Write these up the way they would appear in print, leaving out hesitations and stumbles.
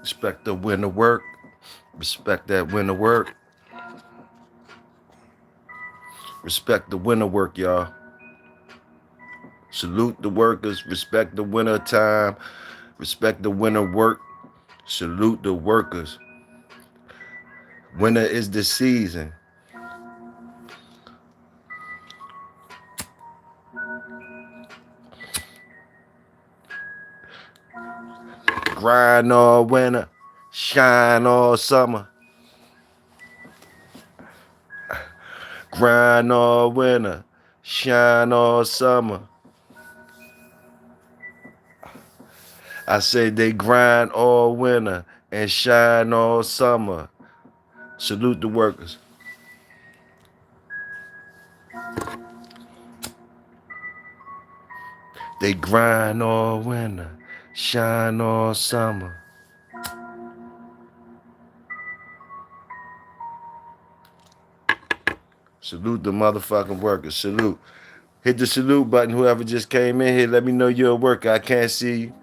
Respect the winter work. Respect that winter work. Respect the winter work, y'all. Salute the workers. Respect the winter time. Respect the winter work. Salute the workers. Winter is the season. Grind all winter. Shine all summer. Grind all winter. Shine all summer. I say they grind all winter and shine all summer. Salute the workers. They grind all winter, shine all summer. Salute the motherfucking workers. Salute. Hit the salute button. Whoever just came in here, let me know you're a worker. I can't see you.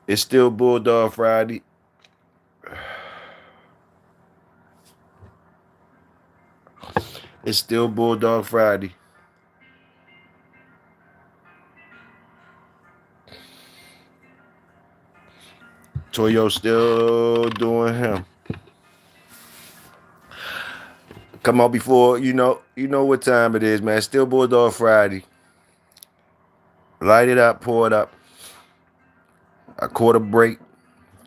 It's still Bulldog Friday. It's still Bulldog Friday. Toyo still doing him. Come on before, you know what time it is, man. Still Bulldog Friday. Light it up, pour it up. I caught a break.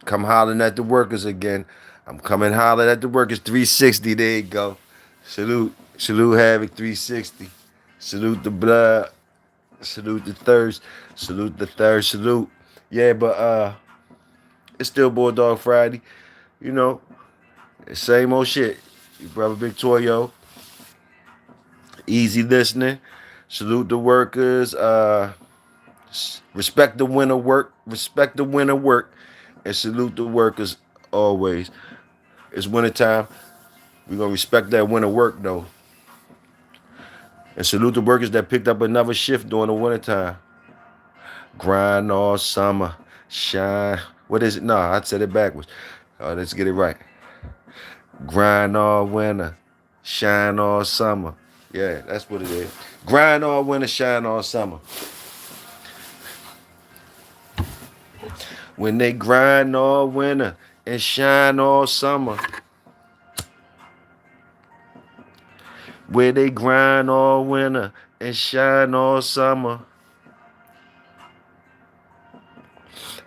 Come hollering at the workers again. I'm coming hollering at the workers. 360, there you go. Salute. Salute Havoc 360. Salute the blood. Salute the thirst. Salute the third. Salute. Yeah, but it's still Bulldog Friday. You know, same old shit. Your brother Victorio. Easy listening. Salute the workers. Respect the winter work. Respect the winter work. And salute the workers always. It's wintertime. We're going to respect that winter work, though. And salute the workers that picked up another shift during the wintertime. Grind all summer. Shine. What is it? No, I said it backwards. Let's get it right. Grind all winter. Shine all summer. Yeah, that's what it is. Grind all winter, shine all summer. When they grind all winter and shine all summer. Where they grind all winter and shine all summer.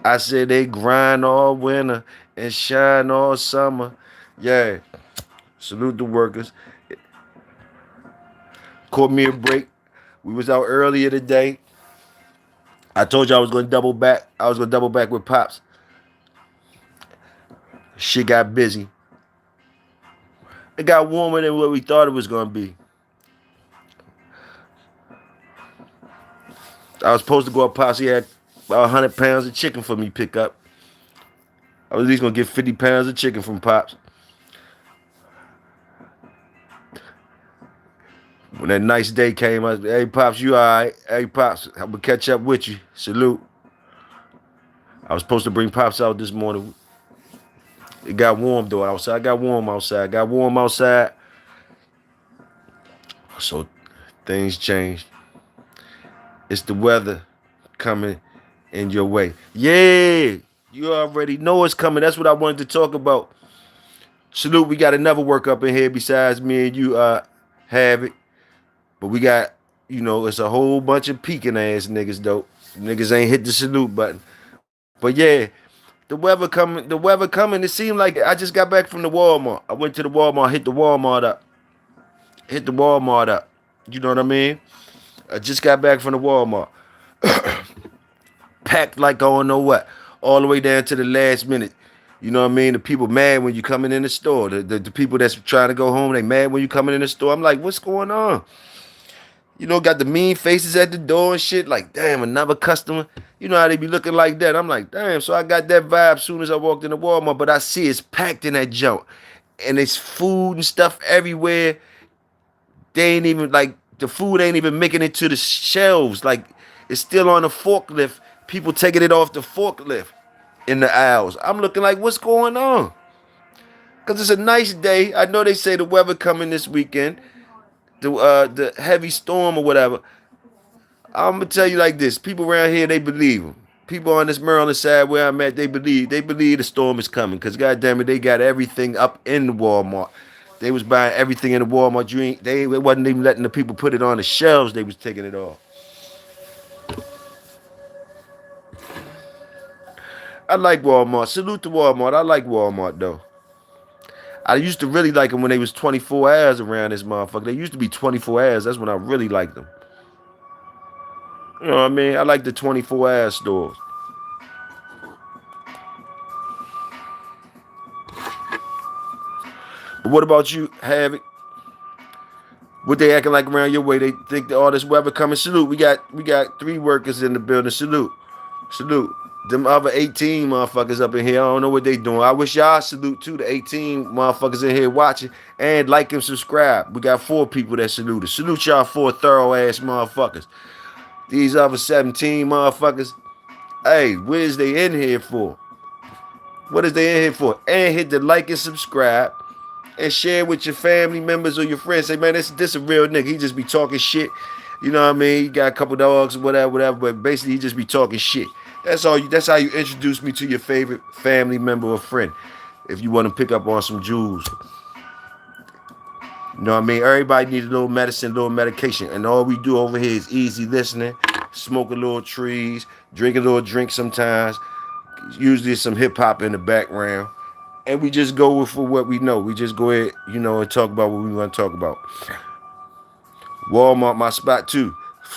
I said they grind all winter and shine all summer. Yeah. Salute the workers. Caught me a break. We was out earlier today. I told you I was going to double back. I was going to double back with Pops. Shit got busy. It got warmer than what we thought it was going to be. I was supposed to go up Pops. He had about 100 pounds of chicken for me to pick up. I was at least going to get 50 pounds of chicken from Pops. When that nice day came, I said, hey, Pops, you all right? Hey, Pops, I'm going to catch up with you. Salute. I was supposed to bring Pops out this morning. It got warm, though, outside. I got warm outside. So things changed. It's the weather coming in your way. Yeah, you already know it's coming. That's what I wanted to talk about. Salute, we got another work up in here besides me and you have it. But we got, it's a whole bunch of peeking ass niggas, though. Niggas ain't hit the salute button. But yeah, the weather coming. It seemed like I just got back from the Walmart. I went to the Walmart, hit the Walmart up. You know what I mean? I just got back from the Walmart. Packed like I don't know what. All the way down to the last minute. You know what I mean? The people mad when you coming in the store. The people that's trying to go home, they mad when you coming in the store. I'm like, what's going on? Got the mean faces at the door and shit. Like, damn, another customer. You know how they be looking like that. I'm like, damn. So I got that vibe as soon as I walked in the Walmart. But I see it's packed in that junk. And it's food and stuff everywhere. They ain't even like, the food ain't even making it to the shelves. Like it's still on the forklift. People taking it off the forklift in the aisles. I'm looking like, what's going on? Cause it's a nice day. I know they say the weather coming this weekend, the heavy storm or whatever. I'm gonna tell you like this: people around here, they believe them. People on this Maryland side where I'm at, they believe the storm is coming. Cause goddamn it, they got everything up in the Walmart. They was buying everything in the Walmart. They wasn't even letting the people put it on the shelves. They was taking it off. I like Walmart. Salute to Walmart. I like Walmart though. I used to really like them when they was 24 hours around this motherfucker. They used to be 24 hours. That's when I really liked them. You know what I mean? I like the 24-hour stores. But what about you, Havoc? What they acting like around your way? They think that all this weather coming. Salute. We got 3 workers in the building. Salute. Salute. Them other 18 motherfuckers up in here, I don't know what they doing. I wish y'all salute too, the 18 motherfuckers in here watching. And like and subscribe. We got 4 people that saluted. Salute y'all 4 thorough ass motherfuckers. These other 17 motherfuckers, hey, what is they in here for? What is they in here for? And hit the like and subscribe. And share with your family members or your friends. Say, man, this a real nigga. He just be talking shit. You know what I mean? He got a couple dogs, whatever. But basically, he just be talking shit. That's all. That's how you introduce me to your favorite family member or friend. If you want to pick up on some jewels. You know what I mean? Everybody needs a little medicine, a little medication. And all we do over here is easy listening, smoke a little trees, drink a little drink sometimes. Usually some hip hop in the background. And we just go for what we know. We just go ahead, and talk about what we want to talk about. Walmart, my spot too.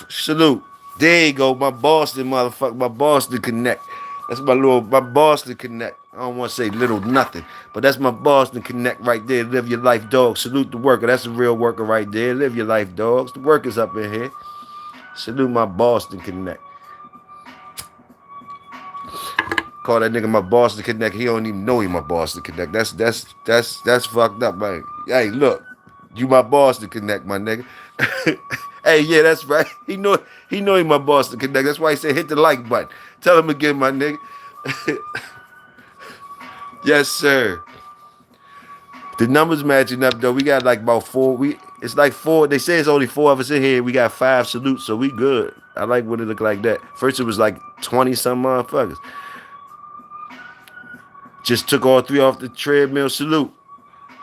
Salute. There you go, my Boston motherfucker, my Boston Connect. That's my Boston Connect. I don't want to say little nothing, but that's my Boston Connect right there. Live your life, dog. Salute the worker. That's a real worker right there. Live your life, dogs. The workers up in here. Salute my Boston Connect. Call that nigga my Boston Connect. He don't even know he my Boston Connect. That's fucked up, man. Hey, look, you my Boston Connect, my nigga. Hey, yeah, that's right. He know he my Boston Connect. That's why he said hit the like button. Tell him again, my nigga. Yes, sir. The numbers matching up though. We got like about 4. It's like 4. They say it's only 4 of us in here. We got 5 salutes, so we good. I like what it look like that. First it was like 20 some motherfuckers. Just took all 3 off the treadmill. Salute.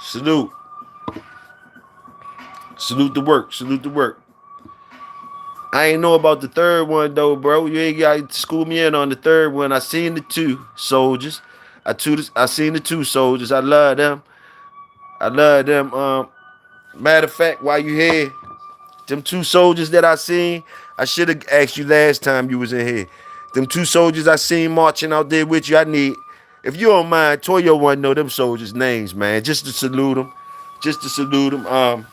Salute. Salute the work. Salute the work. I ain't know about the third one though, bro. You ain't got to school me in on the third one. I seen the 2 soldiers. I seen the 2 soldiers. I love them. I love them. Matter of fact, while you here, them 2 soldiers that I seen, I should have asked you last time you was in here. Them 2 soldiers I seen marching out there with you, I need, if you don't mind, Toyo want to know them soldiers' names, man, just to salute them. Just to salute them.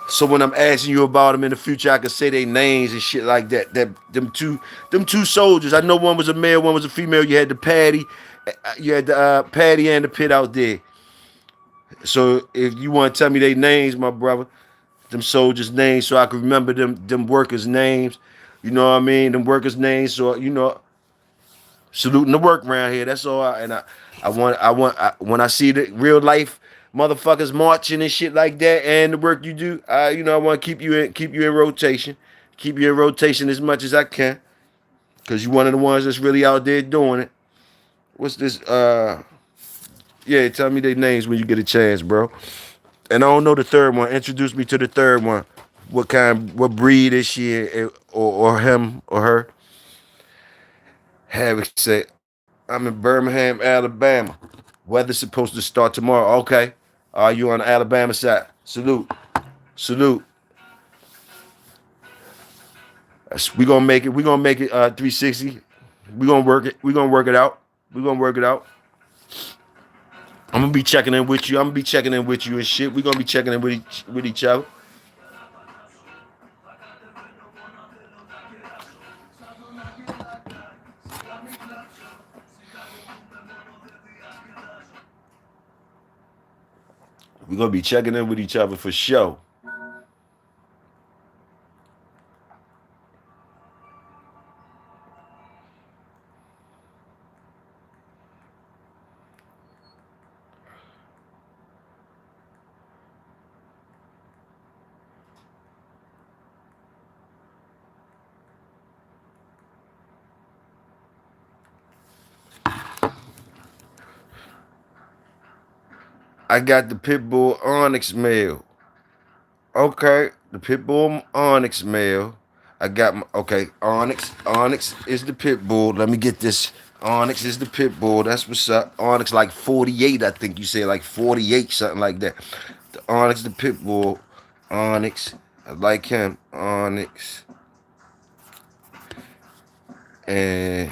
So when I'm asking you about them in the future, I can say their names and shit like that. Them two soldiers. I know one was a male, one was a female. You had the Patty and the Pit out there. So if you want to tell me their names, my brother, them soldiers' names, so I can remember them workers' names. You know what I mean? Them workers' names. So saluting the work around here. That's all. When I see the real life motherfuckers marching and shit like that, and the work you do, I want to keep you in rotation, keep you in rotation as much as I can, cause you're one of the ones that's really out there doing it. What's this? Yeah, tell me their names when you get a chance, bro. And I don't know the third one. Introduce me to the third one. What breed is she, or him or her? Have it said, I'm in Birmingham, Alabama. Weather's supposed to start tomorrow. Okay. Are you on the Alabama side? Salute. Salute. We gonna make it. We gonna make it 360. We gonna work it. We gonna work it out. We gonna work it out. I'm gonna be checking in with you. I'm gonna be checking in with you and shit. We gonna be checking in with each other. We gonna be checking in with each other for sure. I got the pit bull onyx male. Okay, the pit bull onyx male. I got my okay. Onyx is the pit bull. Let me get this. Onyx is the pit bull. That's what's up. Onyx like 48, I think you said like 48, something like that. The Onyx, the pit bull. Onyx. I like him. Onyx. And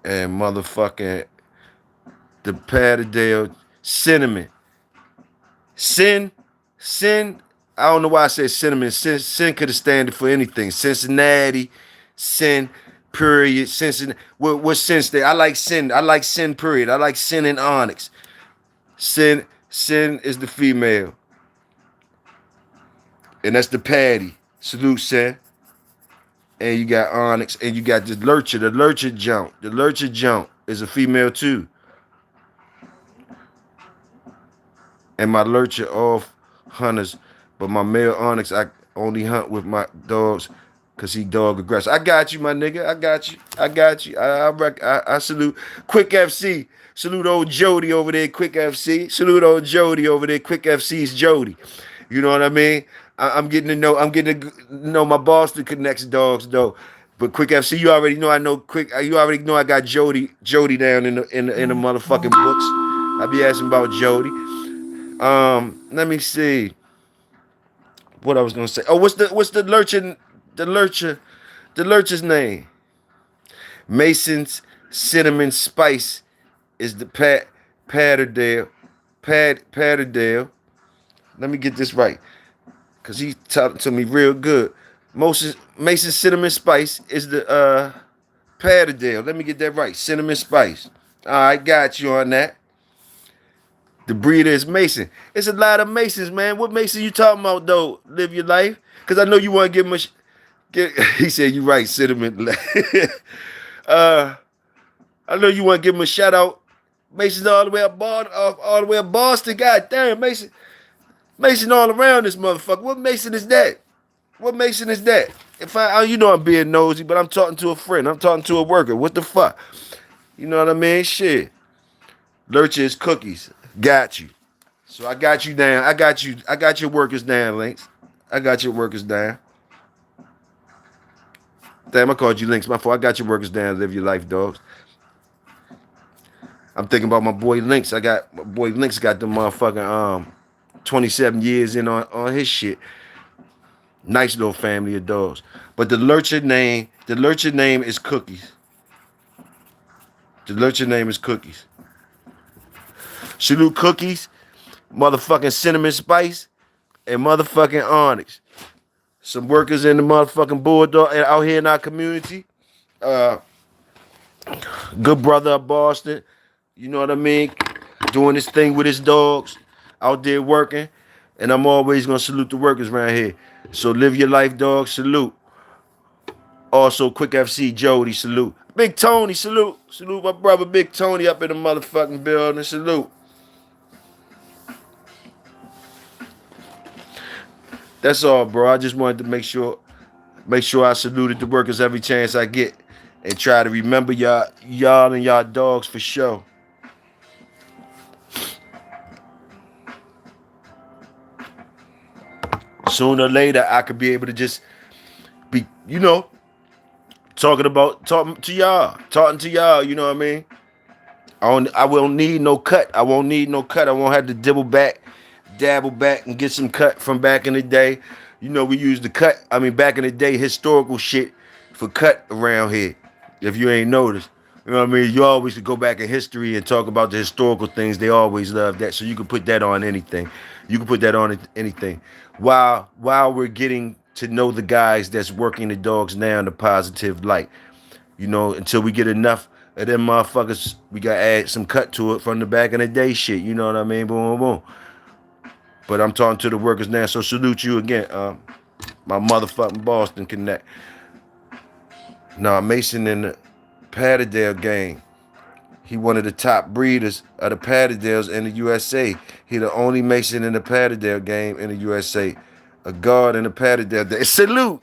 motherfucking the Patterdale cinnamon. Sin. I don't know why I said cinnamon. Sin could have standed for anything. Cincinnati, sin, period. Cincinnati. What sin stay? I like sin. I like sin, period. I like sin and onyx. Sin is the female. And that's the Patty. Salute, sin. And you got onyx. And you got the lurcher. The lurcher jump. The lurcher jump is a female too. And my lurcher off hunters, but my male onyx I only hunt with my dogs because he dog aggressive. I got you, my nigga. I got you. I salute Quick FC. Salute old Jody over there, Quick FC. Salute old Jody over there, Quick FC's Jody. You know what I mean? I'm getting to know my Boston Connects dogs though. But Quick FC, you already know I know Quick. You already know I got Jody down in the motherfucking books. I be asking about Jody. Let me see what I was gonna say. Oh, what's the lurcher's name? Mason's cinnamon spice is the Patterdale. Patterdale. Let me get this right, cause he talking to me real good. Mason's cinnamon spice is the Patterdale. Let me get that right. Cinnamon spice. All right, got you on that. The breeder is Mason. It's a lot of Masons, man. What Mason you talking about, though? Live your life? Because I know you want to give him he said you right, cinnamon. I know you want to give him a shout out. Mason's all the way up Boston. God damn, Mason. Mason all around this motherfucker. What Mason is that? What Mason is that? If you know I'm being nosy, but I'm talking to a friend. I'm talking to a worker. What the fuck? You know what I mean? Shit. Lurcher is cookies. Got you. So I got you down. I got your workers down, Lynx. I got your workers down. Damn, I called you Lynx. My fault. I got your workers down. Live your life, dogs. I'm thinking about my boy Lynx. My boy Lynx got the motherfucking 27 years in on his shit. Nice little family of dogs. But the lurcher name is Cookies. The lurcher name is Cookies. Salute Cookies, motherfucking cinnamon spice, and motherfucking onyx. Some workers in the motherfucking Bulldog out here in our community. Good brother of Boston. You know what I mean? Doing this thing with his dogs. Out there working. And I'm always going to salute the workers around here. So live your life, dog. Salute. Also, Quick FC Jody, salute. Big Tony, salute. Salute my brother Big Tony up in the motherfucking building. Salute. That's all, bro. I just wanted to make sure I saluted the workers every chance I get and try to remember y'all and y'all dogs for sure. Sooner or later, I could be able to just be, talking to y'all, you know what I mean? I won't need no cut. I won't have to dabble back and get some cut from back in the day. We used the cut. Back in the day, historical shit for cut around here. If you ain't noticed. You know what I mean? You always could go back in history and talk about the historical things. They always love that. So you can put that on anything. While we're getting to know the guys that's working the dogs now in a positive light. Until we get enough of them motherfuckers, we got to add some cut to it from the back in the day shit. You know what I mean? Boom, boom. But I'm talking to the workers now, so salute you again. My motherfucking Boston Connect. Nah, Mason in the Patterdale gang. He one of the top breeders of the Patterdales in the USA. He the only Mason in the Patterdale game in the USA. A guard in the Patterdale day. Salute.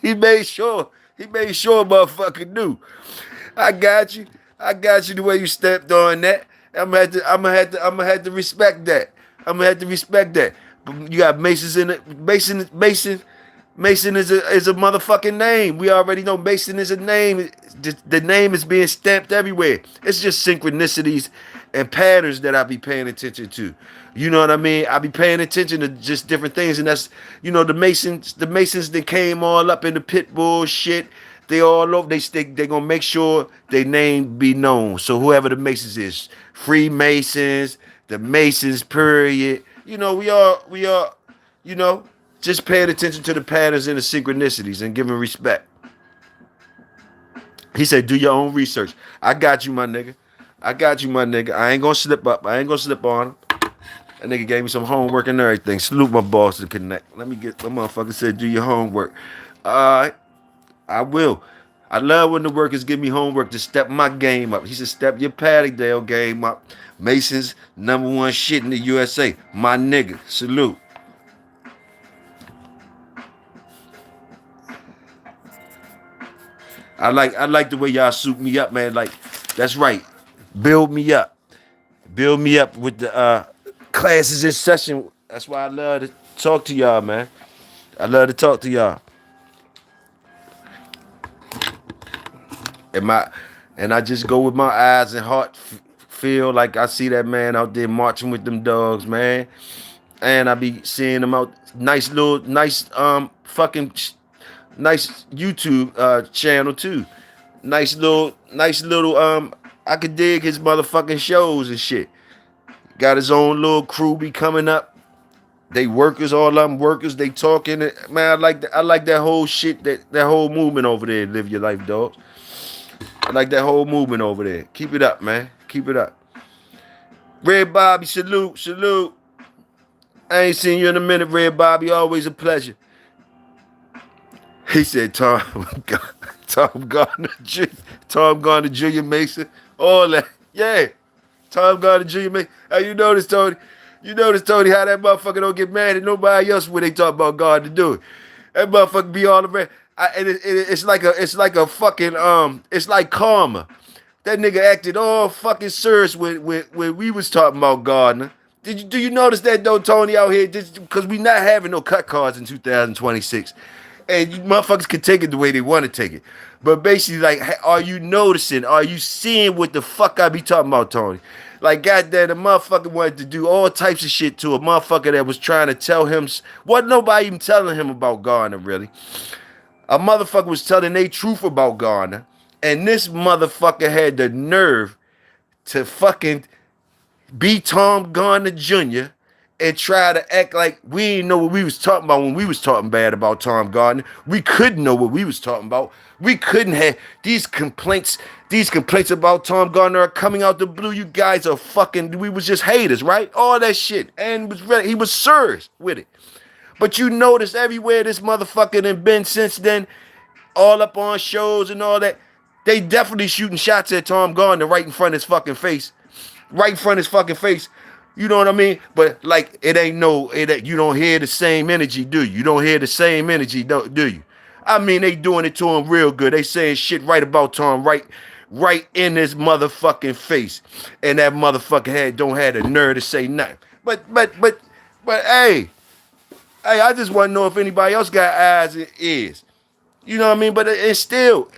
He made sure motherfucker knew. I got you the way you stepped on that. I'm gonna have to respect that. I'm gonna have to respect that. But you got Masons in it. Mason is a motherfucking name. We already know Mason is a name. The name is being stamped everywhere. It's just synchronicities and patterns that I be paying attention to. You know what I mean? I be paying attention to just different things, and that's the Masons that came all up in the pit bull shit. They all over. They gonna make sure their name be known. So whoever the Masons is, Freemasons, the Masons, period. We are, you know, just paying attention to the patterns and the synchronicities and giving respect. He said, do your own research. I got you, my nigga. I got you, my nigga. I ain't gonna slip up. I ain't gonna slip on him. That nigga gave me some homework and everything. Salute my boss to connect. Let me get the motherfucker said, do your homework. Alright, I will. I love when the workers give me homework to step my game up. He said, step your Paddingdale game up. Mason's #1 shit in the USA. My nigga. Salute. I like the way y'all suit me up, man. Like, that's right. Build me up. Build me up with the classes in session. That's why I love to talk to y'all, man. I love to talk to y'all. And I just go with my eyes and heart feel like I see that man out there marching with them dogs, man. And I be seeing them out nice YouTube channel too. Nice little I could dig his motherfucking shows and shit. Got his own little crew be coming up. They workers, all them workers, they talking. Man, I like that whole shit, that whole movement over there. Live your life, dogs. I like that whole movement over there. Keep it up, man. Keep it up. Red Bobby, salute. I ain't seen you in a minute, Red Bobby. Always a pleasure. He said Tom Garner Jr. Mason. All that. Yeah. Tom Garner Jr. Mason. Hey, you notice, Tony? How that motherfucker don't get mad at nobody else when they talk about God to do it. That motherfucker be all around. It's like a fucking it's like karma. That nigga acted all fucking serious when we was talking about Gardner. Do you notice that though, Tony, out here? Just because we not having no cut cards in 2026. And you motherfuckers can take it the way they want to take it. But basically, like, are you noticing? Are you seeing what the fuck I be talking about, Tony? Like, goddamn, the motherfucker wanted to do all types of shit to a motherfucker that was trying to tell him. Wasn't nobody even telling him about Gardner, really. A motherfucker was telling they truth about Gardner. And this motherfucker had the nerve to fucking be Tom Garner Jr. and try to act like we didn't know what we was talking about when we was talking bad about Tom Garner. We couldn't know what we was talking about. We couldn't have these complaints. These complaints about Tom Garner are coming out the blue. You guys are fucking. We was just haters, right? All that shit, and he was serious with it. But you notice everywhere this motherfucker done been since then, all up on shows and all that. They definitely shooting shots at Tom Garner right in front of his fucking face. Right in front of his fucking face. You know what I mean? But like you don't hear the same energy, do you? You don't hear the same energy, do you? I mean, they doing it to him real good. They saying shit right about Tom, right in his motherfucking face. And that motherfucker don't have the nerve to say nothing. But hey, I just want to know if anybody else got eyes and ears. You know what I mean? But it's still,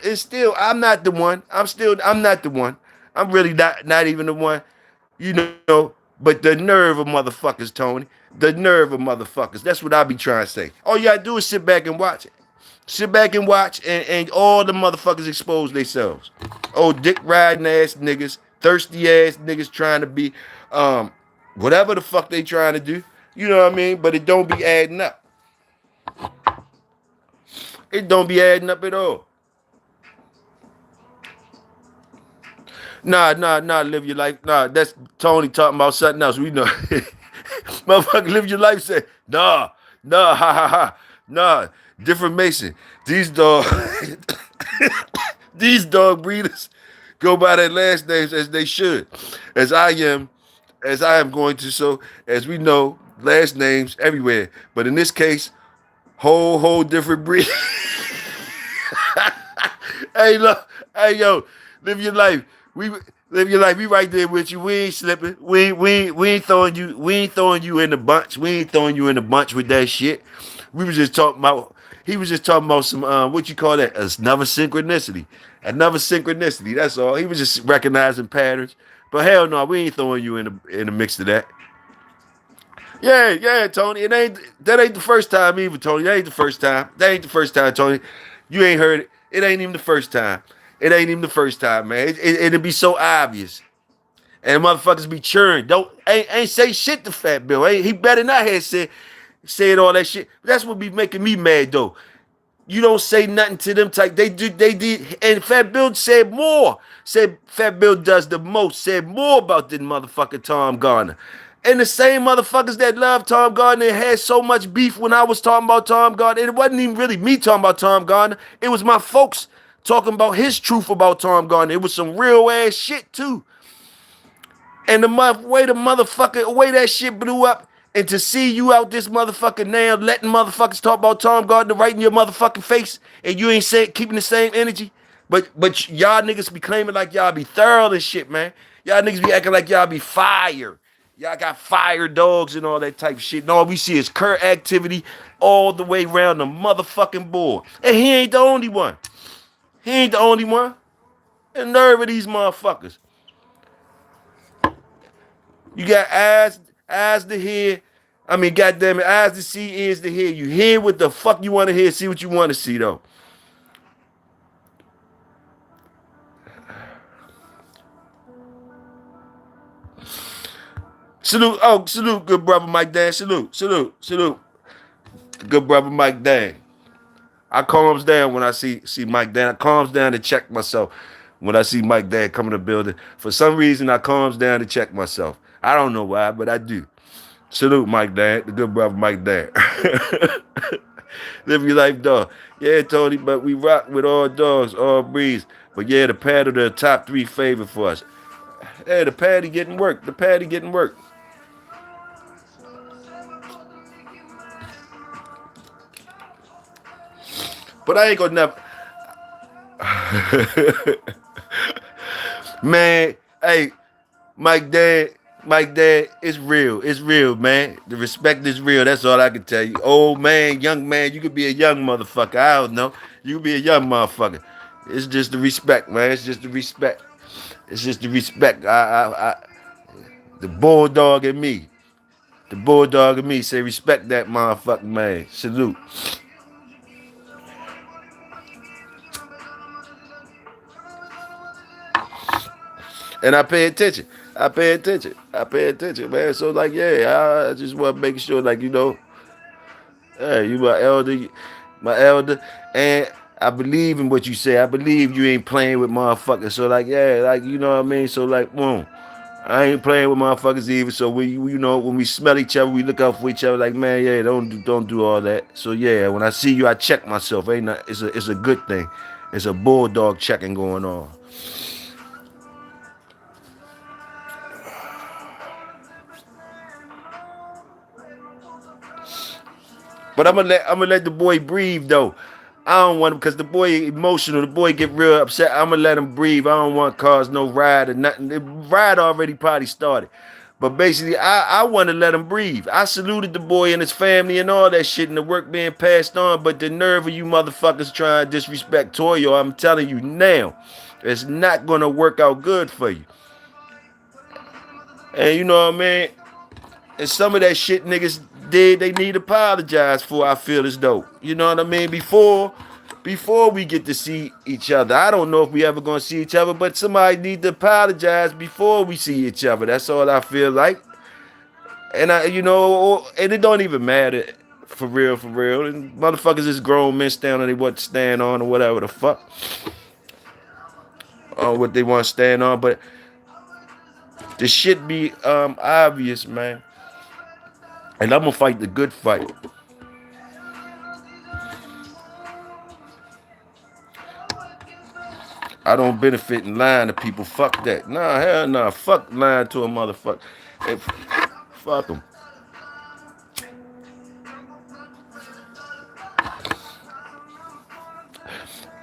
I'm not the one. I'm not the one. I'm really not even the one. You know, but the nerve of motherfuckers, Tony. The nerve of motherfuckers. That's what I be trying to say. All you gotta do is sit back and watch it. Sit back and watch, and all the motherfuckers expose themselves. Oh, dick riding ass niggas, thirsty ass niggas trying to be, whatever the fuck they trying to do. You know what I mean? But it don't be adding up. It don't be adding up at all. Nah, live your life. Nah, that's Tony talking about something else. We know. Motherfucker, live your life. Say, ha, ha. Nah, different Mason. These dog, these dog breeders go by their last names as they should. As I am going to. So, as we know, last names everywhere. But in this case, whole different breed. Hey, look, hey, yo, live your life. Live your life. We right there with you. We ain't slipping. We ain't throwing you. We ain't throwing you in the bunch. We ain't throwing you in the bunch with that shit. We was just talking about. He was just talking about some what you call that? Another synchronicity. Another synchronicity. That's all. He was just recognizing patterns. But hell no, we ain't throwing you in the mix of that. Yeah, yeah, Tony. That ain't the first time either, Tony. That ain't the first time. That ain't the first time, Tony. You ain't heard it. It ain't even the first time. It ain't even the first time, man. It'd be so obvious. And motherfuckers be churning. Ain't say shit to Fat Bill. He better not have said all that shit. That's what be making me mad though. You don't say nothing to them type. They did, and Fat Bill said more. Said Fat Bill does the most. Said more about this motherfucker Tom Garner. And the same motherfuckers that love Tom Gardner and had so much beef when I was talking about Tom Gardner. It wasn't even really me talking about Tom Gardner. It was my folks talking about his truth about Tom Gardner. It was some real ass shit too. And way that shit blew up, and to see you out this motherfucker now, letting motherfuckers talk about Tom Gardner right in your motherfucking face, and you ain't saying keeping the same energy, but y'all niggas be claiming like y'all be thorough and shit, man. Y'all niggas be acting like y'all be fire. Y'all got fire dogs and all that type of shit. And all we see is current activity all the way around the motherfucking board. And he ain't the only one. He ain't the only one. The nerve of these motherfuckers. You got eyes to hear. I mean, goddamn it, eyes to see, ears to hear. You hear what the fuck you want to hear, see what you want to see, though. Salute, good brother Mike Dan. Salute. Good brother Mike Dan. I calms down when I see Mike Dan. I calms down to check myself when I see Mike Dan come in the building. For some reason, I calms down to check myself. I don't know why, but I do. Salute, Mike Dan, the good brother Mike Dan. Live your life, dog. Yeah, Tony, but we rock with all dogs, all breeds. But yeah, the paddle, the top 3 favorite for us. Hey, the patty getting work. The patty getting work. But I ain't gonna never. Man, hey, Mike Dad, it's real. It's real, man. The respect is real. That's all I can tell you. Old man, young man, you could be a young motherfucker. I don't know. You could be a young motherfucker. It's just the respect, man. It's just the respect. It's just the respect. The bulldog in me. The bulldog in me say respect that motherfucking man. Salute. And I pay attention. I pay attention, man. So like, yeah, I just want to make sure, like, hey, you my elder, and I believe in what you say. I believe you ain't playing with motherfuckers. So like, yeah, like you know what I mean. So like, boom. I ain't playing with motherfuckers either. So when we smell each other, we look out for each other. Like, man, yeah, don't do all that. So yeah, when I see you, I check myself. It's a good thing. It's a bulldog checking going on. But I'm gonna let the boy breathe though. I don't want him because the boy emotional. The boy get real upset. I'm gonna let him breathe. I don't want to cause no ride or nothing. The ride already probably started. But basically, I want to let him breathe. I saluted the boy and his family and all that shit and the work being passed on. But the nerve of you motherfuckers trying to disrespect Toyo, I'm telling you now, it's not gonna work out good for you. And you know what I mean? And some of that shit niggas did, they need to apologize for. I feel as though, you know what I mean. Before we get to see each other, I don't know if we ever gonna see each other, but somebody need to apologize before we see each other. That's all I feel like. And and it don't even matter for real, for real. And motherfuckers is grown men stand on they what to stand on or whatever the fuck, on what they want to stand on. But the shit be obvious, man. And I'm gonna fight the good fight. I don't benefit in lying to people. Fuck that. Nah, hell nah. Fuck lying to a motherfucker. Fuck them.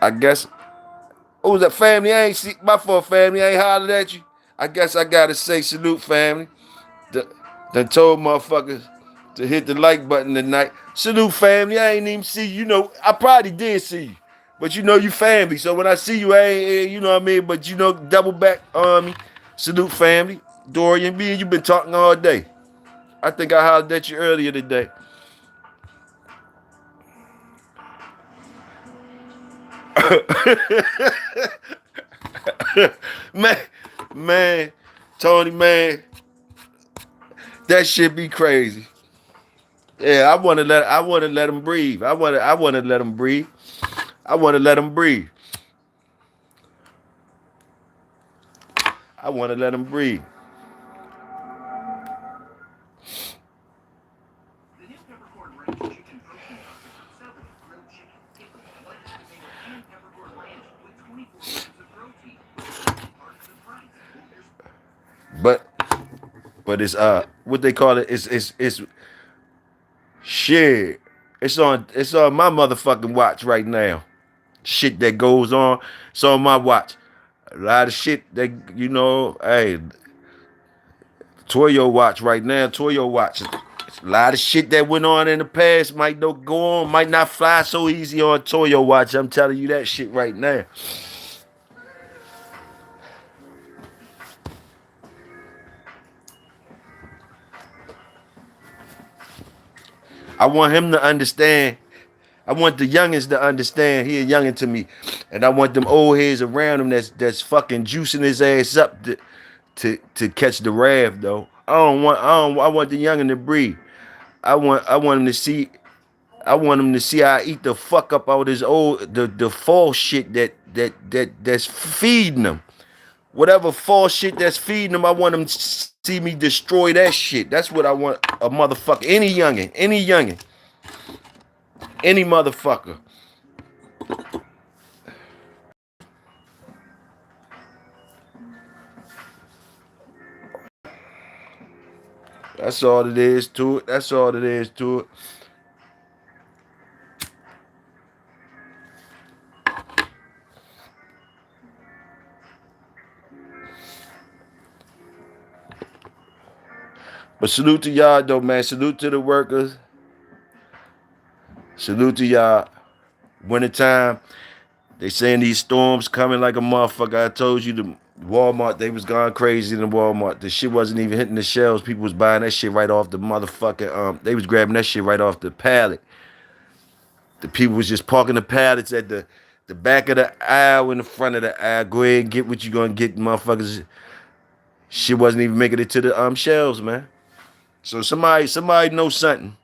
I guess. What was that family? I ain't see my fault, family. I ain't hollered at you. I guess I gotta say salute, family. The, done told motherfuckers to hit the like button tonight. Salute, family. I ain't even see you. You know, I probably did see you. But you know you family. So when I see you, I ain't, you know what I mean? But you know, double back on me. Salute, family. Dorian, me and you been talking all day. I think I hollered at you earlier today. man, man, Tony, man, that shit be crazy. Yeah, I wanna let him breathe. I wanna let him breathe. I wanna let him breathe. I wanna let him breathe. But but it's what they call it, it's shit. It's on my motherfucking watch right now. Shit that goes on. It's on my watch. A lot of shit that hey, Toyo watch right now. Toyo watch. A lot of shit that went on in the past might not go on, might not fly so easy on Toyo watch. I'm telling you that shit right now. I want him to understand. I want the youngins to understand. He a youngin to me, and I want them old heads around him that's fucking juicing his ass up to catch the wrath though. I want the youngin to breathe. I want him to see. I want him to see I eat the fuck up all this old the false shit that's feeding them. Whatever false shit that's feeding them, I want them to see me destroy that shit. That's what I want a motherfucker. Any motherfucker. That's all it is to it. That's all it is to it. But salute to y'all though, man. Salute to the workers. Salute to y'all. Wintertime. They saying these storms coming like a motherfucker. I told you the Walmart, they was going crazy in the Walmart. The shit wasn't even hitting the shelves. People was buying that shit right off the motherfucking they was grabbing that shit right off the pallet. The people was just parking the pallets at the back of the aisle in the front of the aisle. Go ahead and get what you gonna get, motherfuckers. Shit wasn't even making it to the shelves, man. So somebody knows something.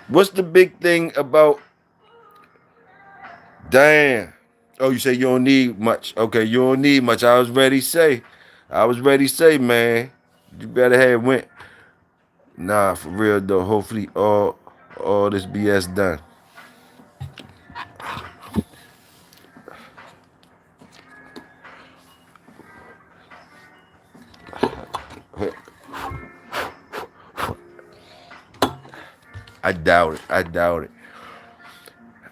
What's the big thing about damn? Oh, you say you don't need much. Okay, you don't need much. I was ready to say. Man. You better have went. Nah, for real though. Hopefully all this BS done. I doubt it. I doubt it.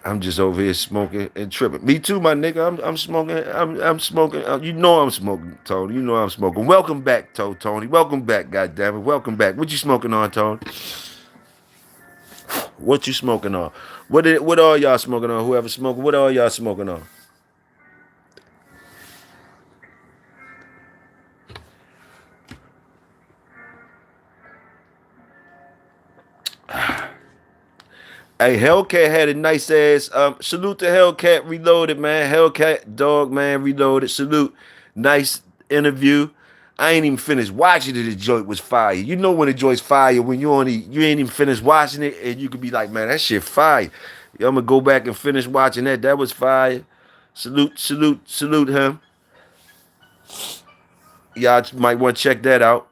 I'm just over here smoking and tripping. Me too, my nigga. I'm smoking. I'm smoking. You know I'm smoking, Tony. You know I'm smoking. Welcome back, Tony. Welcome back, goddammit. Welcome back. What you smoking on, Tony? What you smoking on? What all y'all smoking on? Whoever smoking, what all y'all smoking on? Hey, Hellcat had a nice ass. Salute to Hellcat Reloaded, man. Hellcat Dog, man, Reloaded. Salute. Nice interview. I ain't even finished watching it. The joint was fire. You know when the joint's fire when you ain't even finished watching it, and you could be like, man, that shit fire. I'm gonna go back and finish watching that. That was fire. Salute him. Y'all might want to check that out.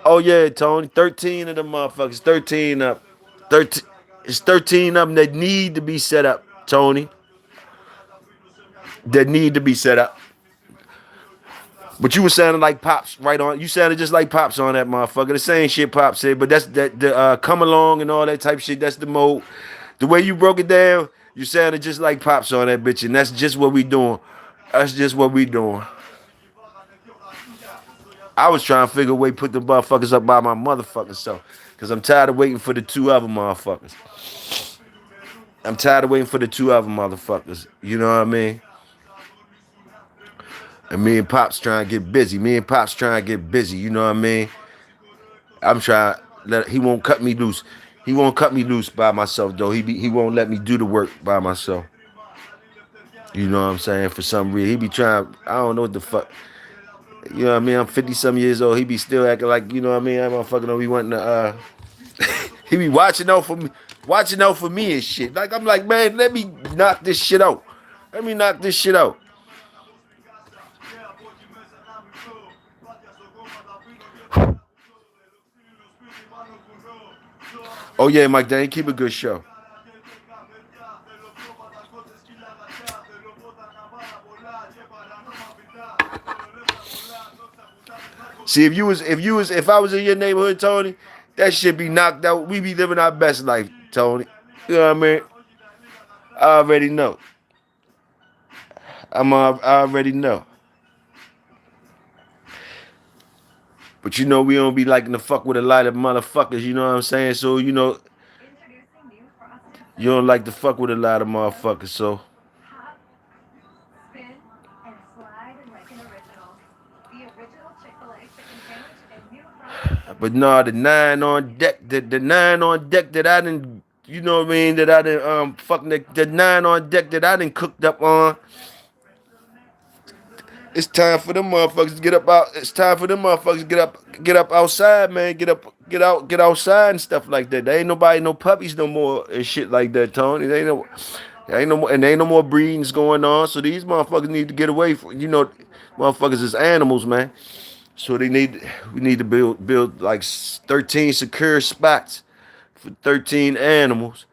Oh yeah, Tony. 13 of them motherfuckers. 13 up. 13. It's 13 of them that need to be set up, Tony. That need to be set up. But you were sounding like Pops right on. You sounded just like Pops on that motherfucker. The same shit Pops said, but that's that the come along and all that type shit. That's the mode. The way you broke it down, you sounded just like Pops on that bitch, and that's just what we doing. That's just what we doing. I was trying to figure a way to put the motherfuckers up by my motherfucking self. Cause I'm tired of waiting for the two other motherfuckers. I'm tired of waiting for the two other motherfuckers. You know what I mean? And me and Pops trying to get busy. Me and Pops trying to get busy. You know what I mean? I'm trying. He won't cut me loose. He won't cut me loose by myself though. He won't let me do the work by myself. You know what I'm saying? For some reason, he be trying. I don't know what the fuck. You know what I mean? I'm 50 some years old. He be still acting like, you know what I mean? I motherfucker know he wanting to. He be watching out for me and shit. Like I'm like, man, let me knock this shit out. Let me knock this shit out. Oh yeah, Mike, Dane, keep a good show. See, if I was in your neighborhood, Tony, that shit be knocked out. We be living our best life, Tony. You know what I mean? I already know. I already know. But you know we don't be liking to fuck with a lot of motherfuckers. You know what I'm saying? So you don't like to fuck with a lot of motherfuckers. So, but nah, the nine on deck, the nine on deck that I didn't, you know what I mean? That I didn't fucking the nine on deck that I didn't cooked up on. It's time for them motherfuckers to get up out. It's time for them motherfuckers to get up outside, man. Get outside and stuff like that. There ain't nobody, no puppies no more and shit like that, Tony. There ain't no more, and there ain't no more breedings going on. So these motherfuckers need to get away from, motherfuckers is animals, man. So we need to build like 13 secure spots for 13 animals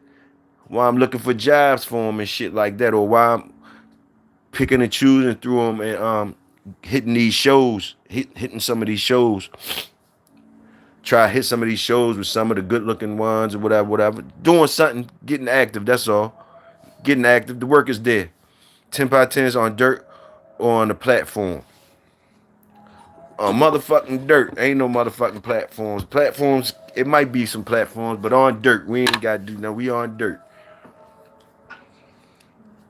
while I'm looking for jobs for them and shit like that, or while I'm picking and choosing through them and hitting these shows, hitting some of these shows. Try to hit some of these shows with some of the good looking ones or whatever. Doing something, getting active, that's all. Getting active. The work is there. 10 by 10s on dirt or on the platform. On motherfucking dirt. Ain't no motherfucking platforms. Platforms, it might be some platforms, but on dirt. We ain't got to do no. We on dirt.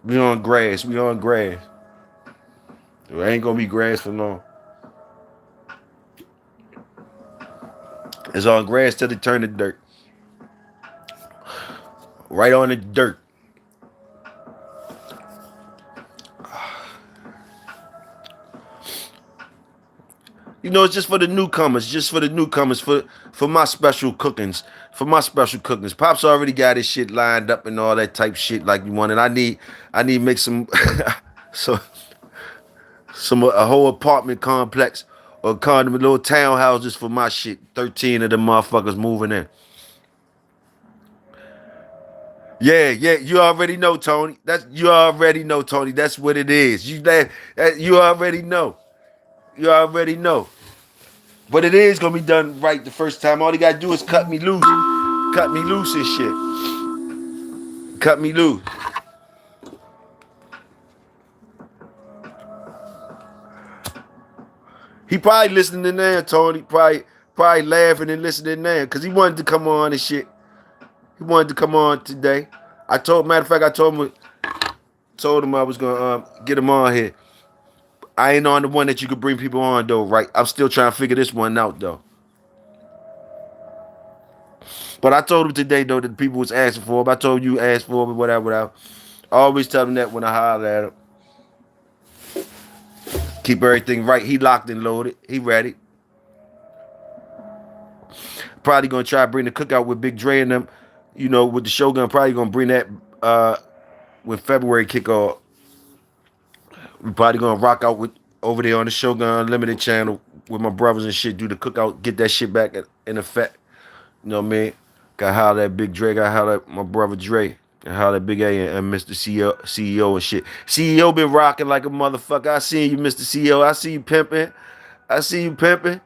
We on grass. We on grass. It ain't gonna be grass for long. It's on grass till they turn to dirt. Right on the dirt. It's just for the newcomers, for my special cookings, for my special cookings. Pops already got his shit lined up and all that type shit like you want, and I need to make some, so a whole apartment complex or condo, little townhouses for my shit. 13 of the motherfuckers moving in. Yeah, you already know, Tony. You already know, Tony. That's what it is. You already know. You already know. But it is gonna be done right the first time. All he gotta do is cut me loose. Cut me loose and shit. Cut me loose. He probably listening now, Tony. Probably laughing and listening now. Cause he wanted to come on and shit. He wanted to come on today. Matter of fact, I told him I was gonna get him on here. I ain't on the one that you could bring people on though, right? I'm still trying to figure this one out though. But I told him today though that people was asking for him. I told you ask for him, whatever. I always tell him that when I holler at him. Keep everything right. He locked and loaded. He ready. Probably gonna try to bring the cookout with Big Dre and them. With the Shogun. Probably gonna bring that when February kick off. We probably gonna rock out with over there on the Shogun Unlimited channel with my brothers and shit. Do the cookout. Get that shit back in effect. You know what I mean? Got holler at Big Dre. Got holler at my brother Dre. And holler at Big A and Mr. CEO and shit. CEO been rocking like a motherfucker. I seen you, Mr. CEO. I see you pimping. I see you pimping.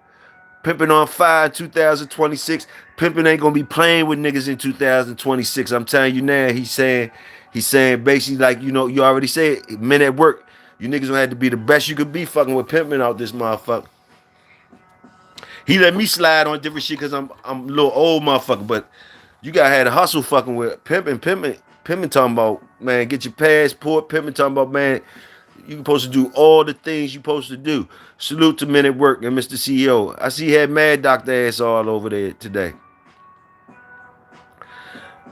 Pimping on fire in 2026. Pimping ain't gonna be playing with niggas in 2026. I'm telling you now. He's saying basically like, you know, you already said, men at work, you niggas gonna have to be the best you could be fucking with pimping out this motherfucker. He let me slide on different shit because I'm a little old motherfucker, but you gotta have to hustle fucking with pimping talking about, man, get your passport, pimping talking about, man, you supposed to do all the things you supposed to do. Salute to Men at Work and Mr. CEO. I see he had Mad Doctor ass all over there today.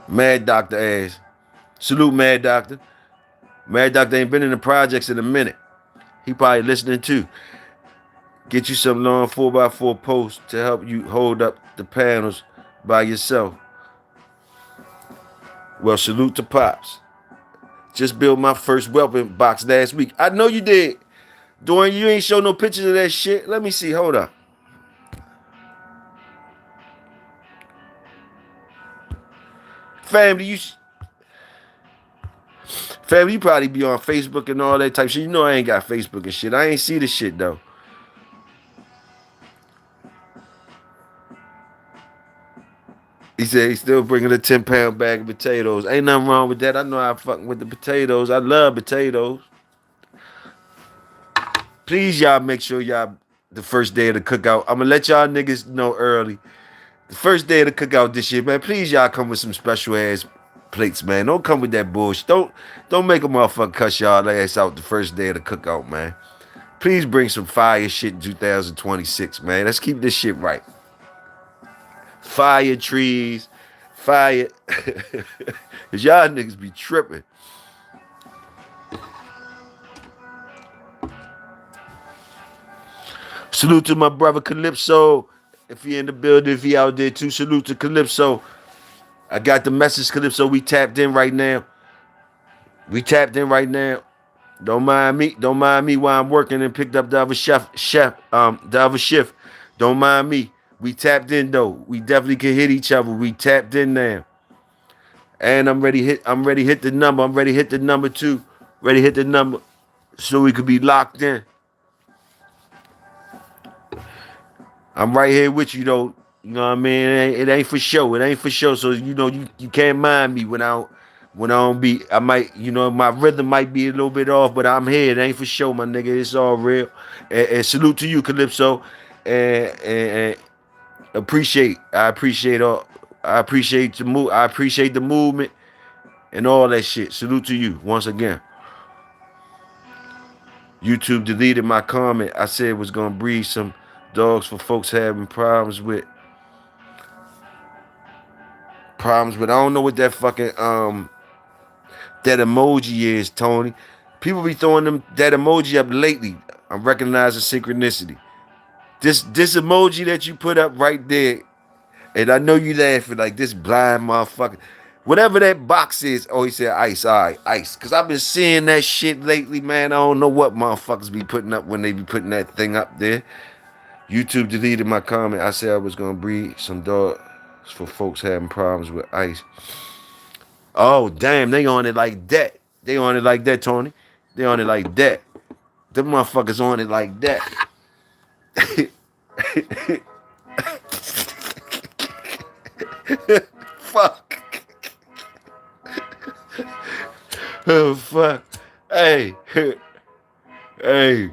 Mad Doctor ass. Salute Mad Doctor. Mad Doctor ain't been in the projects in a minute. He probably listening too. Get you some long 4x4 posts to help you hold up the panels by yourself. Well, salute to Pops. Just built my first weapon box last week. I know you did. Dorian, you ain't show no pictures of that shit. Let me see. Hold up. Family, you probably be on Facebook and all that type of shit. You know I ain't got Facebook and shit. I ain't see the shit though. He said he's still bringing a 10-pound bag of potatoes. Ain't nothing wrong with that. I know I fucking with the potatoes. I love potatoes. Please, y'all, make sure y'all, the first day of the cookout, I'm going to let y'all niggas know early. The first day of the cookout this year, man, please, y'all come with some special ass plates, man. Don't come with that bullshit. Don't make a motherfucker cuss y'all ass out the first day of the cookout, man. Please bring some fire shit in 2026, man. Let's keep this shit right. Fire trees, fire. Cause y'all niggas be tripping. Salute to my brother Calypso. If he in the building, if he out there too, salute to Calypso. I got the message, Calypso. We tapped in right now. Don't mind me while I'm working and picked up the other the other shift. Don't mind me. We tapped in though. We definitely can hit each other. We tapped in now. And I'm ready hit the number. I'm ready hit the number too. Ready hit the number so we could be locked in. I'm right here with you though. You know what I mean? It ain't for show. It ain't for show. So you know you can't mind me when I don't be. I might, you know, my rhythm might be a little bit off, but I'm here. It ain't for show, my nigga. It's all real. And salute to you, Calypso. And appreciate. I appreciate all. I appreciate the move. I appreciate the movement and all that shit. Salute to you once again. YouTube deleted my comment. I said it was gonna breed some dogs for folks having problems with. I don't know what that fucking that emoji is, Tony. People be throwing that emoji up lately. I'm recognizing synchronicity. This emoji that you put up right there, and I know you laughing like this blind motherfucker. Whatever that box is, oh, he said ice, all right, ice. Because I've been seeing that shit lately, man. I don't know what motherfuckers be putting up when they be putting that thing up there. YouTube deleted my comment. I said I was going to breed some dogs for folks having problems with ice. Oh, damn, they on it like that. They on it like that, Tony. They on it like that. Them motherfuckers on it like that. Fuck. Oh, fuck. Hey. Hey.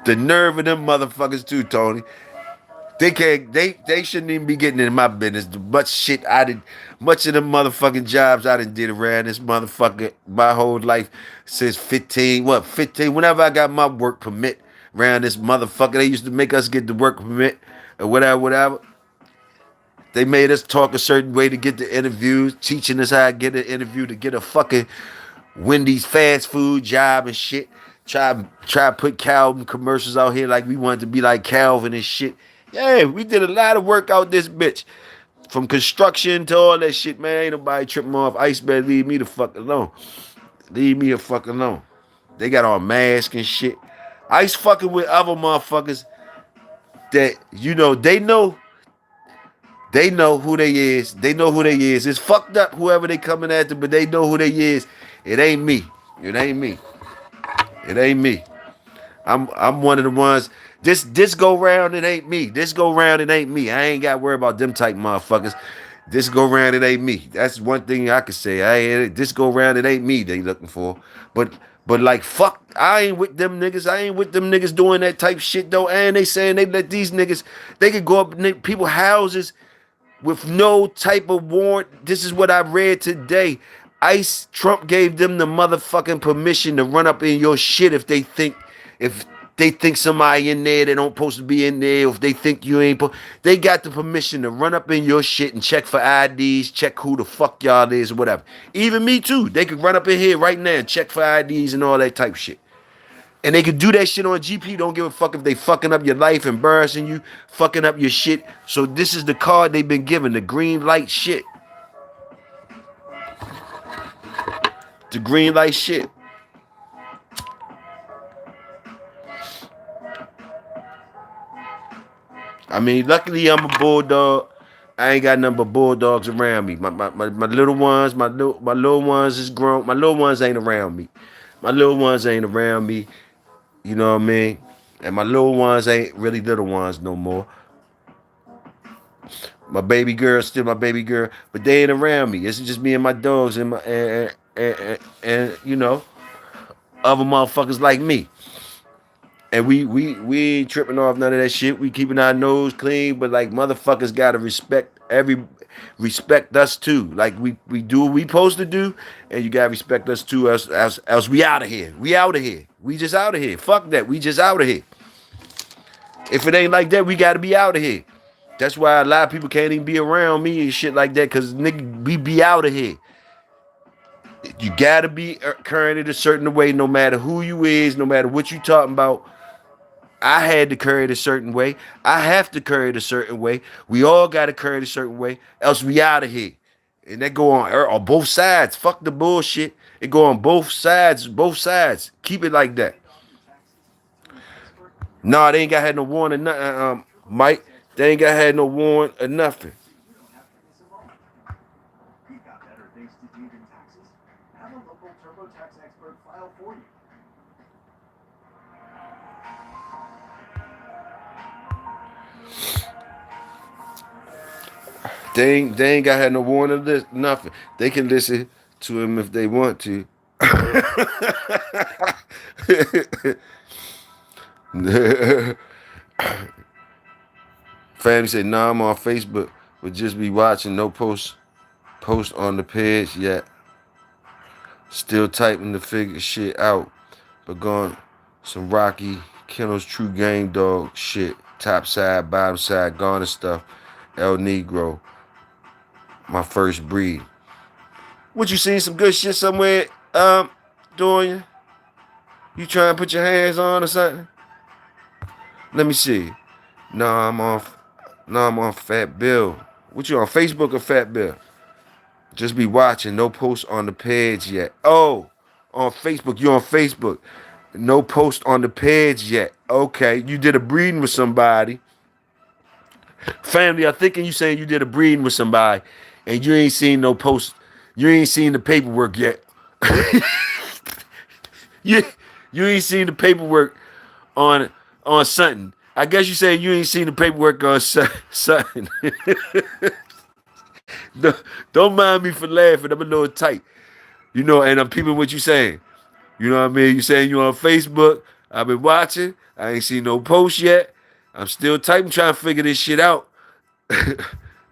The nerve of them motherfuckers too, Tony. They can't. They shouldn't even be getting in my business. Much of them motherfucking jobs I done did around this motherfucker my whole life since 15. What 15? Whenever I got my work permit around this motherfucker, they used to make us get the work permit or whatever. They made us talk a certain way to get the interviews, teaching us how to get an interview to get a fucking Wendy's fast food job and shit. Try to put Calvin commercials out here like we wanted to be like Calvin and shit. Yeah, we did a lot of work out this bitch. From construction to all that shit, man. Ain't nobody tripping off. Ice better leave me the fuck alone. Leave me the fuck alone. They got on masks and shit. Ice fucking with other motherfuckers that they know who they is. They know who they is. It's fucked up whoever they coming after, but they know who they is. It ain't me. It ain't me. It ain't me. I'm one of the ones. This go round, it ain't me. This go round, it ain't me. I ain't got to worry about them type motherfuckers. This go round, it ain't me. That's one thing I could say. This go round, it ain't me they looking for. But like fuck, I ain't with them niggas. I ain't with them niggas doing that type shit though. And they saying they let these niggas, they could go up in people houses with no type of warrant. This is what I read today. ICE, Trump gave them the motherfucking permission to run up in your shit if they think somebody in there that don't supposed to be in there, or if they think you ain't they got the permission to run up in your shit and check for IDs, check who the fuck y'all is or whatever. Even me too. They could run up in here right now and check for IDs and all that type shit. And they could do that shit on GP. Don't give a fuck if they fucking up your life, embarrassing you, fucking up your shit. So this is the card they've been given, the green light shit. The green light shit. I mean, luckily I'm a bulldog. I ain't got nothing but bulldogs around me. My little ones, my little ones is grown. My little ones ain't around me. My little ones ain't around me. You know what I mean? And my little ones ain't really little ones no more. My baby girl still my baby girl, but they ain't around me. It's just me and my dogs and my and other motherfuckers like me. And we ain't tripping off none of that shit. We keeping our nose clean, but like motherfuckers gotta respect us too. Like we do what we supposed to do, and you gotta respect us too. Else we out of here. We out of here. We just out of here. Fuck that. We just out of here. If it ain't like that, we gotta be out of here. That's why a lot of people can't even be around me and shit like that, cause nigga, we be out of here. You gotta be current in a certain way, no matter who you is, no matter what you talking about. I had to carry it a certain way. I have to carry it a certain way. We all got to carry it a certain way. Else we out of here. And that go on both sides. Fuck the bullshit. It go on both sides. Both sides. Keep it like that. Nah, they ain't got had no warrant or nothing, Mike. They ain't got had no warrant or nothing. They ain't got had no warrant of this, nothing. They can listen to him if they want to. Family said, nah, I'm on Facebook, but just be watching. No post on the page yet. Still typing the figure shit out. But going some Rocky Kennels True Game Dog shit. Top side, bottom side, Garner stuff. El Negro. My first breed. What, you seen some good shit somewhere, doing? You trying to put your hands on or something? Let me see. No, I'm on Fat Bill. What, you on Facebook or Fat Bill? Just be watching. No post on the page yet. Oh, on Facebook. You on Facebook. No post on the page yet. Okay. You did a breeding with somebody. Family, I'm thinking you saying you did a breeding with somebody and you ain't seen no post. You ain't seen the paperwork yet. you you ain't seen the paperwork on something. I guess you saying you ain't seen the paperwork on something. No, don't mind me for laughing. I'm a little tight. And I'm peeping what you saying. You know what I mean? You saying you on Facebook. I've been watching. I ain't seen no post yet. I'm still typing, trying to figure this shit out.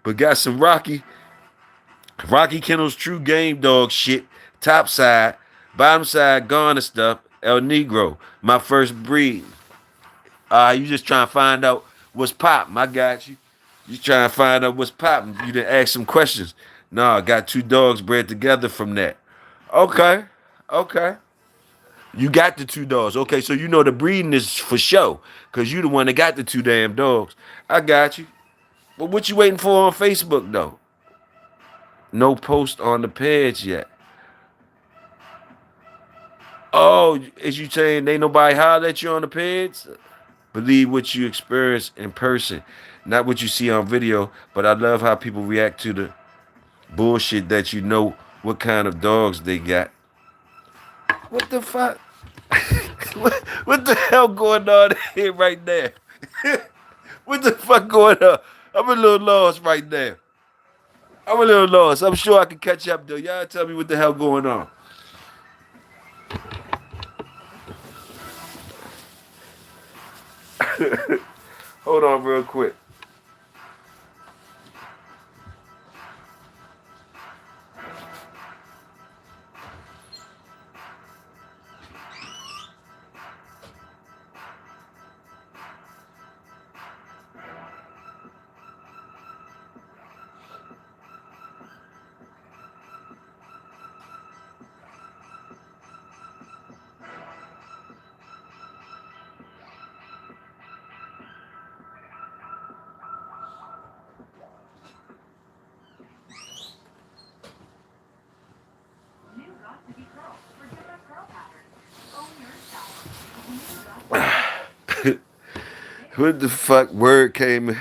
But got some Rocky Kennels True Game Dog shit. Top side, bottom side, Garner stuff. El Negro, my first breed. You just trying to find out what's poppin'. I got you. You trying to find out what's poppin'. You done ask some questions. No, I got two dogs bred together from that. Okay. Okay. You got the two dogs. Okay, so you know the breeding is for show. Cause you the one that got the two damn dogs. I got you. But what you waiting for on Facebook though? No post on the page yet. Oh, is you saying ain't nobody holler at you on the peds? Believe what you experience in person, not what you see on video. But I love how people react to the bullshit that you know what kind of dogs they got. What the fuck? what the hell going on here right now? What the fuck going on? I'm a little lost right now. I'm a little lost. I'm sure I can catch up though. Y'all tell me what the hell going on. Hold on real quick. What the fuck word came?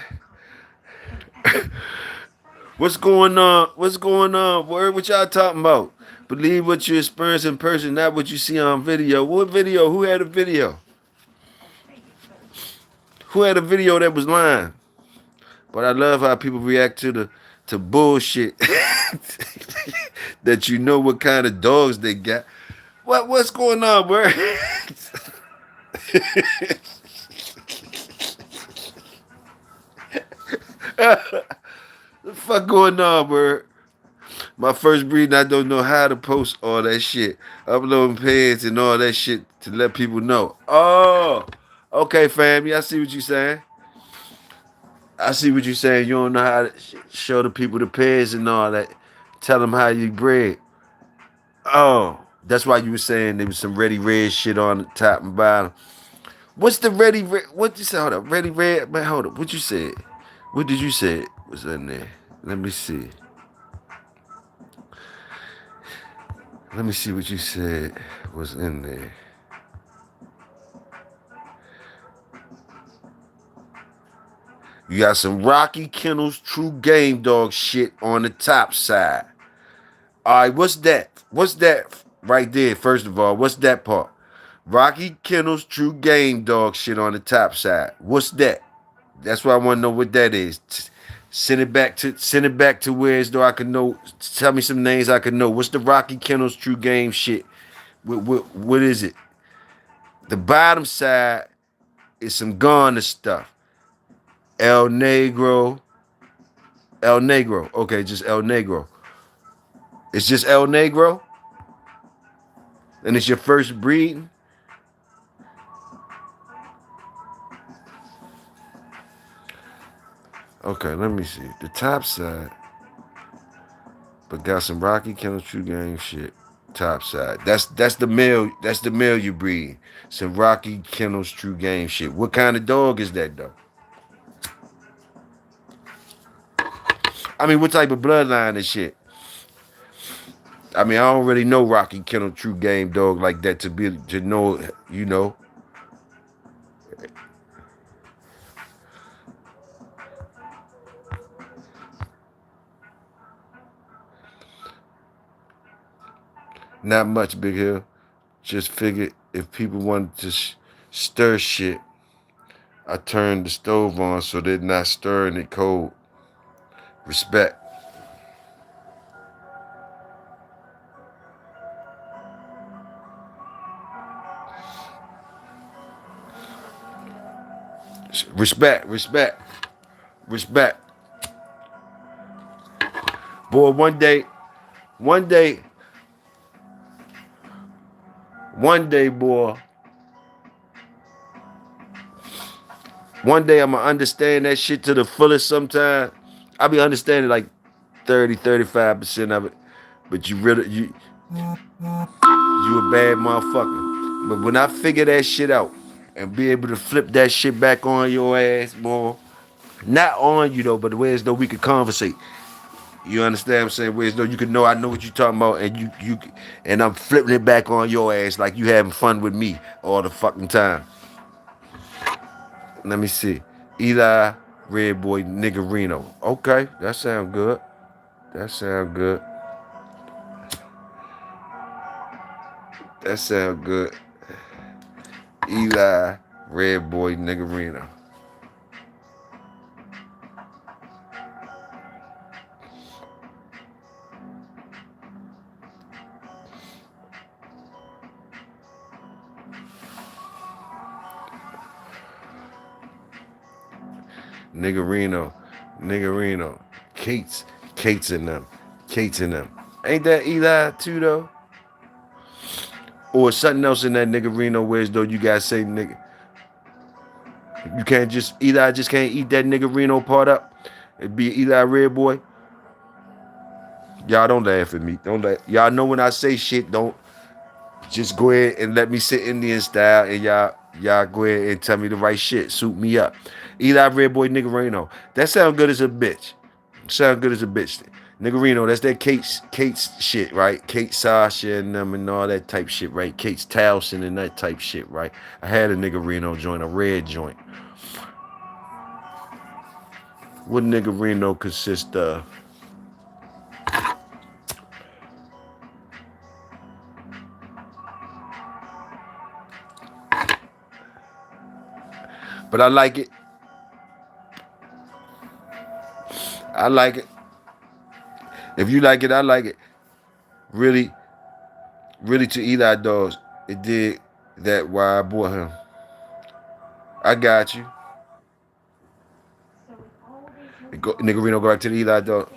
What's going on? What's going on? Word, what y'all talking about? Believe what you experience in person, not what you see on video. What video? Who had a video? Who had a video that was lying? But I love how people react to the to bullshit that you know what kind of dogs they got. What's going on, bro? The fuck going on, bro? My first breed, I don't know how to post all that shit, uploading pants and all that shit to let people know. Oh, okay, fam. Yeah, I see what you saying. I see what you saying. You don't know how to show the people the pants and all that. Tell them how you bred. Oh, that's why you were saying there was some ready red shit on the top and bottom. What's the ready red? What you say? Hold up, ready red. Man, hold up. What you said? What did you say was in there? Let me see. Let me see what you said was in there. You got some Rocky Kennels True Game Dog shit on the top side. All right, what's that? What's that right there? First of all, what's that part? Rocky Kennels True Game Dog shit on the top side. What's that? That's why I want to know what that is. Send it back to where as though I can know. Tell me some names I can know. What's the Rocky Kennels True Game shit? What is it? The bottom side is some Ghana stuff. El Negro. El Negro. Okay, just El Negro. It's just El Negro? And it's your first breed? Okay, let me see. The top side. But got some Rocky Kennel True Game shit. Top side. That's the male. That's the male you breed. Some Rocky Kennels True Game shit. What kind of dog is that though? I mean, what type of bloodline and shit? I mean, I don't really know Rocky Kennel True Game dog like that to know, you know. Not much, Big Hill. Just figured if people wanted to stir shit, I turned the stove on so they're not stirring it cold. Respect. Respect, respect, respect. Boy, one day, boy, one day I'm gonna understand that shit to the fullest sometime. I'll be understanding like 30, 35% of it. But you a bad motherfucker. But when I figure that shit out and be able to flip that shit back on your ass, boy, not on you though, but the way as though we could conversate. You understand what I'm saying? Whereas though you can know I know what you're talking about, and and I'm flipping it back on your ass like you having fun with me all the fucking time. Let me see. Eli, Red Boy, Niggerino. Okay, that sound good. That sound good. That sound good. Eli, Red Boy, Niggerino. Niggerino. Niggerino. Kate's in them. Kate's in them. Ain't that Eli too though? Or something else in that Niggerino whereas though you guys say nigga. You can't just Eli just can't eat that Niggerino part up. It'd be Eli Red Boy. Y'all don't laugh at me. Don't laugh. Y'all know when I say shit, don't just go ahead and let me sit Indian style and y'all go ahead and tell me the right shit. Suit me up. Eli Red Boy Niggerino. That sound good as a bitch. Sound good as a bitch. Niggerino, that's that Kate's shit, right? Kate Sasha and them and all that type shit, right? Kate's Towson and that type shit, right? I had a Niggerino joint, a red joint. What Niggerino consist of? But I like it. I like it. If you like it, I like it. Really, really to Eli Dogs, it did that why I bought him. I got you. Niggerino go back to the Eli Dog.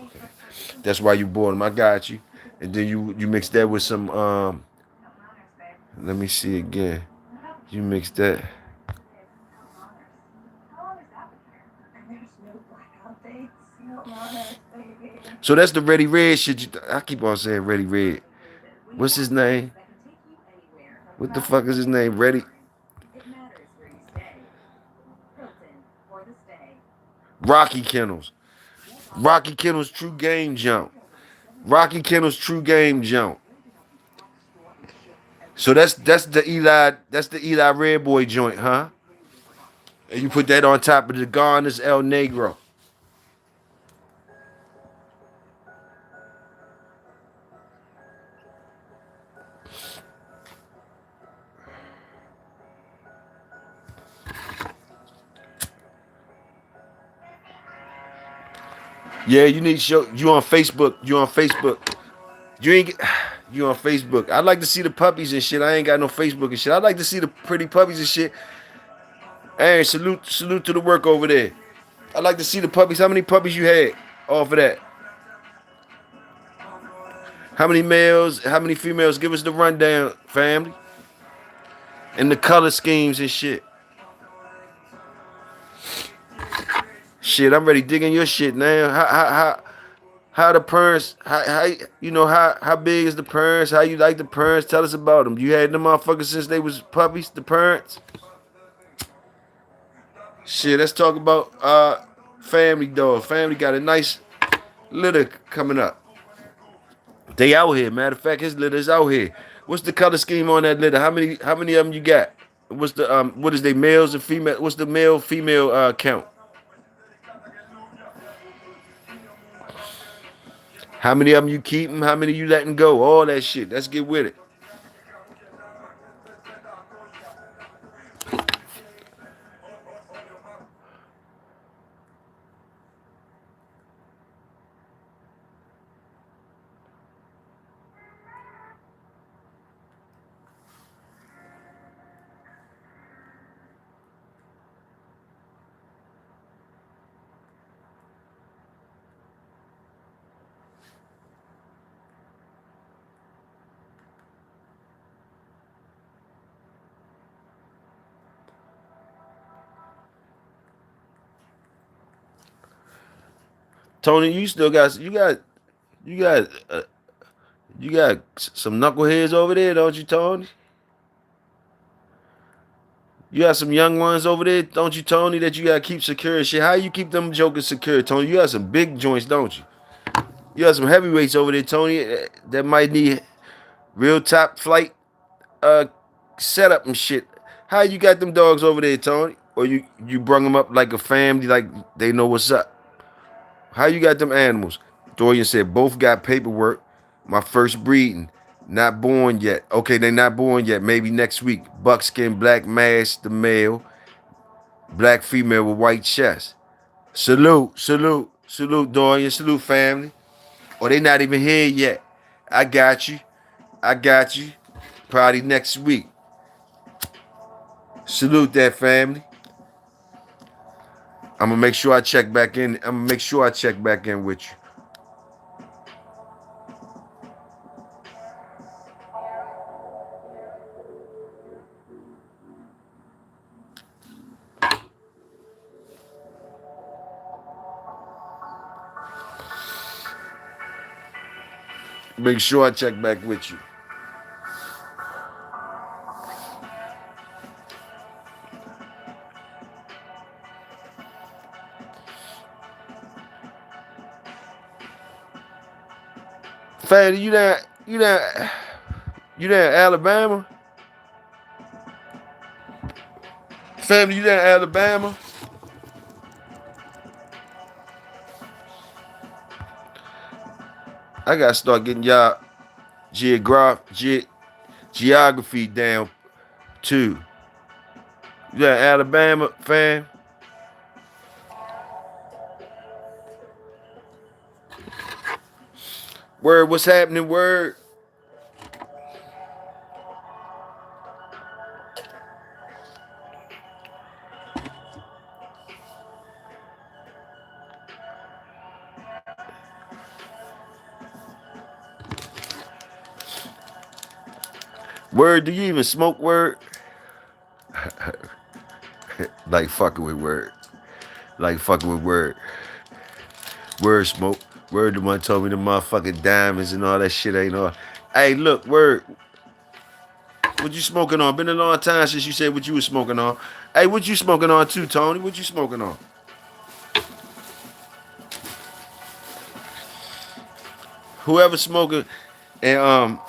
That's why you bought him. I got you. And then you mix that with some let me see again. You mix that. So that's the Ready Red shit. I keep on saying Ready Red. What's his name? What the fuck is his name? Ready? Rocky Kennels. Rocky Kennels True Game Jump. Rocky Kennels True Game Jump. So that's the Eli Red Boy joint, huh? And you put that on top of the Garner's El Negro. Yeah, you need to show you on Facebook. You on Facebook. You ain't you on Facebook. I like to see the puppies and shit. I ain't got no Facebook and shit. I like to see the pretty puppies and shit. Hey, salute to the work over there. I like to see the puppies. How many puppies you had off of that? How many males? How many females? Give us the rundown, family. And the color schemes and shit. Shit, I'm ready digging your shit now. How the parents? How you know how big is the parents? How you like the parents? Tell us about them. You had them motherfuckers since they was puppies. The parents. Shit, let's talk about family dog. Family got a nice litter coming up. They out here. Matter of fact, his litter's out here. What's the color scheme on that litter? How many of them you got? What's the what is they males and female? What's the male female count? How many of them you keeping? How many you letting go? All that shit. Let's get with it. Tony, you still got you got you got some knuckleheads over there, don't you, Tony? You got some young ones over there, don't you, Tony? That you gotta keep secure and shit. How you keep them jokers secure, Tony? You got some big joints, don't you? You have some heavyweights over there, Tony, that might need real top flight uh setup and shit. How you got them dogs over there, Tony? Or you brung them up like a family, like they know what's up? How you got them animals? Dorian said both got paperwork. My first breeding, not born yet. Okay, they not born yet. Maybe next week. Buckskin, black mass, the male, black female with white chest. Salute, salute, salute, Dorian. Salute, family. Or they not even here yet. I got you. I got you. Probably next week. Salute that family. I'm gonna make sure I check back in. I'm gonna make sure I check back in with you. Make sure I check back with you. Fanny, you down in Alabama? Family, you down in Alabama? I gotta start getting y'all geography down too. You down in Alabama, fam? Word, what's happening? Word. Word, do you even smoke word? Like fucking with word. Like fucking with word. Word smoke. Word the one told me the motherfucking diamonds and all that shit ain't all. Hey, look, word. What you smoking on? Been a long time since you said what you was smoking on. Hey, what you smoking on too, Tony? What you smoking on? Whoever smoking and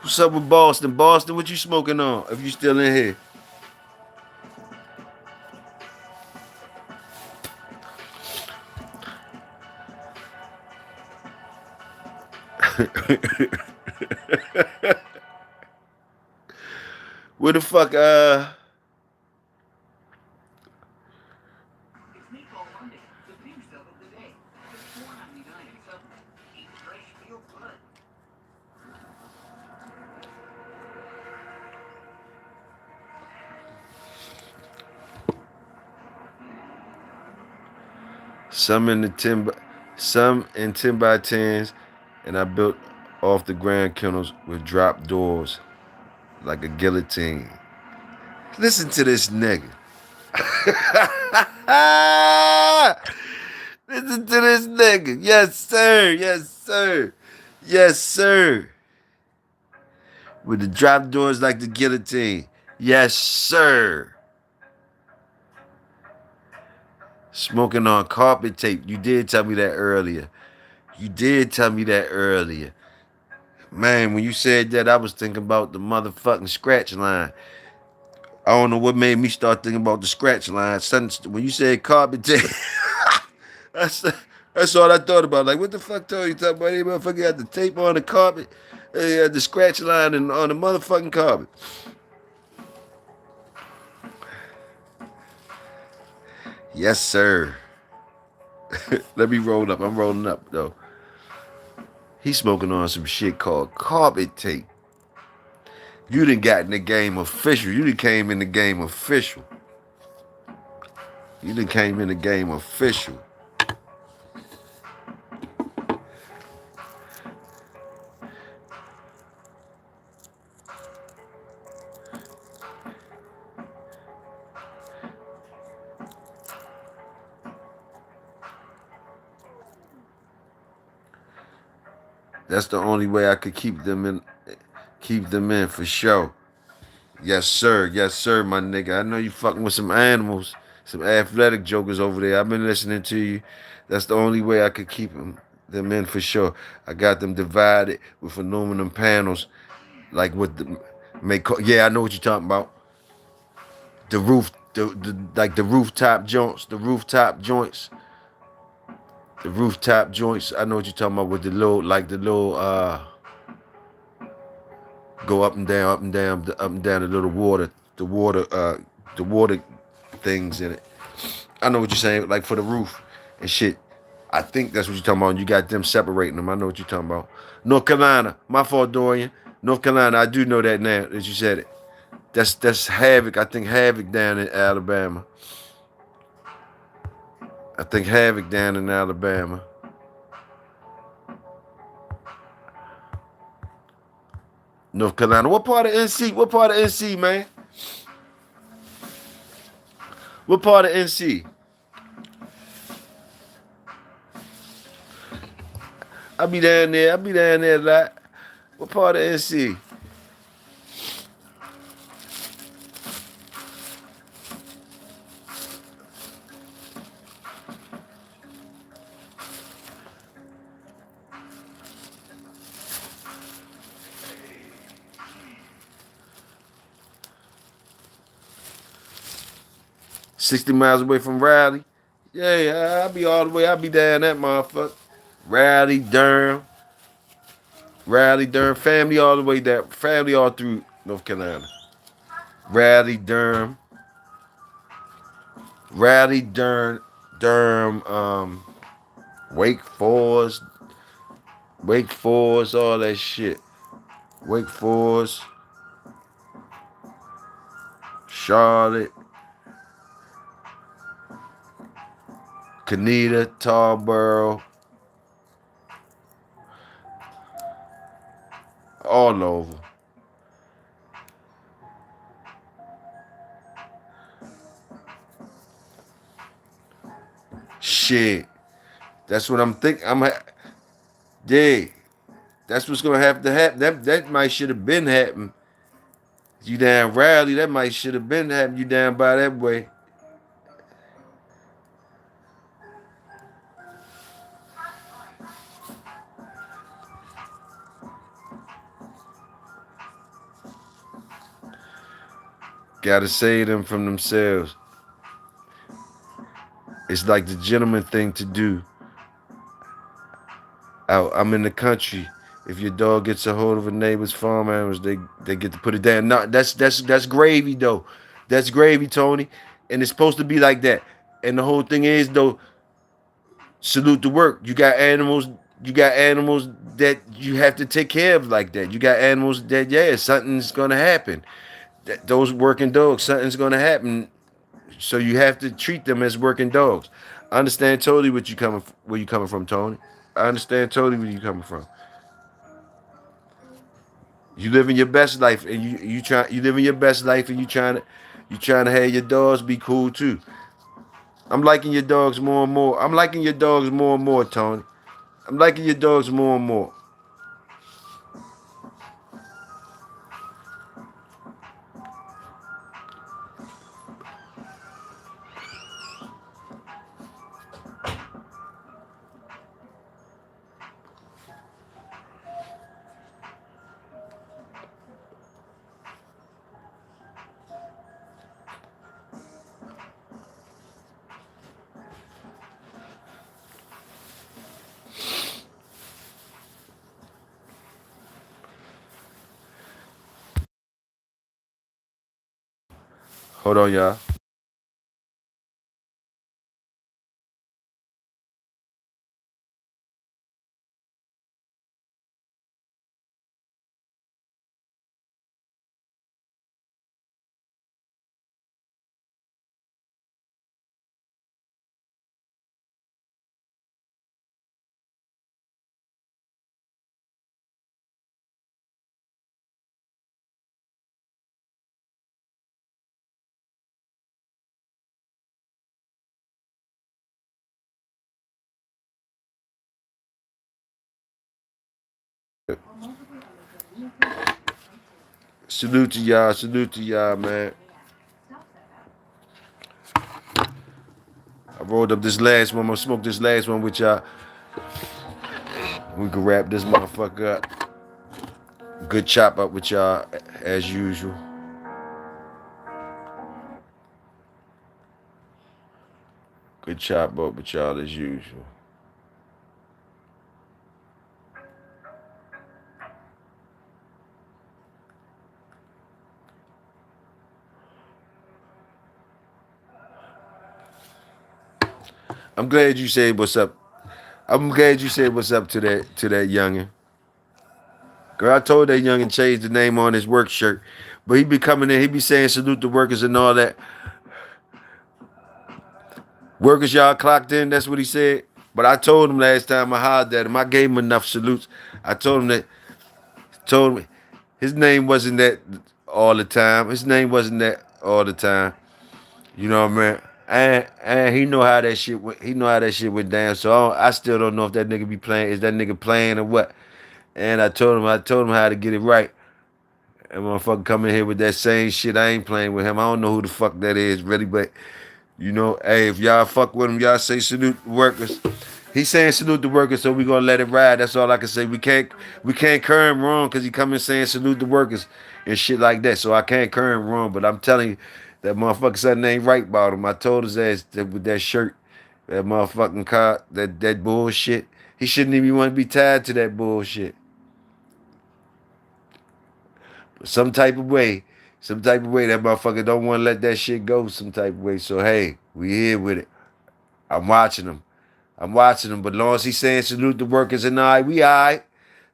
what's up with Boston? Boston, what you smoking on? If you still in here. Where the fuck some in the 10 by 10s, and I built off the grand kennels with drop doors like a guillotine. Listen to this nigga. Listen to this nigga. Yes, sir. Yes, sir. Yes, sir. With the drop doors like the guillotine. Yes, sir. Smoking on carpet tape. You did tell me that earlier. You did tell me that earlier. Man, when you said that, I was thinking about the motherfucking scratch line. I don't know what made me start thinking about the scratch line. When you said carpet tape, that's, that's all I thought about. Like, what the fuck told you talking about? Any motherfucker had the tape on the carpet? They had the scratch line on the motherfucking carpet. Yes, sir. Let me roll up. I'm rolling up, though. He's smoking on some shit called carpet tape. You done got in the game official. You done came in the game official. You done came in the game official. That's the only way I could keep them in for sure. Yes, sir, my nigga. I know you fucking with some animals, some athletic jokers over there. I've been listening to you. That's the only way I could keep them in for sure. I got them divided with aluminum panels, like with the yeah, I know what you're talking about. The roof, the like the rooftop joints, the rooftop joints. I know what you're talking about with the little, like the little go up and down, up and down, up and down the little water, the water, the water things in it. I know what you're saying, like for the roof and shit. I think that's what you're talking about. You got them separating them. I know what you're talking about. North Carolina, my fault, Dorian. North Carolina, I do know that now that you said it. That's Havoc. I think Havoc down in Alabama. I think Havoc down in Alabama. North Carolina. What part of NC? What part of NC, man? What part of NC? I be down there. I be down there a lot. What part of NC? 60 miles away from Raleigh. Yeah, I'll be all the way. I'll be down that motherfucker. Raleigh, Durham. Raleigh, Durham. Family all the way down. Family all through North Carolina. Raleigh, Durham. Raleigh, Durham, Wake Forest. Wake Forest, all that shit. Wake Forest. Charlotte. Canita, Tarboro. All over. Shit. That's what I'm thinking. Yeah. That's what's gonna have to happen. That might should have been happening. You down Raleigh, that might should have been happening. You down by that way. Gotta save them from themselves. It's like the gentleman thing to do. I'm in the country. If your dog gets a hold of a neighbor's farm animals, they get to put it down. No, that's gravy though. That's gravy, Tony. And it's supposed to be like that. And the whole thing is though, salute the work. You got animals that you have to take care of like that. You got animals that, yeah, something's gonna happen. Those working dogs, something's gonna happen. So you have to treat them as working dogs. I understand totally where you coming from, Tony. I understand totally where you coming from. You living your best life, and you living your best life, and you trying to have your dogs be cool too. I'm liking your dogs more and more. I'm liking your dogs more and more, Tony. I'm liking your dogs more and more. Hold on, y'all. Salute to y'all. Salute to y'all, man. rolled up this last one. I'm gonna smoke this last one with y'all. We can wrap this motherfucker up. Good chop up with y'all as usual. Good chop up with y'all as usual. I'm glad you said what's up. I'm glad you said what's up to that youngin. Girl, I told that youngin change the name on his work shirt. But he be coming in, he be saying salute the workers and all that. Workers, y'all clocked in, that's what he said. But I told him last time I hollered at him, I gave him enough salutes. I told him his name wasn't that all the time. His name wasn't that all the time. You know what I mean? And he know how that shit went. He know how that shit went down. So I still don't know if that nigga be playing. Is that nigga playing or what? And I told him how to get it right. And motherfucker come in here with that same shit. I ain't playing with him. I don't know who the fuck that is really, but you know, hey, if y'all fuck with him, y'all say salute the workers. He's saying salute the workers, so we gonna let it ride. That's all I can say. We can't curr him wrong because he come in saying salute the workers and shit like that. So I can't curr him wrong. But I'm telling you, that motherfucker something ain't right about him. I told his ass that with that shirt, that motherfucking car, that bullshit. He shouldn't even want to be tied to that bullshit. But some type of way, that motherfucker don't want to let that shit go some type of way. So hey, we here with it. I'm watching him. But long as he's saying salute the workers and we alright.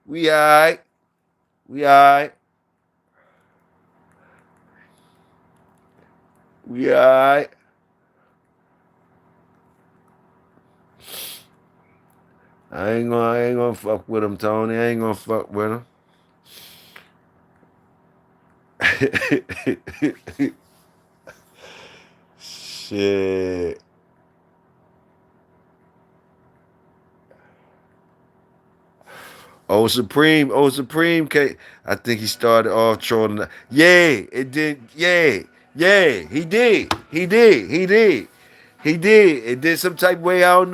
We alright. We alright. We alright. I ain't gonna fuck with him, Tony. I ain't gonna fuck with him. Shit. Supreme, I think he started off trolling. Yeah, it did. Yeah, he did. It did some type of way. I don't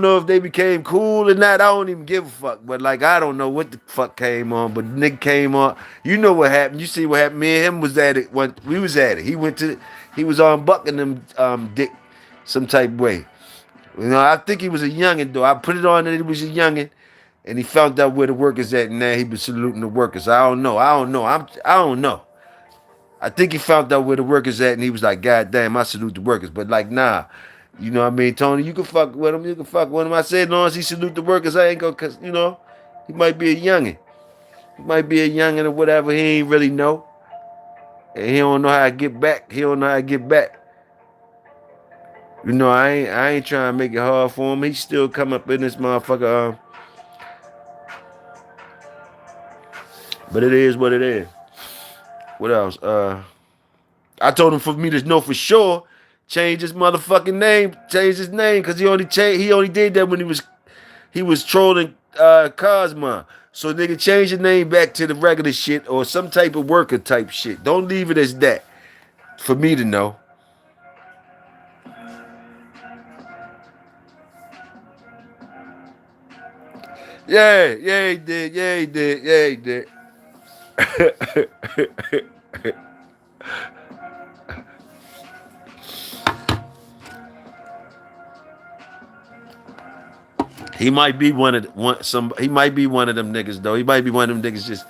know if they became cool or not. I don't even give a fuck. But like, I don't know what the fuck came on. But Nick came on. You know what happened. You see what happened. Me and him was at it when we was at it. He was on Buckingham dick some type of way. You know, I think he was a youngin' though. I put it on that he was a youngin', and he found out where the workers at, and now he was saluting the workers. I don't know. I don't know. I think he found out where the workers at, and he was like, God damn, I salute the workers. But like, nah. You know what I mean, Tony? You can fuck with him. You can fuck with him. I said, as long as he salute the workers, I ain't gonna, cause you know, he might be a youngin'. He might be a youngin' or whatever. He ain't really know, and he don't know how to get back. He don't know how to get back. You know, I ain't trying to make it hard for him. He still come up in this motherfucker. But it is what it is. What else? I told him for me to know for sure, change his motherfucking name, change his name, cause he only did that when he was trolling Cosma. So nigga, change your name back to the regular shit or some type of worker type shit. Don't leave it as that. For me to know. Yeah, he did. Yeah, he did. He might be he might be one of them niggas though. He might be one of them niggas just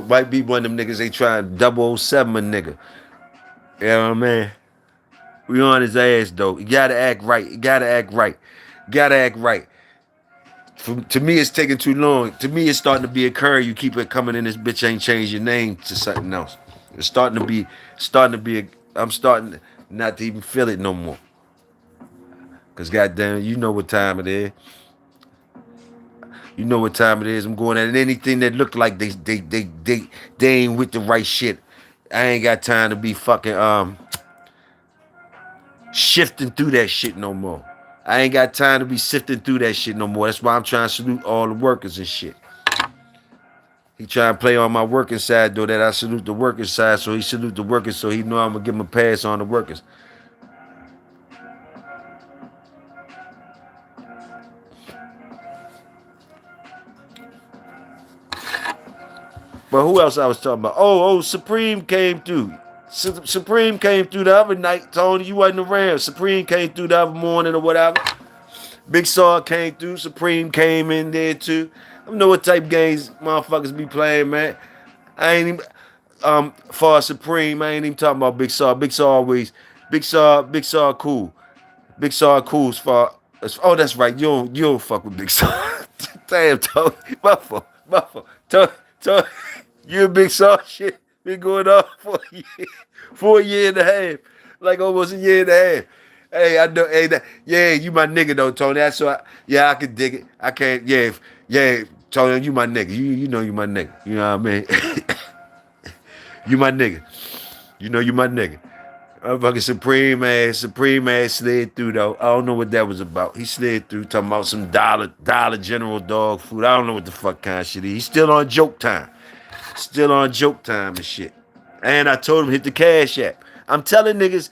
might be one of them niggas they trying 007 a nigga. You know what I mean? We on his ass though. You gotta act right. You gotta act right. Gotta act right. To me, it's taking too long. To me, it's starting to be a curve. You keep it coming in. This bitch ain't changed your name to something else. It's starting to be. I'm starting not to even feel it no more. Cause goddamn, you know what time it is. You know what time it is. I'm going at anything that look like they ain't with the right shit. I ain't got time to be fucking shifting through that shit no more. I ain't got time to be sifting through that shit no more. That's why I'm trying to salute all the workers and shit. He trying to play on my working side though, that I salute the workers side, so he salute the workers, so he know I'm gonna give him a pass on the workers. But who else I was talking about? Oh, Supreme came through. Supreme came through the other night, Tony. You wasn't around. Supreme came through the other morning or whatever. Big Saw came through. Supreme came in there too. I don't know what type games motherfuckers be playing, man. I ain't even for Supreme, I ain't even talking about Big Saw. Big Saw always Big Saw cool. Big Saw cool oh, that's right. You don't fuck with Big Saw. Damn, Tony. My fault. Tony, you and Big Saw shit been going on for a year, for a year and a half. Like almost a year and a half. Hey, I know. Hey, yeah, you my nigga though, Tony. That's why. Yeah, I can dig it. I can't. Yeah, Tony, you my nigga. You know you my nigga. You know what I mean? You my nigga. You know you my nigga. Motherfucking Supreme ass slid through though. I don't know what that was about. He slid through talking about some Dollar General dog food. I don't know what the fuck kind of shit. He's still on joke time. Still on joke time and shit. And I told him hit the Cash App. I'm telling niggas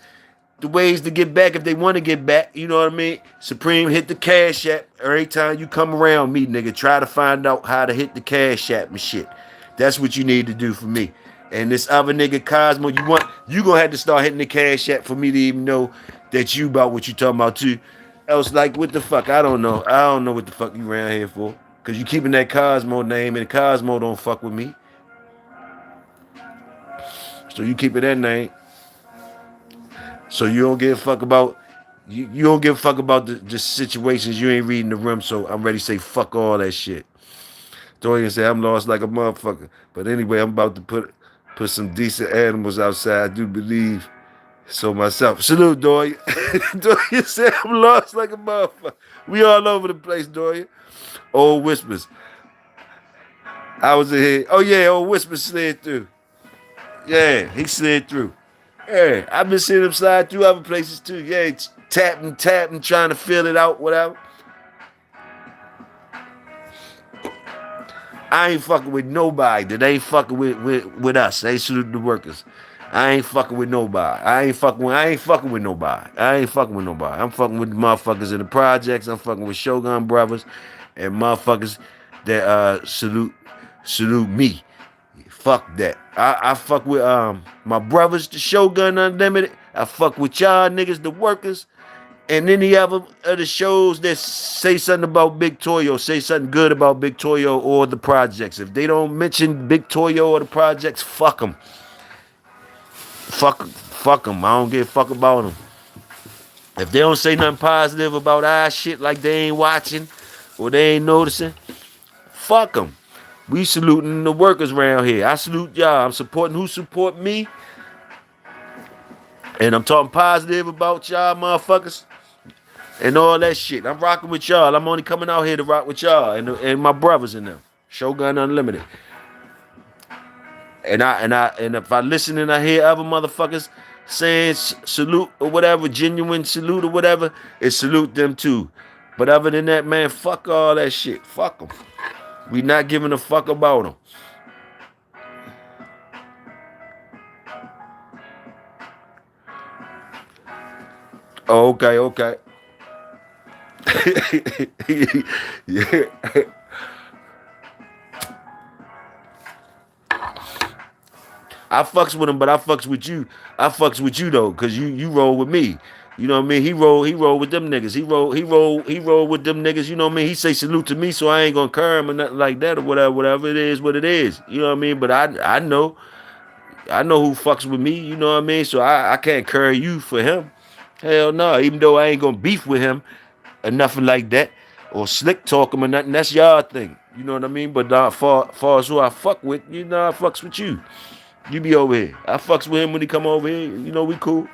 the ways to get back if they want to get back. You know what I mean? Supreme hit the Cash App. Every time you come around me, nigga, try to find out how to hit the Cash App and shit. That's what you need to do for me. And this other nigga Cosmo, you gonna have to start hitting the Cash App for me to even know that you about what you talking about too. Else, like, what the fuck? I don't know. I don't know what the fuck you around here for. Cause you keeping that Cosmo name and Cosmo don't fuck with me. So you keeping that name. So you don't give a fuck about you don't give a fuck about the situations. You ain't reading the room, so I'm ready to say fuck all that shit. Toyo say I'm lost like a motherfucker. But anyway, I'm about to put some decent animals outside. I do believe so myself. Salute, Doya. Doya said I'm lost like a motherfucker. We all over the place, Doya. Old Whispers. I was in here. Oh yeah, Old Whispers slid through. Yeah, he slid through. Yeah, I've been seeing him slide through other places too. Yeah, tapping, trying to feel it out, whatever. I ain't fucking with nobody that ain't fucking with us. They salute the workers. I ain't fucking with nobody. I ain't fucking with nobody. I ain't fucking with nobody. I'm fucking with the motherfuckers in the projects. I'm fucking with Shogun Brothers and motherfuckers that salute me. Fuck that. I fuck with my brothers, the Shogun Unlimited. I fuck with y'all niggas, the workers, and any other shows that say something about Big Toyo, say something good about Big Toyo or the projects. If they don't mention Big Toyo or the projects, fuck them. Fuck them. I don't give a fuck about them. If they don't say nothing positive about our shit, like they ain't watching or they ain't noticing, fuck them. We saluting the workers around here. I salute y'all. I'm supporting who support me. And I'm talking positive about y'all motherfuckers and all that shit. I'm rocking with y'all. I'm only coming out here to rock with y'all and my brothers in them. Shogun Unlimited. And if I listen and I hear other motherfuckers saying salute or whatever, genuine salute or whatever, it's salute them too. But other than that, man, fuck all that shit. Fuck them. We not giving a fuck about them. Oh, okay. Yeah. I fucks with him, but I fucks with you. I fucks with you though, cause you roll with me. You know what I mean? He roll with them niggas. He roll with them niggas. You know what I mean? He say salute to me, so I ain't gonna curve him or nothing like that or whatever. It is what it is. You know what I mean? But I know who fucks with me. You know what I mean? So I can't curve you for him. Hell no. Even though I ain't gonna beef with him or nothing like that, or slick talk him or nothing. That's y'all thing. You know what I mean? But far as who I fuck with, you know, I fucks with you. You be over here. I fucks with him when he come over here. You know we cool.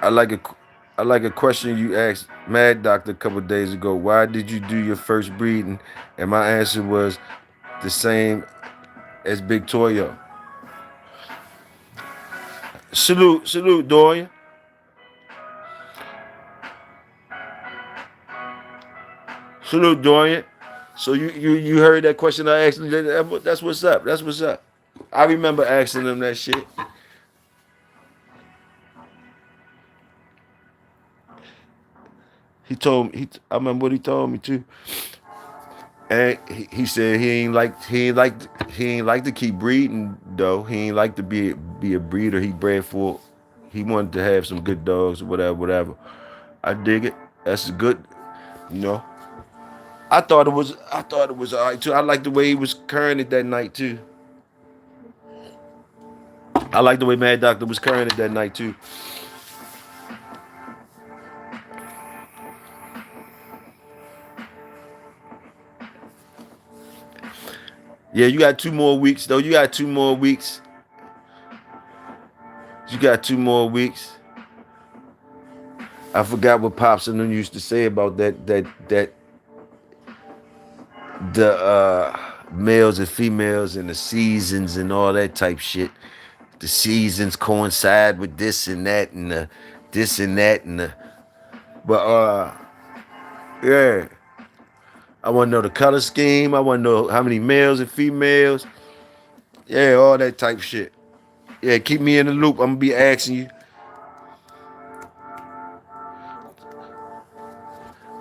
I like a question you asked Mad Doctor a couple of days ago. Why did you do your first breeding? And my answer was the same as Big Toyo. Salute, Dorian. Salute, Dorian. So you heard that question I asked him? That's what's up. That's what's up. I remember asking him that shit. He told me. I remember what he told me too. And he said he ain't like to keep breeding though. He ain't like to be a breeder. He bred for. He wanted to have some good dogs or whatever, whatever. I dig it. That's good. You know. I thought it was alright too. I like the way he was carrying it that night too. I like the way Mad Doctor was carrying it that night too. Yeah, you got 2 more weeks though. You got 2 more weeks. You got 2 more weeks. I forgot what Pops and them used to say about that the males and females and the seasons and all that type shit. The seasons coincide with this and that and this and that and but yeah. I want to know the color scheme. I want to know how many males and females. Yeah, all that type shit. Yeah, keep me in the loop. I'm gonna be asking you.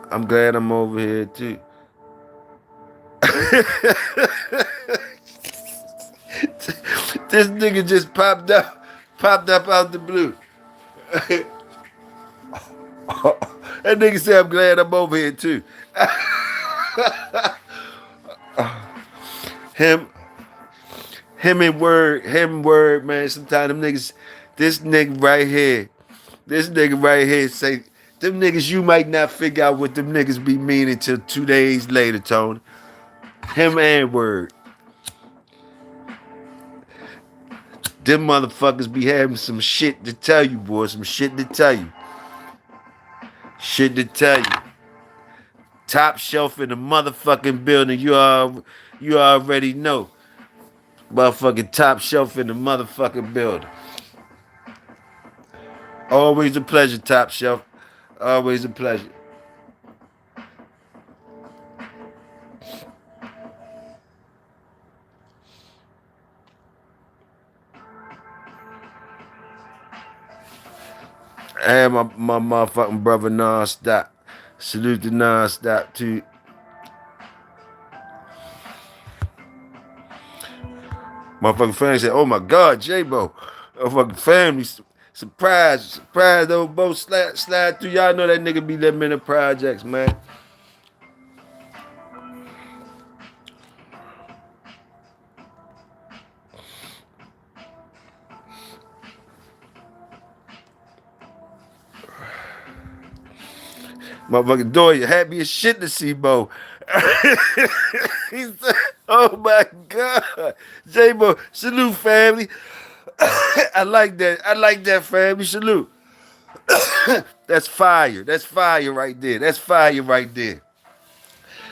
I'm glad I'm over here too. This nigga just popped up out the blue. That nigga said I'm glad I'm over here too. him, him word, man. Sometimes them niggas, this nigga right here say, them niggas you might not figure out what them niggas be meaning till 2 days later, Tony. Him and word. Them motherfuckers be having some shit to tell you, boy. Some shit to tell you. Shit to tell you. Top shelf in the motherfucking building. You already know. Motherfucking top shelf in the motherfucking building. Always a pleasure, top shelf. Always a pleasure. And my motherfucking brother non-stop. Salute to non-stop too. Motherfucking family said, oh my God, J-Bo. Motherfucking family surprise, old Bo slide through. Y'all know that nigga be living in the projects, man. Motherfucking door, you happy as shit to see Bo. He said, oh my God. J-Bo, salute family. I like that. I like that family. Salute. That's fire. That's fire right there. That's fire right there.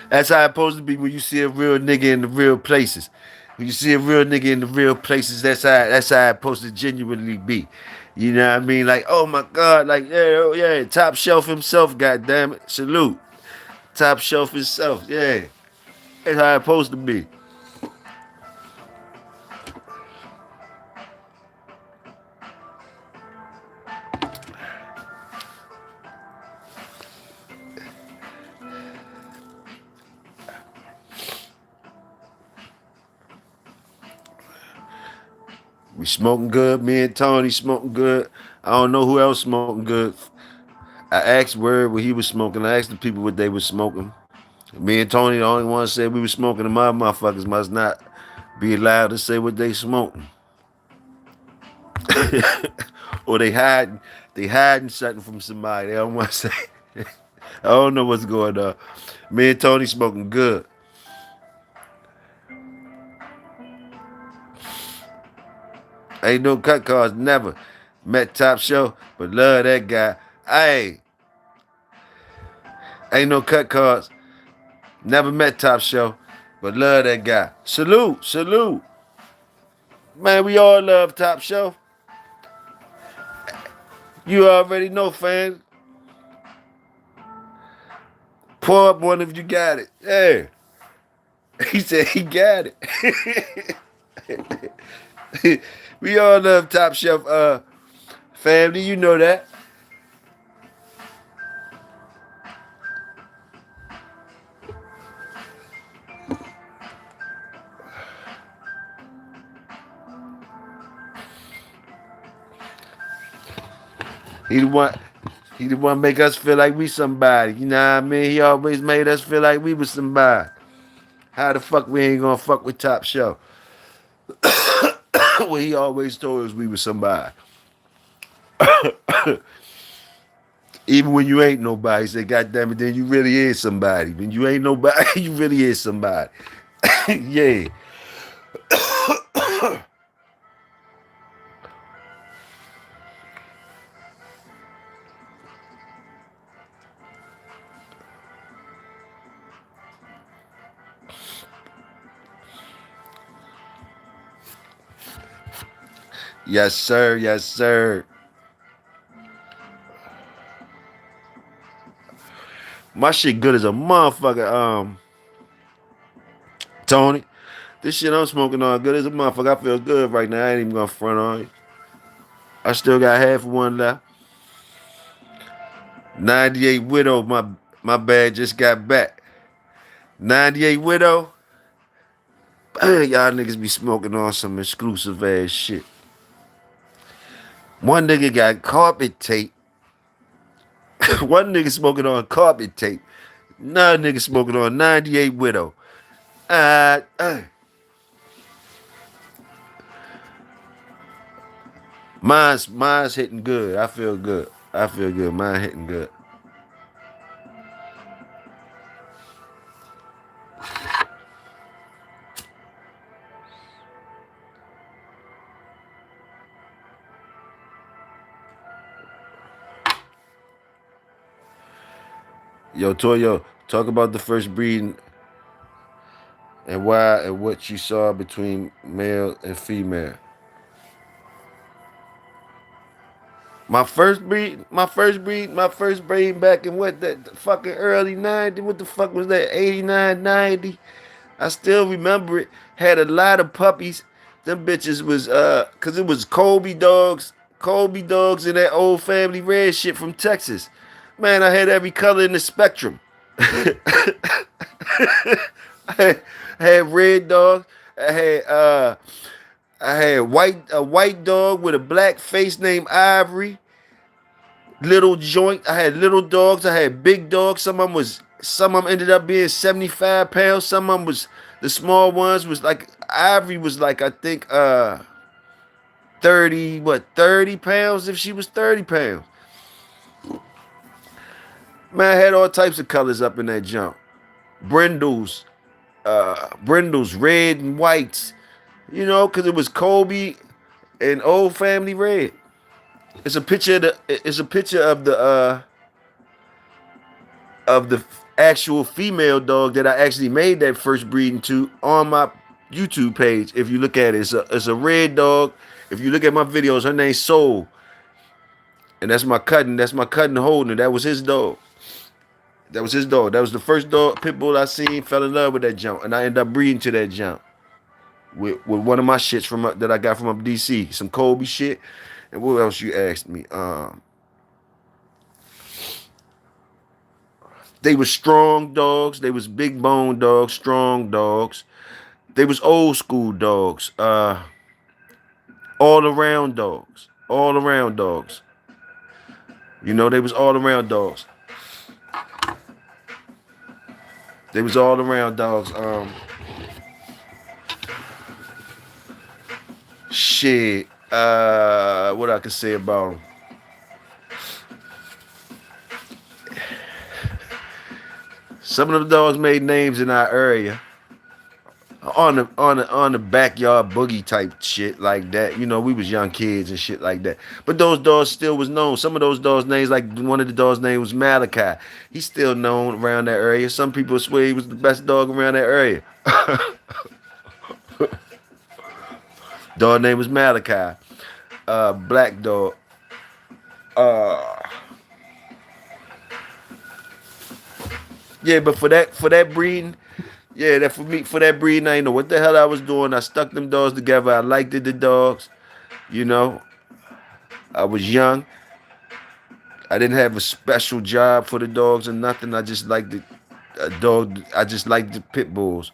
That's how it's supposed to be when you see a real nigga in the real places. When you see a real nigga in the real places, that's how it's supposed to genuinely be. You know what I mean? Like, oh my God, like, yeah, oh yeah, top shelf himself, goddamn it. Salute. Top shelf himself, yeah. That's how it's supposed to be. We smoking good. Me and Tony smoking good. I don't know who else smoking good. I asked Word what he was smoking. I asked the people what they was smoking. Me and Tony, the only ones said we was smoking. The motherfuckers must not be allowed to say what they smoking. Or they hiding something from somebody. They don't want to say. I don't know what's going on. Me and Tony smoking good. Ain't no cut cards, never. Met Top Show, but love that guy. Hey, ain't no cut cards. Never met Top Show, but love that guy. Salute, salute. Man, we all love Top Show. You already know, fans. Pour up one if you got it. Yeah. He said he got it. We all love Top Chef family, you know that. He the one he the one make us feel like we somebody. You know what I mean? He always made us feel like we was somebody. How the fuck we ain't gonna fuck with Top Shelf? Well, he always told us we was somebody. Even when you ain't nobody, he said, God damn it, then you really is somebody. When you ain't nobody, you really is somebody. Yeah. Yes, sir. Yes, sir. My shit good as a motherfucker, Tony. This shit I'm smoking on good as a motherfucker. I feel good right now. I ain't even gonna front on you. I still got half of one left. 98 Widow, my bad, just got back. 98 Widow. Y'all niggas be smoking on some exclusive ass shit. One nigga got carpet tape. One nigga smoking on carpet tape. Another nigga smoking on 98 Widow. Uh, uh. Mine's hitting good. I feel good. I feel good. Mine hitting good. Yo, Toyo, talk about the first breeding and why and what you saw between male and female. My first breed back in what that fucking early 90s. What the fuck was that? 89, 90. I still remember it. Had a lot of puppies. Them bitches was cause it was Colby dogs and that old family red shit from Texas. Man, I had every color in the spectrum. I had red dogs. I had a white dog with a black face named Ivory. Little joint. I had little dogs. I had big dogs. Some of them ended up being 75 pounds. Some of them was the small ones was like Ivory was like I think 30 pounds if she was 30 pounds. Man, I had all types of colors up in that jump. Brindles, brindles, red and whites. You know, cause it was Colby and Old Family Red. It's a picture of the actual female dog that I actually made that first breeding to on my YouTube page. If you look at it, it's a red dog. If you look at my videos, her name's Soul, and that's my cousin. That's my cousin holding her. That was his dog. That was his dog. That was the first dog pit bull I seen. Fell in love with that jump, and I ended up breeding to that jump with one of my shits from that I got from up DC. Some Kobe shit, and what else you asked me? They was strong dogs. They was big bone dogs, strong dogs. They was old school dogs. All around dogs. All around dogs. You know, they was all around dogs. They was all around dogs. Shit. What I could say about them. Some of the dogs made names in our area. On the backyard boogie type shit like that. You know, we was young kids and shit like that. But those dogs still was known. Some of those dogs' names, like one of the dogs' name was Malachi. He's still known around that area. Some people swear he was the best dog around that area. Dog name was Malachi. Black dog. Uh, yeah, but for that breeding, Yeah, that for me, for that breed, I didn't know what the hell I was doing. I stuck them dogs together. I liked it, the dogs. You know, I was young. I didn't have a special job for the dogs or nothing. I just liked the dog. I just liked the pit bulls.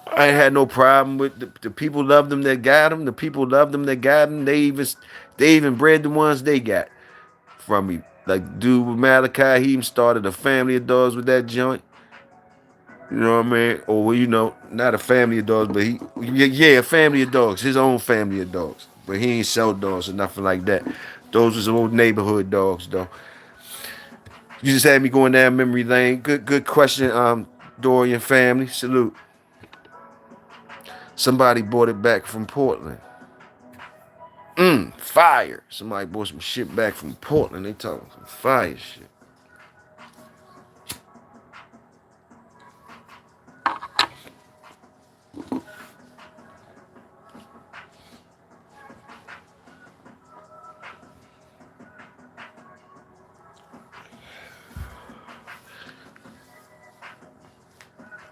I ain't had no problem with the people loved them that got them. The people loved them that got them. They even bred the ones they got from me. Like dude with Malachi, he even started a family of dogs with that joint. You know what I mean? Or well, not a family of dogs, but yeah, a family of dogs, his own family of dogs. But he ain't sell dogs or nothing like that. Those was old neighborhood dogs, though. You just had me going down memory lane. Good question, Dorian family. Salute. Somebody bought it back from Portland. Fire. Somebody bought some shit back from Portland. They talking some fire shit.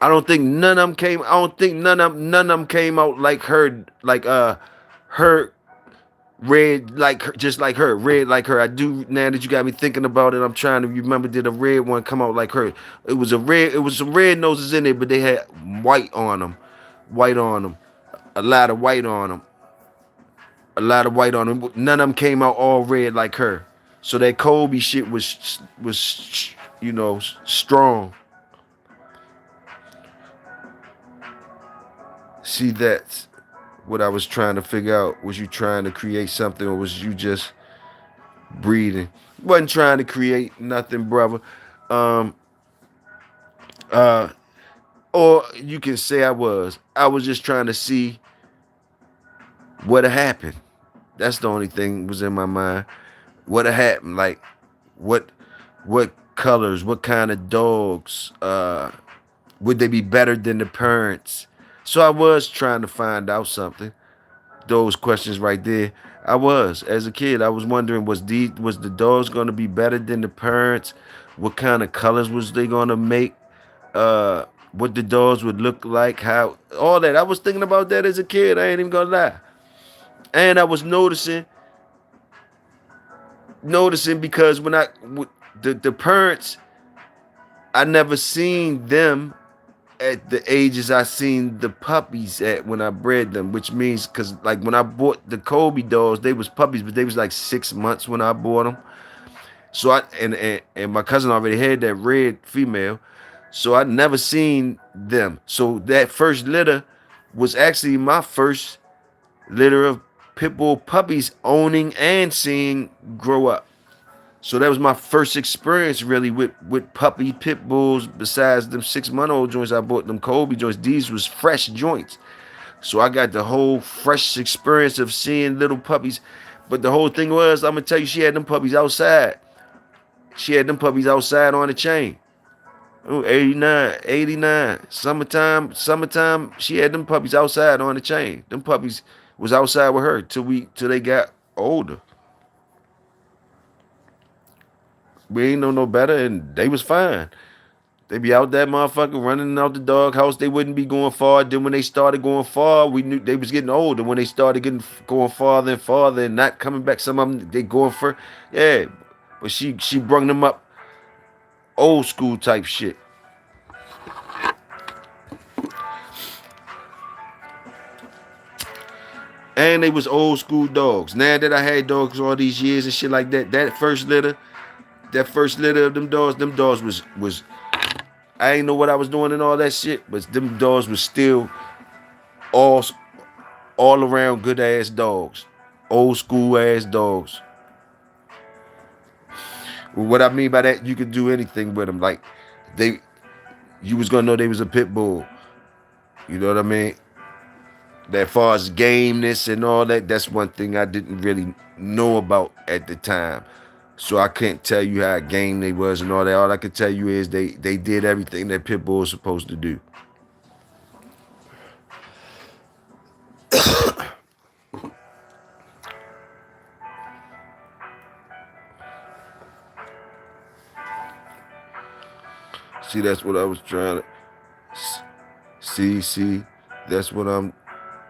I don't think none of them came. I don't think none of them came out like her, her red like her, just like her, red like her. I do now that you got me thinking about it. I'm trying to remember. Did a red one come out like her? It was a red. It was some red noses in there, but they had white on them, white on them, a lot of white on them, a lot of white on them. None of them came out all red like her. So that Kobe shit was strong. See, that's what I was trying to figure out. Was you trying to create something, or was you just breeding? Wasn't trying to create nothing, brother. Um, uh, or you can say I was. I was just trying to see what happened. That's the only thing was in my mind. What happened? Like, what, what colors? What kind of dogs? Would they be better than the parents? So I was trying to find out something. Those questions right there. I was as a kid. I was wondering was the dogs gonna be better than the parents? What kind of colors was they gonna make? What the dogs would look like? How all that. I was thinking about that as a kid. I ain't even gonna lie. And I was noticing because when the parents, I never seen them at the ages I seen the puppies at when I bred them, which means because like when I bought the Kobe dolls, they was puppies, but they was like 6 months when I bought them. So and my cousin already had that red female, so I never seen them. So that first litter was actually my first litter of pit bull puppies owning and seeing grow up. So that was my first experience really with puppy pit bulls. Besides them 6 month old joints, I bought them Kobe joints. These was fresh joints. So I got the whole fresh experience of seeing little puppies. But the whole thing was, I'm gonna tell you, she had them puppies outside. She had them puppies outside on the chain. Oh, 89, 89. Summertime, she had them puppies outside on the chain. Them puppies was outside with her till they got older. We ain't know no better, and they was fine. They be out that motherfucker running out the doghouse. They wouldn't be going far. Then when they started going far, we knew they was getting older. When they started going farther and farther and not coming back, some of them they going for, yeah. But she brung them up old school type shit, and they was old school dogs. Now that I had dogs all these years and shit like that, that first litter of them dogs was I ain't know what I was doing and all that shit, but them dogs was still all all around good ass dogs, old school ass dogs. What I mean by that, you could do anything with them. Like they, you was gonna know they was a pit bull. You know what I mean? That far as gameness and all that, that's one thing I didn't really know about at the time. So I can't tell you how game they was and all that. All I can tell you is they did everything that pit bull was supposed to do. See, that's what I was trying to see. That's what I'm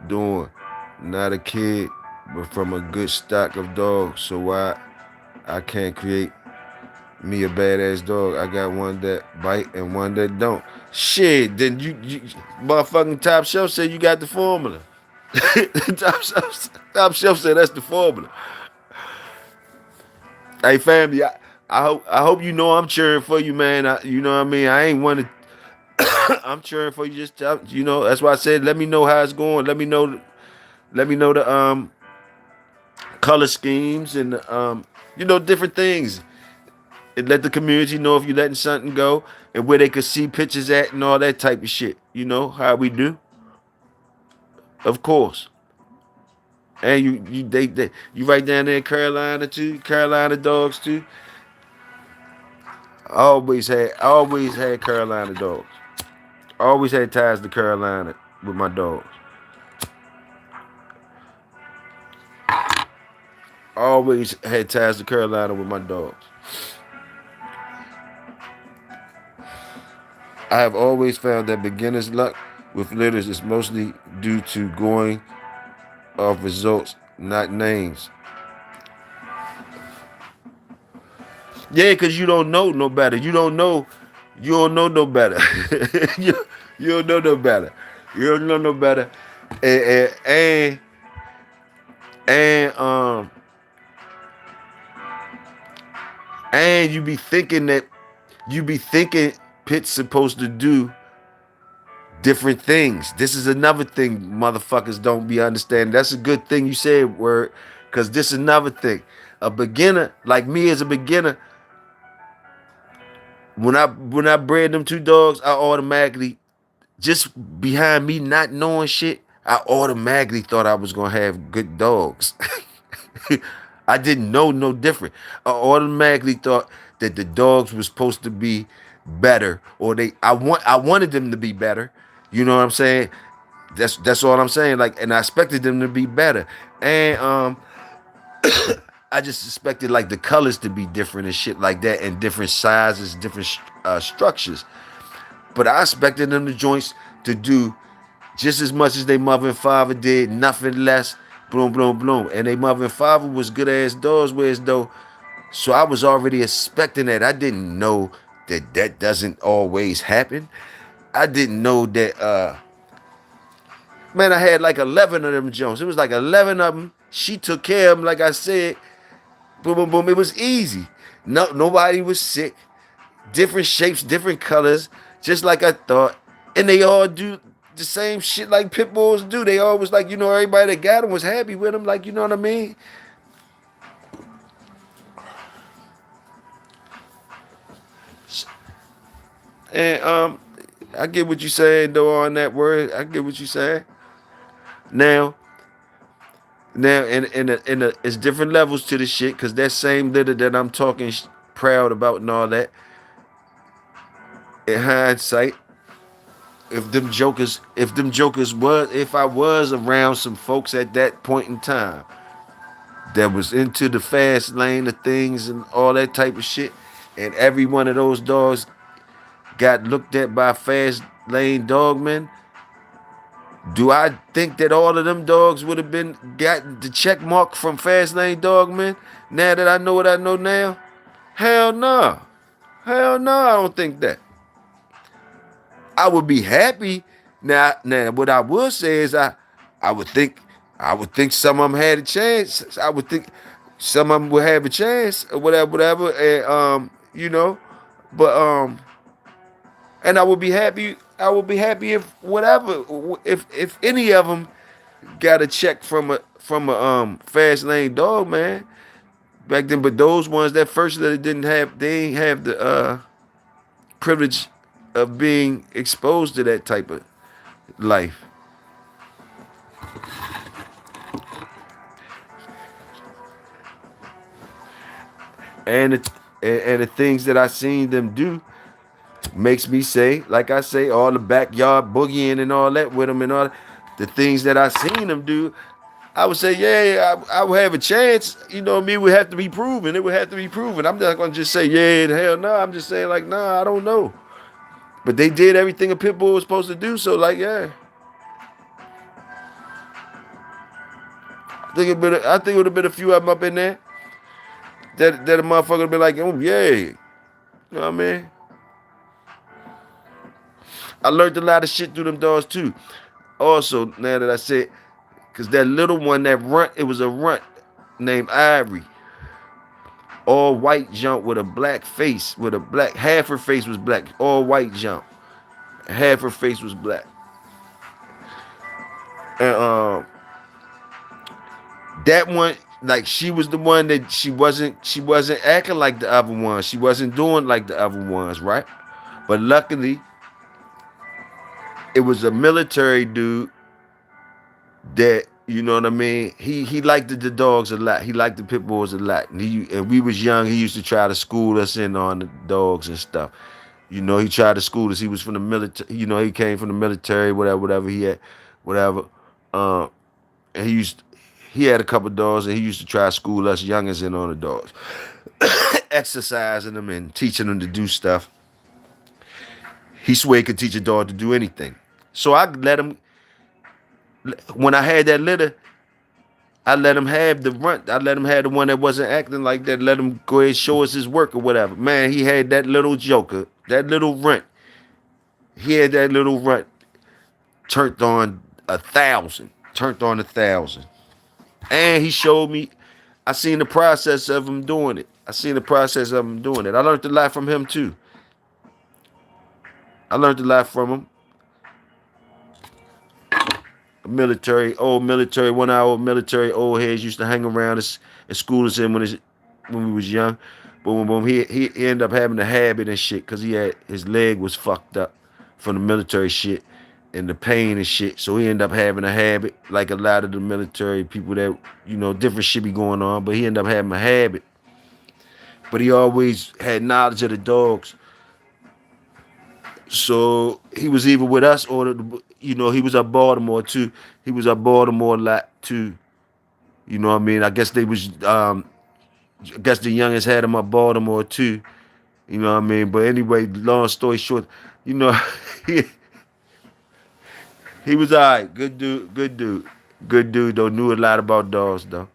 doing. Not a kid, but from a good stock of dogs. So why I can't create me a badass dog? I got one that bite and one that don't. Shit, then you motherfucking Top Shelf said you got the formula. Top Shelf said that's the formula. Hey family, I hope you know I'm cheering for you, man. You know what I mean? I ain't want to. I'm cheering for you. Just that's why I said let me know how it's going. Let me know the color schemes and different things. And let the community know if you're letting something go and where they could see pictures at and all that type of shit. You know how we do, of course. And you right down there in Carolina too, Carolina dogs too. I always had Carolina dogs. I always had ties to Carolina with my dogs. I always had ties to Carolina with my dogs. I have always found that beginner's luck with litters is mostly due to going off results, not names. Yeah, because you don't know no better. You don't know no better. you, you don't know no better. You don't know no better. And and you be thinking Pitt's supposed to do different things. This is another thing motherfuckers don't be understanding. That's a good thing you said, word, because this is another thing. A beginner, like me as a beginner, when I bred them two dogs, I automatically, just behind me not knowing shit, I automatically thought I was gonna have good dogs. I didn't know no different. I automatically thought that the dogs were supposed to be better, or I wanted them to be better. You know what I'm saying? That's all I'm saying. Like, and I expected them to be better, and I just expected like the colors to be different and shit like that, and different sizes, different structures. But I expected them the joints to do just as much as they mother and father did, nothing less. Boom, boom, boom. And they mother and father was good ass dogs, whereas though. So I was already expecting that. I didn't know that that doesn't always happen. I didn't know that. Man, I had like 11 of them Jones. It was like 11 of them. She took care of them, like I said. Boom, boom, boom. It was easy. No, nobody was sick. Different shapes, different colors, just like I thought. And they all do the same shit like pit bulls do. They always like, everybody that got them was happy with them. Like, you know what I mean? And I get what you saying though on that word. I get what you saying. Now, it's different levels to the shit, because that same litter that I'm talking proud about and all that, in hindsight, if I was around some folks at that point in time that was into the fast lane of things and all that type of shit, and every one of those dogs got looked at by fast lane dogmen, do I think that all of them dogs would have been got the check mark from fast lane dogmen? Now that I know what I know now, hell no, hell no, I don't think that. I would be happy. Now, what I will say is I would think, some of them had a chance. I would think some of them would have a chance or whatever, and but and I would be happy. I would be happy if whatever, if any of them got a check from a fast lane dog, man, back then. But those ones that first that they ain't have the privilege of being exposed to that type of life. And the things that I seen them do makes me say, like I say, all the backyard boogieing and all that with them and all the things that I seen them do, I would say, yeah, I would have a chance. You know what I mean? It would have to be proven. It would have to be proven. I'm not gonna just say, yeah, hell no. I'm just saying, like, nah, I don't know. But they did everything a pit bull was supposed to do. So like, yeah, I think it would have been a few of them up in there that a motherfucker would have been like, oh yeah, you know what I mean? I learned a lot of shit through them dogs too. Also, now that I said, cause that little one, that runt, it was a runt named Ivory, all white jump with a black face, with a black half her face was black, all white jump, half her face was black, and that one, like she was the one that she wasn't acting like the other ones. She wasn't doing like the other ones, right? But luckily, it was a military dude that, you know what I mean. He liked the dogs a lot. He liked the pit bulls a lot. And we was young. He used to try to school us in on the dogs and stuff. You know, he tried to school us. He was from the military. You know, he came from the military. Whatever he had, whatever. Um, and he had a couple dogs, and he used to try to school us youngins in on the dogs, exercising them and teaching them to do stuff. He swore he could teach a dog to do anything. So I let him. When I had that litter, I let him have the runt. I let him have the one that wasn't acting like that. Let him go ahead and show us his work or whatever. Man, he had that little joker, that little runt. He had that little runt turned on 1,000. Turned on 1,000. And he showed me, I seen the process of him doing it. I seen the process of him doing it. I learned a lot from him too. I learned a lot from him. Old military, 1 hour military old heads used to hang around us and school us in when we was young. But when he ended up having a habit and shit because his leg was fucked up from the military shit and the pain and shit. So he ended up having a habit like a lot of the military people that, you know, different shit be going on. But he ended up having a habit. But he always had knowledge of the dogs. So he was either with us or, you know, he was up Baltimore too. He was up Baltimore a lot too. You know what I mean? I guess I guess the youngest had him up Baltimore too. You know what I mean? But anyway, long story short, you know, he, he was all right. Good dude, good dude. Good dude, though. Knew a lot about dogs, though.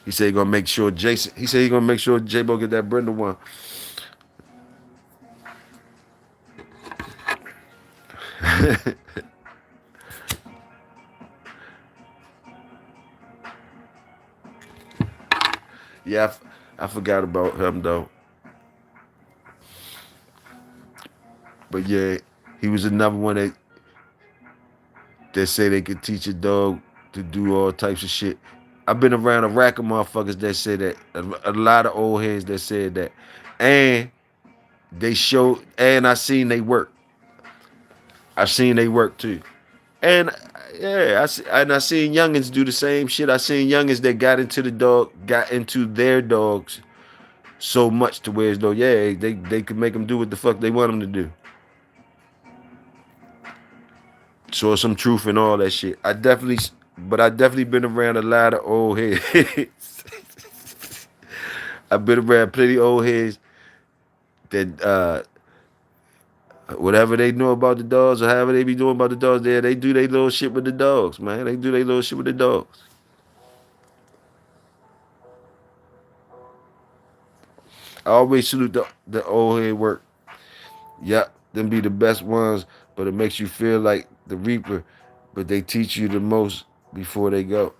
He said he gonna make sure Jason. He said he gonna make sure J-Bo get that Brenda one. Yeah, I forgot about him though. But yeah, he was another one that say they could teach a dog to do all types of shit. I've been around a rack of motherfuckers that say that. A lot of old heads that said that, and they showed. And I seen they work. I seen they work too. And yeah, I seen youngins do the same shit. I seen youngins that got into their dogs so much to where as though, yeah, they could make them do what the fuck they want them to do. So some truth and all that shit. But I definitely been around a lot of old heads. I've been around plenty of old heads that whatever they know about the dogs or however they be doing about the dogs, there they do their little shit with the dogs, man. They do their little shit with the dogs. I always salute the old head work. Yep, them be the best ones, but it makes you feel like the reaper, but they teach you the most before they go.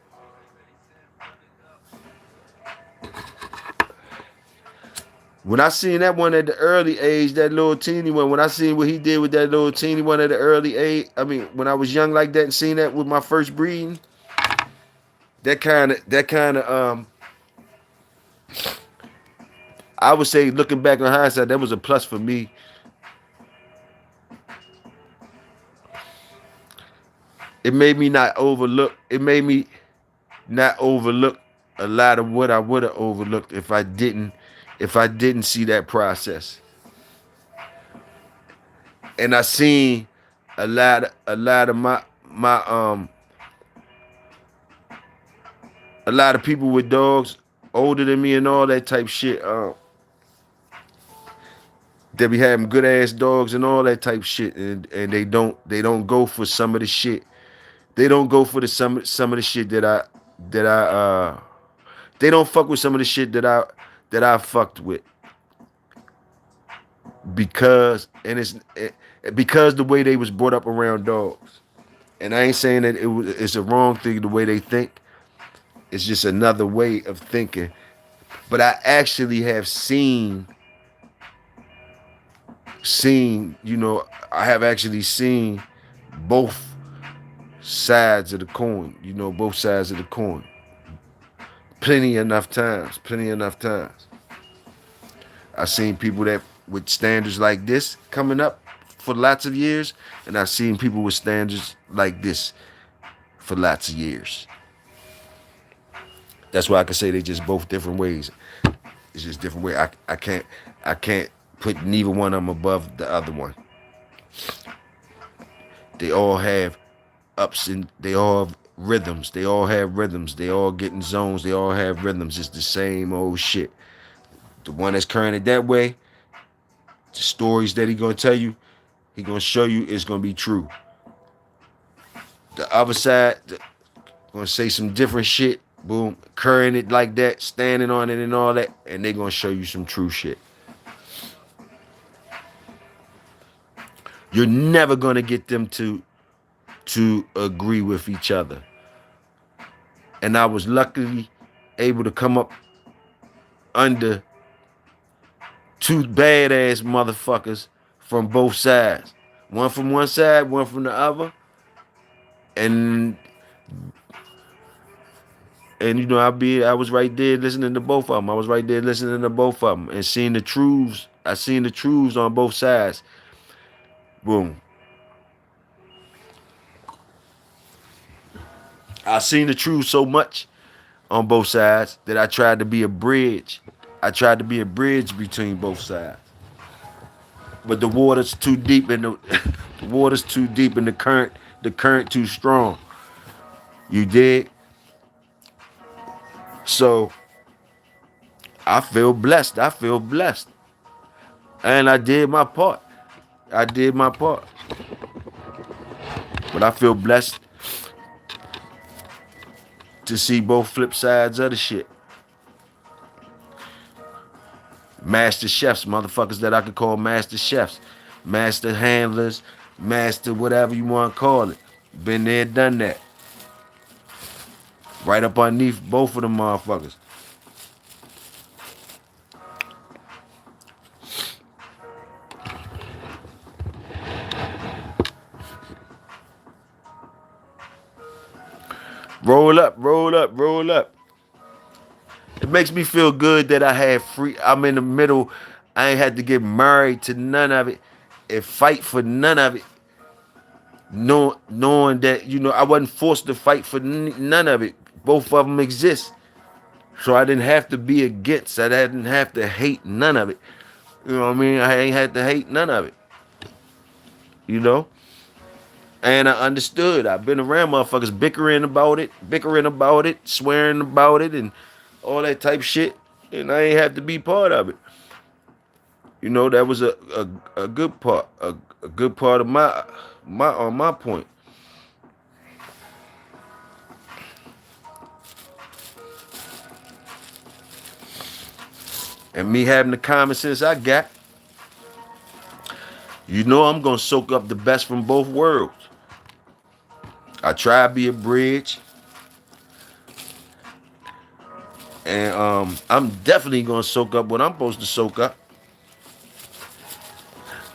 When I seen that one at the early age, that little teeny one, when I seen what he did with that little teeny one at the early age, I mean, when I was young like that and seen that with my first breeding, that kind of I would say looking back on hindsight, that was a plus for me. It made me not overlook. It made me not overlook a lot of what I would have overlooked if I didn't see that process. And I seen a lot of my a lot of people with dogs older than me and all that type shit. They be having good ass dogs and all that type shit, and they don't go for some of the shit. They don't go for the some of the shit that I they don't fuck with some of the shit that I fucked with because the way they was brought up around dogs. And I ain't saying that it's a wrong thing the way they think. It's just another way of thinking. But I actually have I have actually seen both sides of the coin. Both sides of the coin. Plenty enough times. Plenty enough times. I've seen people that with standards like this coming up for lots of years, and I've seen people with standards like this for lots of years. That's why I can say they just both different ways. It's just different way. I can't put neither one of them above the other one. They all have ups and they all have rhythms. They all have rhythms. They all get in zones. They all have rhythms. It's the same old shit. The one that's current that way, the stories that he gonna tell you, he gonna show you it's gonna be true. The other side, gonna say some different shit. Boom, current it like that, standing on it and all that, and they gonna show you some true shit. You're never gonna get them to agree with each other. And I was luckily able to come up under two badass motherfuckers from both sides. One from one side, one from the other. And I was right there listening to both of them. I was right there listening to both of them and seeing the truths. I seen the truths on both sides. Boom. I seen the truth so much on both sides that I tried to be a bridge. I tried to be a bridge between both sides. But the water's too deep and the water's too deep and the current too strong. You dig? So I feel blessed. I feel blessed. And I did my part. I did my part. But I feel blessed to see both flip sides of the shit. Master chefs, motherfuckers that I could call master chefs, master handlers, master whatever you want to call it. Been there, done that. Right up underneath both of them motherfuckers. Roll up, roll up, roll up. It makes me feel good that I have free. I'm in the middle. I ain't had to get married to none of it and fight for none of it. Knowing that, I wasn't forced to fight for none of it. Both of them exist. So I didn't have to be against. I didn't have to hate none of it. You know what I mean? I ain't had to hate none of it. And I understood. I've been around motherfuckers bickering about it, swearing about it, and all that type shit. And I ain't have to be part of it. That was a good part. A good part of my point. And me having the common sense I got, I'm gonna soak up the best from both worlds. I try to be a bridge. And I'm definitely gonna soak up what I'm supposed to soak up.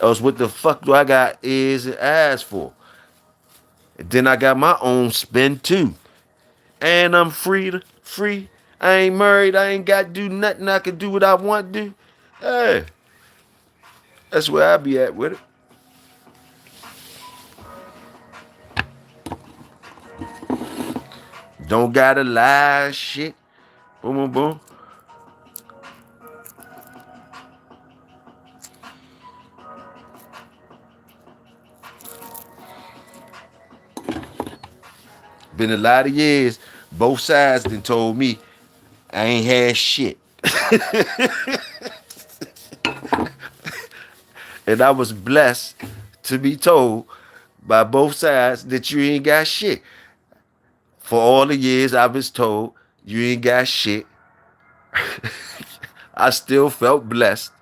Else what the fuck do I got ears and eyes for? And then I got my own spin too. And I'm free. I ain't married. I ain't got to do nothing. I can do what I want to do. Hey, that's where I be at with it. Don't gotta lie, shit. Boom, boom, boom. Been a lot of years, Both sides then told me I ain't had shit. And I was blessed to be told by both sides that you ain't got shit. For all the years I was told you ain't got shit, I still felt blessed.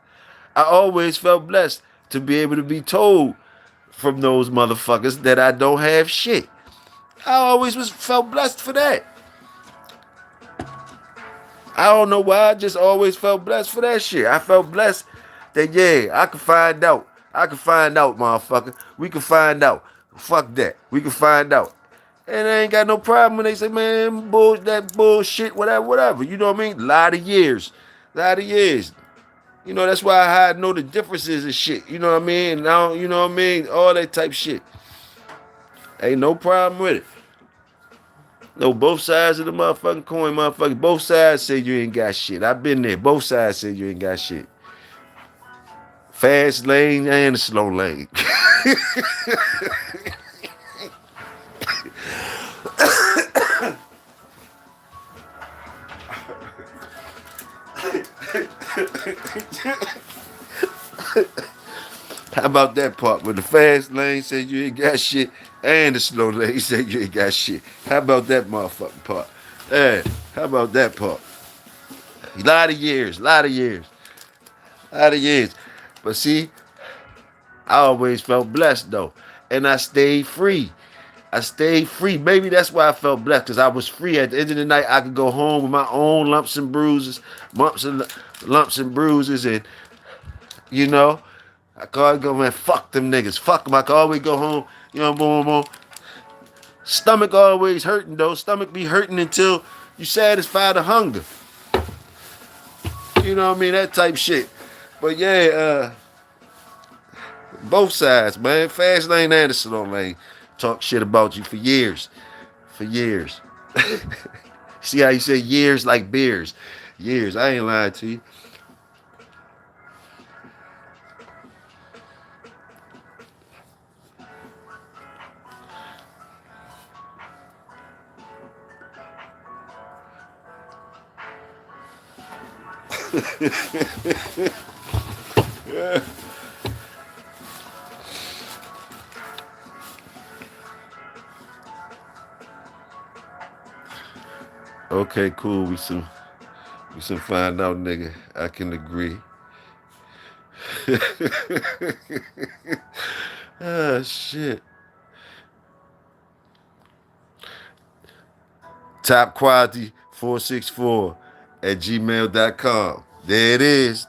I always felt blessed to be able to be told from those motherfuckers that I don't have shit. I always was felt blessed for that. I don't know why. I just always felt blessed for that shit. I felt blessed that yeah, I could find out. I could find out, motherfucker. We could find out. Fuck that. We could find out. And I ain't got no problem when they say, man, that bullshit, whatever, whatever. You know what I mean? A lot of years. A lot of years. You know, that's why I know the differences and shit. You know what I mean? Now, you know what I mean? All that type shit. Ain't no problem with it. No, both sides of the motherfucking coin, motherfucker. Both sides say you ain't got shit. I've been there. Both sides say you ain't got shit. Fast lane and slow lane. How about that part? When the fast lane said you ain't got shit and the slow lane said you ain't got shit. How about that motherfucking part? Hey, how about that part? A lot of years, a lot of years, a lot of years. But see, I always felt blessed though. And I stayed free. I stayed free. Maybe that's why I felt blessed, because I was free. At the end of the night, I could go home with my own lumps and bruises, and you know, I could always go, man, fuck them niggas, fuck them. I could always go home, you know, boom, boom. Stomach always hurting though. Stomach be hurting until you satisfy the hunger. You know what I mean? That type shit. But yeah, both sides, man. Fast lane and the slow lane talk shit about you for years. For years. See how you say years like beers? Years. I ain't lying to you. Okay, cool. We some find out, nigga. I can agree. Ah, shit. Top quality 464 at gmail.com. There it is.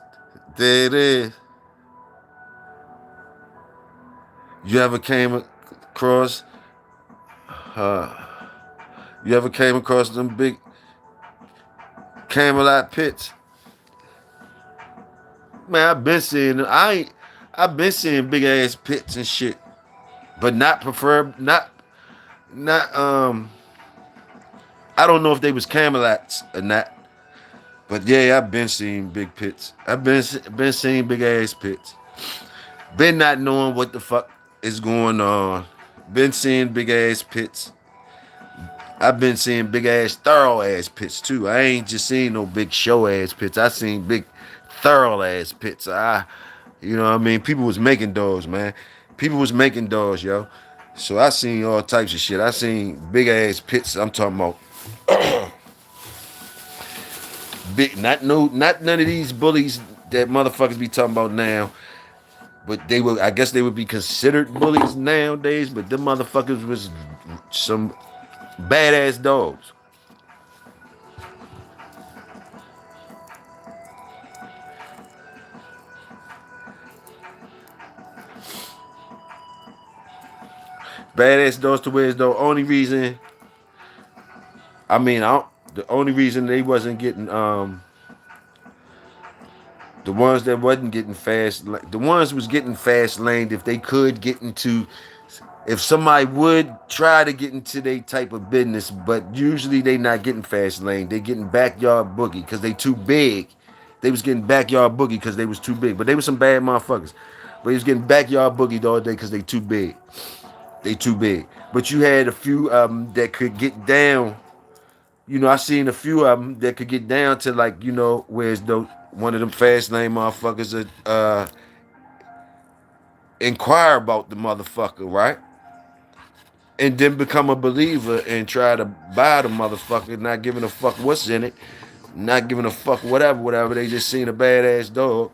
There it is. You ever came across uh you ever came across them big Camelot pits? Man, I've been seeing big ass pits and shit. But not I don't know if they was Camelots or not. But yeah, I've been seeing big pits. I've been seeing big ass pits. Been not knowing what the fuck is going on. Been seeing big ass pits. I've been seeing big ass thorough ass pits too. I ain't just seen no big show ass pits. I seen big thorough ass pits. You know what I mean? People was making dogs, man. People was making dogs, yo. So I seen all types of shit. I seen big ass pits. I'm talking about big, not none of these bullies that motherfuckers be talking about now. But I guess they would be considered bullies nowadays. But them motherfuckers was some badass dogs. Badass dogs to where it's the only reason. I mean, the only reason they wasn't getting the ones that wasn't getting the ones was getting fast laned if they could get into, if somebody would try to get into their type of business, but usually they not getting fast lane. They getting backyard boogie because they too big. They was getting backyard boogie because they was too big. But they was some bad motherfuckers. But they was getting backyard boogied all day because they too big. They too big. But you had a few that could get down I seen a few of them that could get down to like, where's the one of them fast lane motherfuckers that inquire about the motherfucker, right? And then become a believer and try to buy the motherfucker, not giving a fuck what's in it, not giving a fuck whatever. They just seen a badass dog,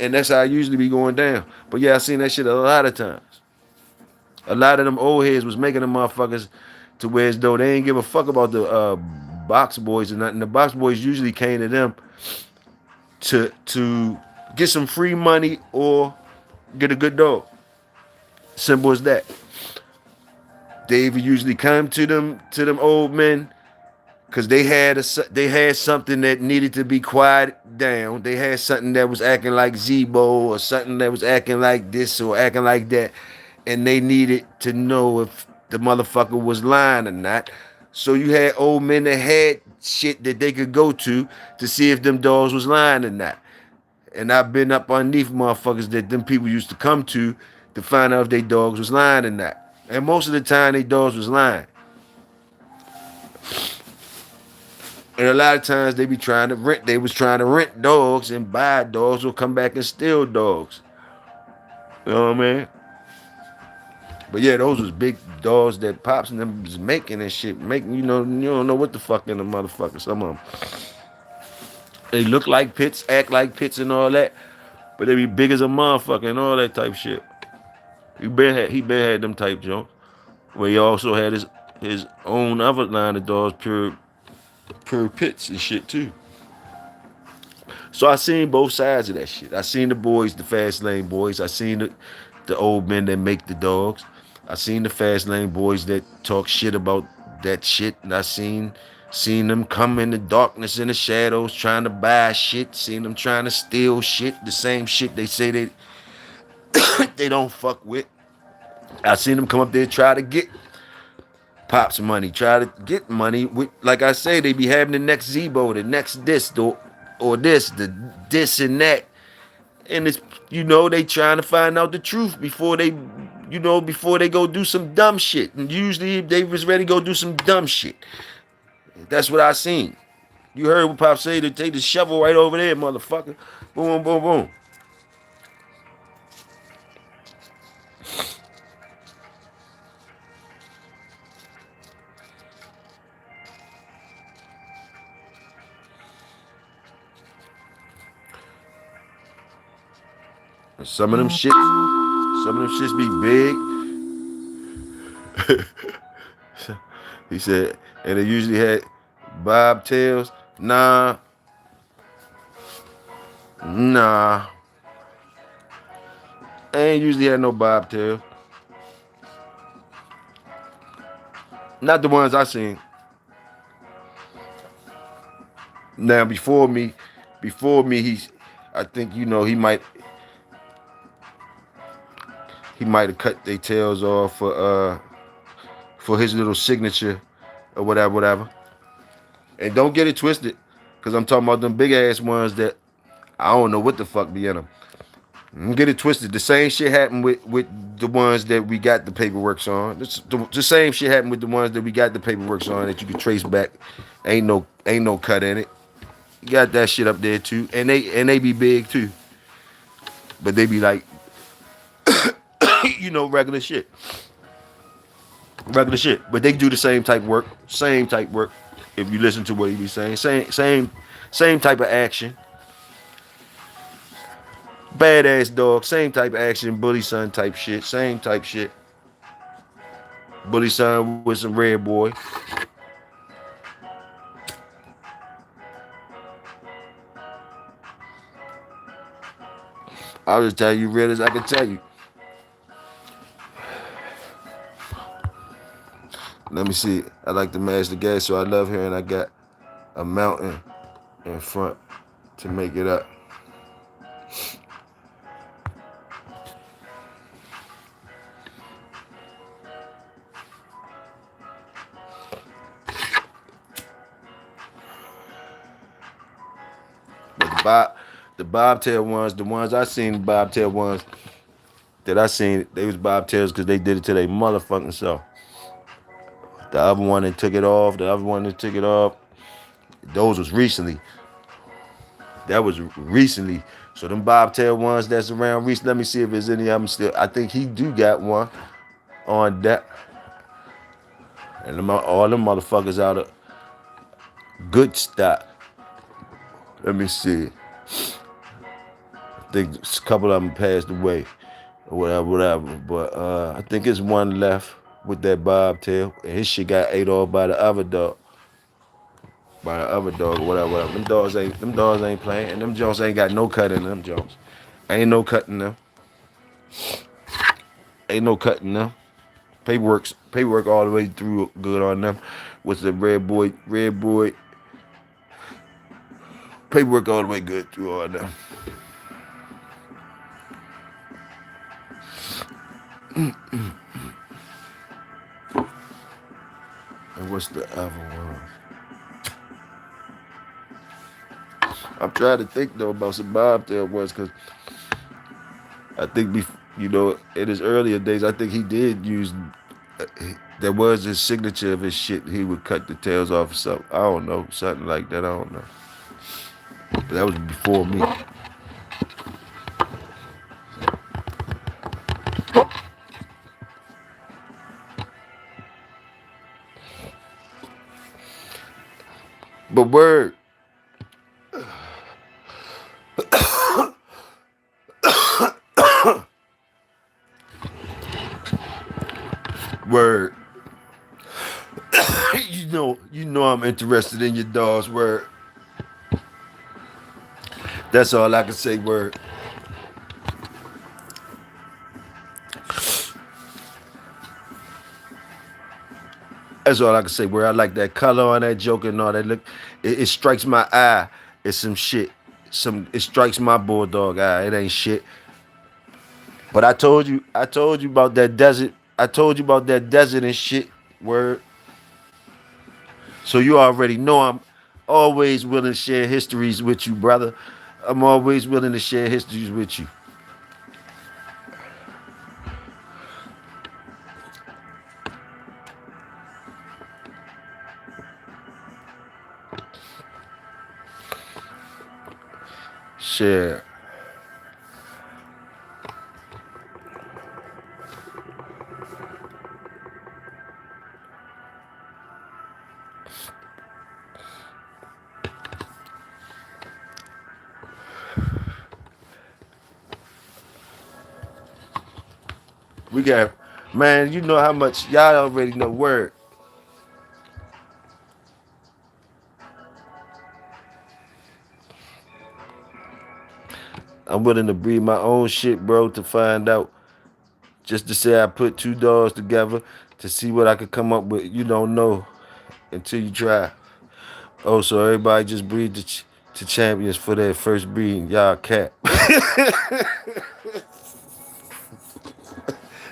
and that's how I usually be going down. But yeah, I seen that shit a lot of times. A lot of them old heads was making them motherfuckers to where as though they ain't give a fuck about the box boys or nothing. The box boys usually came to them to get some free money or get a good dog. Simple as that. They would usually come to them old men because they had something that needed to be quieted down. They had something that was acting like Zebo or something that was acting like this or acting like that, and they needed to know if the motherfucker was lying or not. So you had old men that had shit that they could go to see if them dogs was lying or not. And I've been up underneath motherfuckers that them people used to come to find out if they dogs was lying or not. And most of the time, they dogs was lying. And a lot of times they be trying to rent. They was trying to rent dogs and buy dogs or come back and steal dogs. You know what I mean? But yeah, those was big dogs that Pops and them was making and shit. Making, you don't know what the fuck in the motherfucker. Some of them. They look like pits, act like pits and all that. But they be big as a motherfucker and all that type shit. He been had them type jokes. Where he also had his own other line of dogs, pure pits and shit too. So I seen both sides of that shit. I seen the boys, the fast lane boys. I seen the old men that make the dogs. I seen the fast lane boys that talk shit about that shit. And I seen them come in the darkness in the shadows trying to buy shit. Seen them trying to steal shit. The same shit they say they don't fuck with. I seen them come up there try to get Pops money, try to get money. With, like I say, they be having the next Zebo, the next this, or this and that. And it's, they trying to find out the truth before they go do some dumb shit. And usually they was ready to go do some dumb shit. That's what I seen. You heard what Pop say, to take the shovel right over there, motherfucker. Boom, boom, boom. Some of them shits be big. He said, and they usually had bobtails. Nah. I ain't usually had no bobtail. Not the ones I seen. Now before me, I think he might have cut their tails off for his little signature or whatever. And don't get it twisted, because I'm talking about them big ass ones that I don't know what the fuck be in them. Don't get it twisted. The same shit happened with the ones that we got the paperwork on. The same shit happened with the ones that we got the paperwork on that you can trace back. Ain't no cut in it. You got that shit up there too, and they be big too. But they be like, regular shit. Regular shit. But they do the same type work. Same type work. If you listen to what he be saying. Same type of action. Badass dog. Same type of action. Bully son type shit. Same type shit. Bully son with some red boy. I'll just tell you real as I can tell you. Let me see. I like to match the gas, so I love her, and I got a mountain in front to make it up. But the bobtail ones, the ones I seen, the bobtail ones that I seen, they was bobtails because they did it to their motherfucking self. The other one that took it off. The other one that took it off. Those was recently. That was recently. So them bobtail ones that's around recently. Let me see if there's any of them still. I think he do got one on that. And all them motherfuckers out of good stock. Let me see. I think a couple of them passed away or whatever. But I think it's one left with that bobtail. And his shit got ate off by the other dog. By the other dog or whatever. Them dogs ain't playing. And them Jones ain't got no cut in them Jones. Ain't no cutting them. Ain't no cutting them. Paperwork all the way through good on them. With the red boy, paperwork all the way good through on them. And what's the other one? I'm trying to think though about some bobtail ones because I think in his earlier days I think he did use. There was his signature of his shit. He would cut the tails off of something. I don't know, something like that. I don't know. But that was before me. But word. Word. you know I'm interested in your dog's word. That's all I can say, word. That's all I can say, word. I like that color on that joker and all that. Look, it strikes my eye. It's some shit. It strikes my bulldog eye. It ain't shit. But I told you about that desert. I told you about that desert and shit, word. So you already know I'm always willing to share histories with you, brother. I'm always willing to share histories with you. Share. We got, man, you know how much y'all already know word. I'm willing to breed my own shit, bro, to find out. Just to say I put two dogs together to see what I could come up with. You don't know until you try. Oh, so everybody just breed to champions for their first breeding. Y'all cat.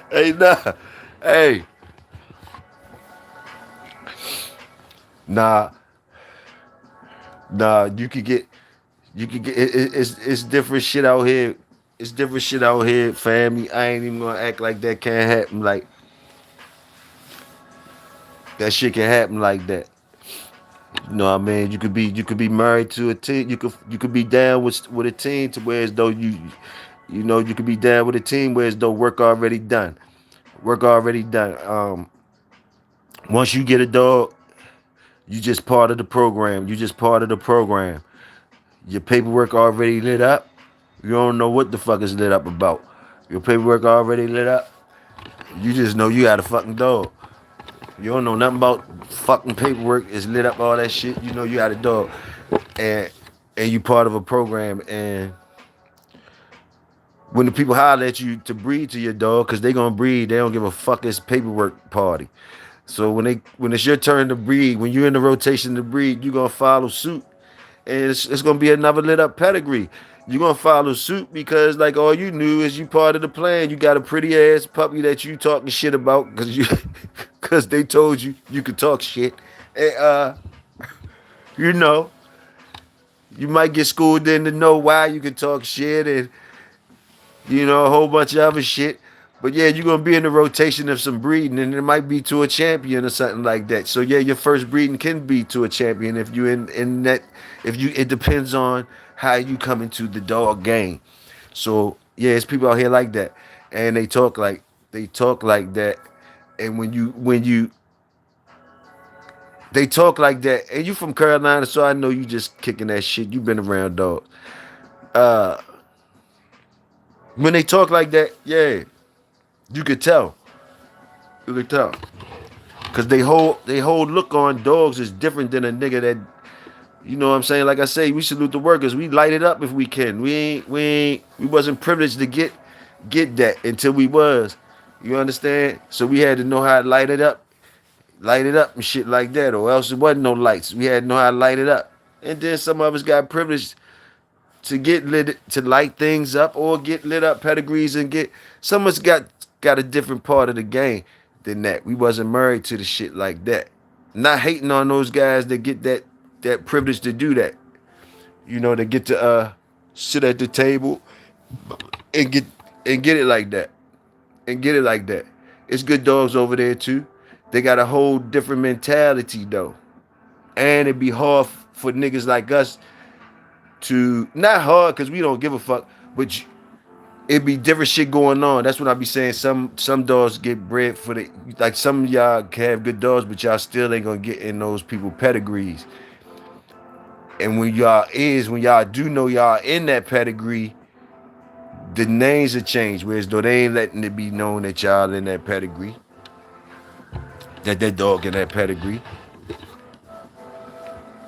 Hey, nah. Hey. Nah. Nah, it's different shit out here. It's different shit out here, family. I ain't even gonna act like that can't happen. Like that shit can happen like that. You know what I mean? You could be married to a team. You could be down with a team to where as though you could be down with a team where as though work already done. Work already done. Once you get a dog, you just part of the program. You just part of the program. Your paperwork already lit up. You don't know what the fuck is lit up about. Your paperwork already lit up. You just know you got a fucking dog. You don't know nothing about fucking paperwork. It's lit up, all that shit. You know you got a dog. And you part of a program. And when the people holler at you to breed to your dog, because they gonna breed, they don't give a fuck. It's paperwork party. So when it's your turn to breed, when you're in the rotation to breed, you're gonna follow suit. And it's gonna be another lit up pedigree. You're gonna follow suit because like all you knew is you part of the plan. You got a pretty ass puppy that you talking shit about because they told you could talk shit. And you know, you might get schooled in to know why you can talk shit and a whole bunch of other shit. But yeah, you're gonna be in the rotation of some breeding, and it might be to a champion or something like that. So yeah, your first breeding can be to a champion if you in that. If you, it depends on how you come into the dog game. So yeah, it's people out here like that, and they talk like that, and when you they talk like that, and you from Carolina, so I know you just kicking that shit. You been around dogs. Uh, when they talk like that, yeah, you could tell. You could tell. Cause they whole look on dogs is different than a nigga that, you know what I'm saying? Like I say, we salute the workers. We light it up if we can. We wasn't privileged to get that until we was. You understand? So we had to know how to light it up and shit like that, or else it wasn't no lights. We had to know how to light it up. And then some of us got privileged to get lit, to light things up or get lit up pedigrees, and get some of us got a different part of the game than that. We wasn't married to the shit like that. Not hating on those guys that get that privilege to do that. You know, they get to sit at the table and get it like that. And get it like that. It's good dogs over there too. They got a whole different mentality though. And it'd be hard for niggas like us to, not hard because we don't give a fuck, but it be different shit going on. That's what I be saying. Some dogs get bred for the, like some of y'all can have good dogs, but y'all still ain't gonna get in those people pedigrees. And when y'all do know y'all in that pedigree, the names are changed. Whereas though they ain't letting it be known that y'all in that pedigree, that dog in that pedigree.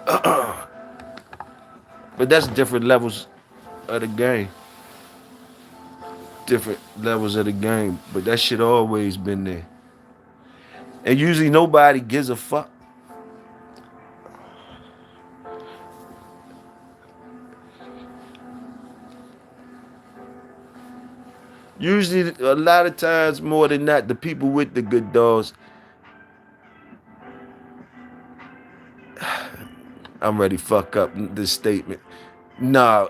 But that's different levels of the game. Different levels of the game. But that shit always been there. And usually nobody gives a fuck. Usually, a lot of times, more than not, the people with the good dogs, I'm ready to fuck up this statement. Nah,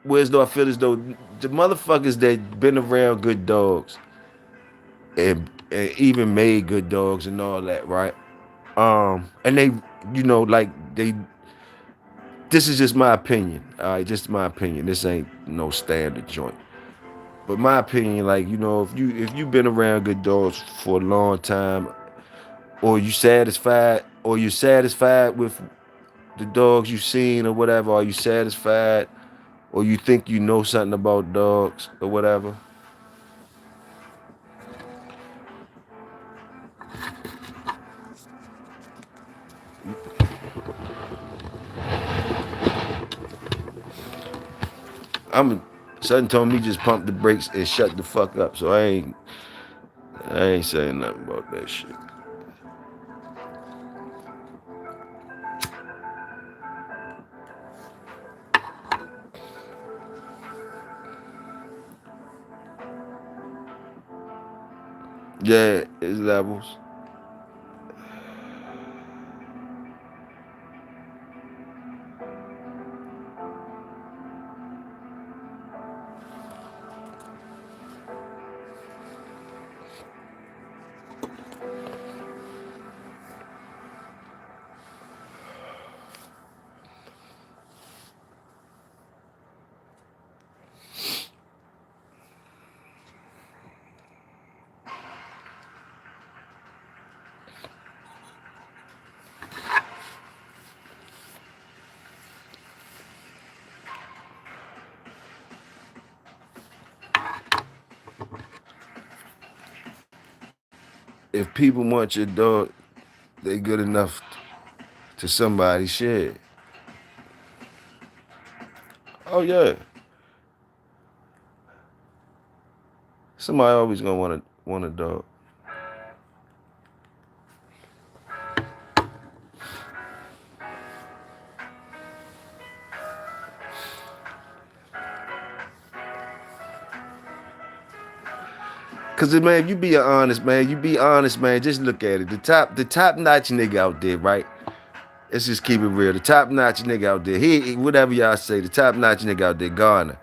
whereas though I feel as though the motherfuckers that been around good dogs and even made good dogs and all that, right? And they, you know, like they, this is just my opinion, all right, just my opinion. This ain't no standard joint. But my opinion, like, you know, if you been around good dogs for a long time, or you're satisfied with the dogs you've seen or whatever, are you satisfied, or you think you know something about dogs or whatever, I'm something told me just pump the brakes and shut the fuck up. So I ain't saying nothing about that shit. Yeah, it's levels. If people want your dog, they good enough to somebody. Shit. Oh yeah. Somebody always gonna want a dog. Cause man, if you be honest, man, just look at it. The top notch nigga out there, right? Let's just keep it real. The top notch nigga out there, whatever y'all say, the top notch nigga out there, Garner.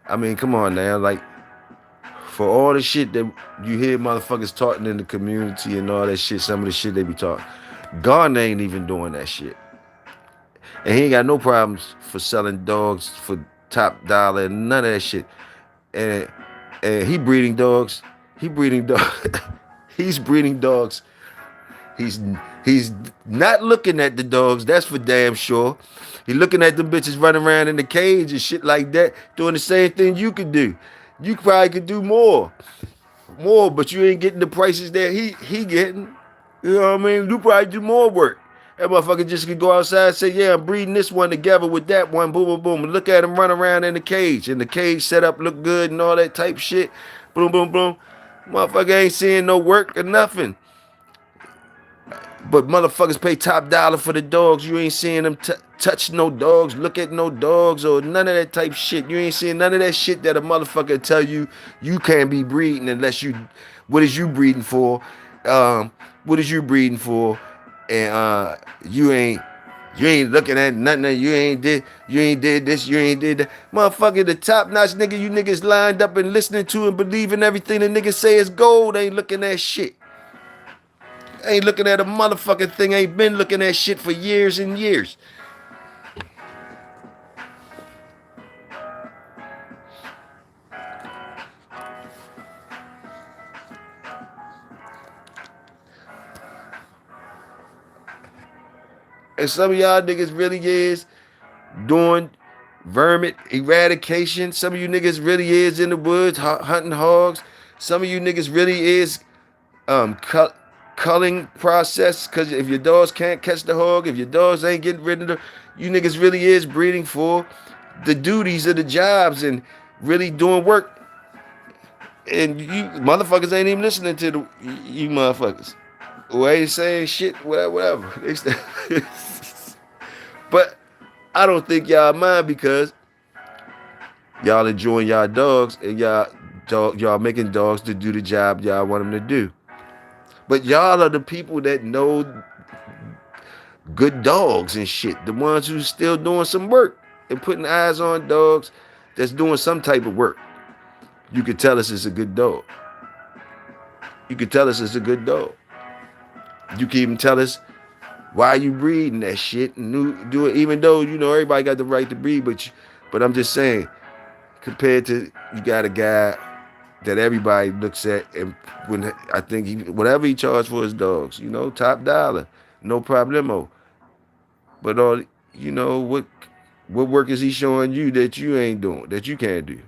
I mean, come on now, like For all the shit that you hear motherfuckers talking in the community and all that shit, some of the shit they be talking, Garner ain't even doing that shit. And he ain't got no problems for selling dogs for top dollar and none of that shit. And and he breeding dogs. He breeding dogs. He's breeding dogs. He's he's not looking at the dogs, that's for damn sure. He looking at them bitches running around in the cage and shit like that, doing the same thing you could do. You probably could do more, but you ain't getting the prices that he getting. You know what I mean? You probably do more work. That motherfucker just could go outside and say, yeah, I'm breeding this one together with that one, boom, boom, boom. And look at him run around in the cage. And the cage set up look good and all that type shit. Boom, boom, boom. Motherfucker ain't seeing no work or nothing. But motherfuckers pay top dollar for the dogs. You ain't seeing them touch no dogs, look at no dogs, or none of that type shit. You ain't seeing none of that shit that a motherfucker tell you you can't be breeding unless you. What is you breeding for? What is you breeding for? And you ain't looking at nothing. You ain't did this. You ain't did that. Motherfucker, the top notch nigga you niggas lined up and listening to and believing everything the niggas say is gold. Ain't looking at shit. Ain't looking at a motherfucking thing. Ain't been looking at shit for years and years. And some of y'all niggas really is doing vermin eradication. Some of you niggas really is in the woods hunting hogs. Some of you niggas really is culling process, because if your dogs can't catch the hog, if your dogs ain't getting rid of the, you niggas really is breeding for the duties of the jobs and really doing work. And you motherfuckers ain't even listening to you motherfuckers. Or ain't saying shit, whatever. But I don't think y'all mind, because y'all enjoying y'all dogs and y'all making dogs to do the job y'all want them to do. But y'all are the people that know good dogs and shit. The ones who's still doing some work and putting eyes on dogs that's doing some type of work. You could tell us it's a good dog. You could tell us it's a good dog. You can even tell us why you breeding that shit and do it, even though you know everybody got the right to breed, but I'm just saying, compared to, you got a guy that everybody looks at, and when I think whatever he charged for his dogs, you know, top dollar, no problemo. But all, you know, what work is he showing you that you ain't doing, that you can't do?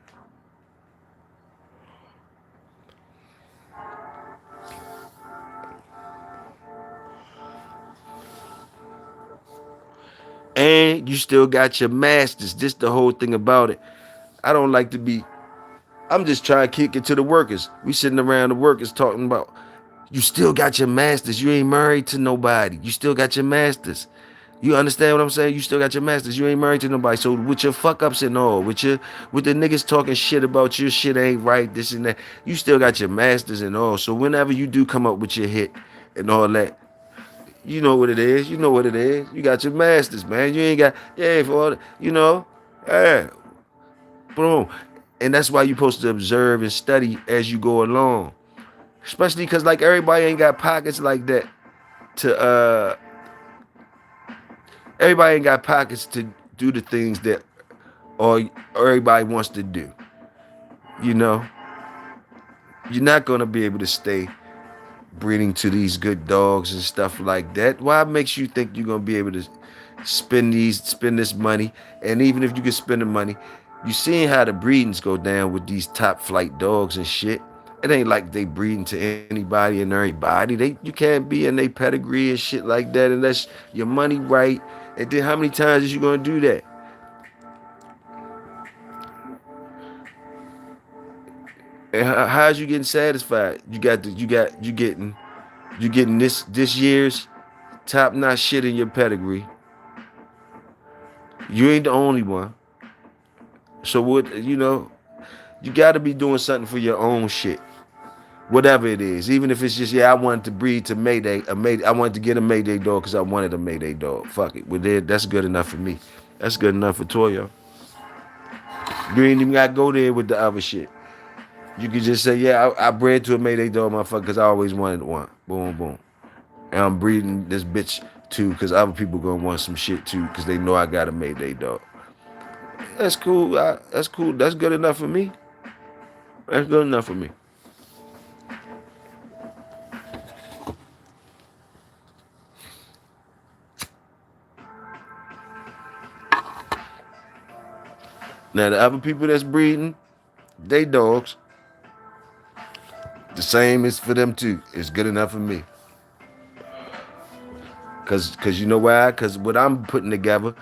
And you still got your masters. This the whole thing about it. I don't like to be, I'm just trying to kick it to the workers. We sitting around the workers talking about, you still got your masters. You ain't married to nobody. You still got your masters. You understand what I'm saying? You still got your masters. You ain't married to nobody. So with your fuck ups and all, with the niggas talking shit about your shit ain't right, this and that, you still got your masters and all. So whenever you do come up with your hit and all that, you know what it is. You know what it is. You got your masters, man. You ain't got, yeah, for all, you know, yeah, boom. And that's why you're supposed to observe and study as you go along. Especially because, like, everybody ain't got pockets like that to, everybody ain't got pockets to do the things that or everybody wants to do. You know, you're not going to be able to stay breeding to these good dogs and stuff like that. Why makes you think you're going to be able to spend this money? And even if you can spend the money, you seeing how the breedings go down with these top flight dogs and shit. It ain't like they breeding to anybody and everybody. You can't be in their pedigree and shit like that unless your money right. And then how many times is you gonna do that? And how's you getting satisfied? You getting this year's top notch shit in your pedigree. You ain't the only one. So what, you know, you gotta be doing something for your own shit. Whatever it is, even if it's just, yeah, I wanted to breed to Mayday, I wanted to get a Mayday dog because I wanted a Mayday dog. Fuck it, well, that's good enough for me. That's good enough for Toyo. You ain't even gotta go there with the other shit. You could just say, yeah, I bred to a Mayday dog, motherfucker, because I always wanted one. Boom, boom. And I'm breeding this bitch too, because other people gonna want some shit too, because they know I got a Mayday dog. That's cool. That's cool. That's good enough for me. That's good enough for me. Now the other people that's breeding, they dogs. The same is for them too. It's good enough for me. Cause you know why? Cause what I'm putting together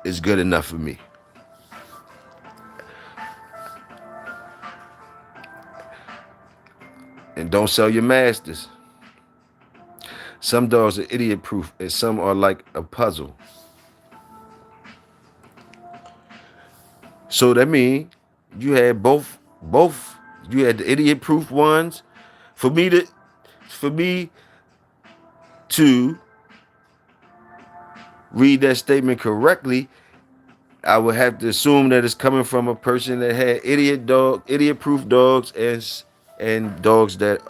is good enough for me. And don't sell your masters. Some dogs are idiot proof and some are like a puzzle. So that means you had both. You had the idiot proof ones. For me to read that statement correctly, I would have to assume that it's coming from a person that had idiot proof dogs, and dogs that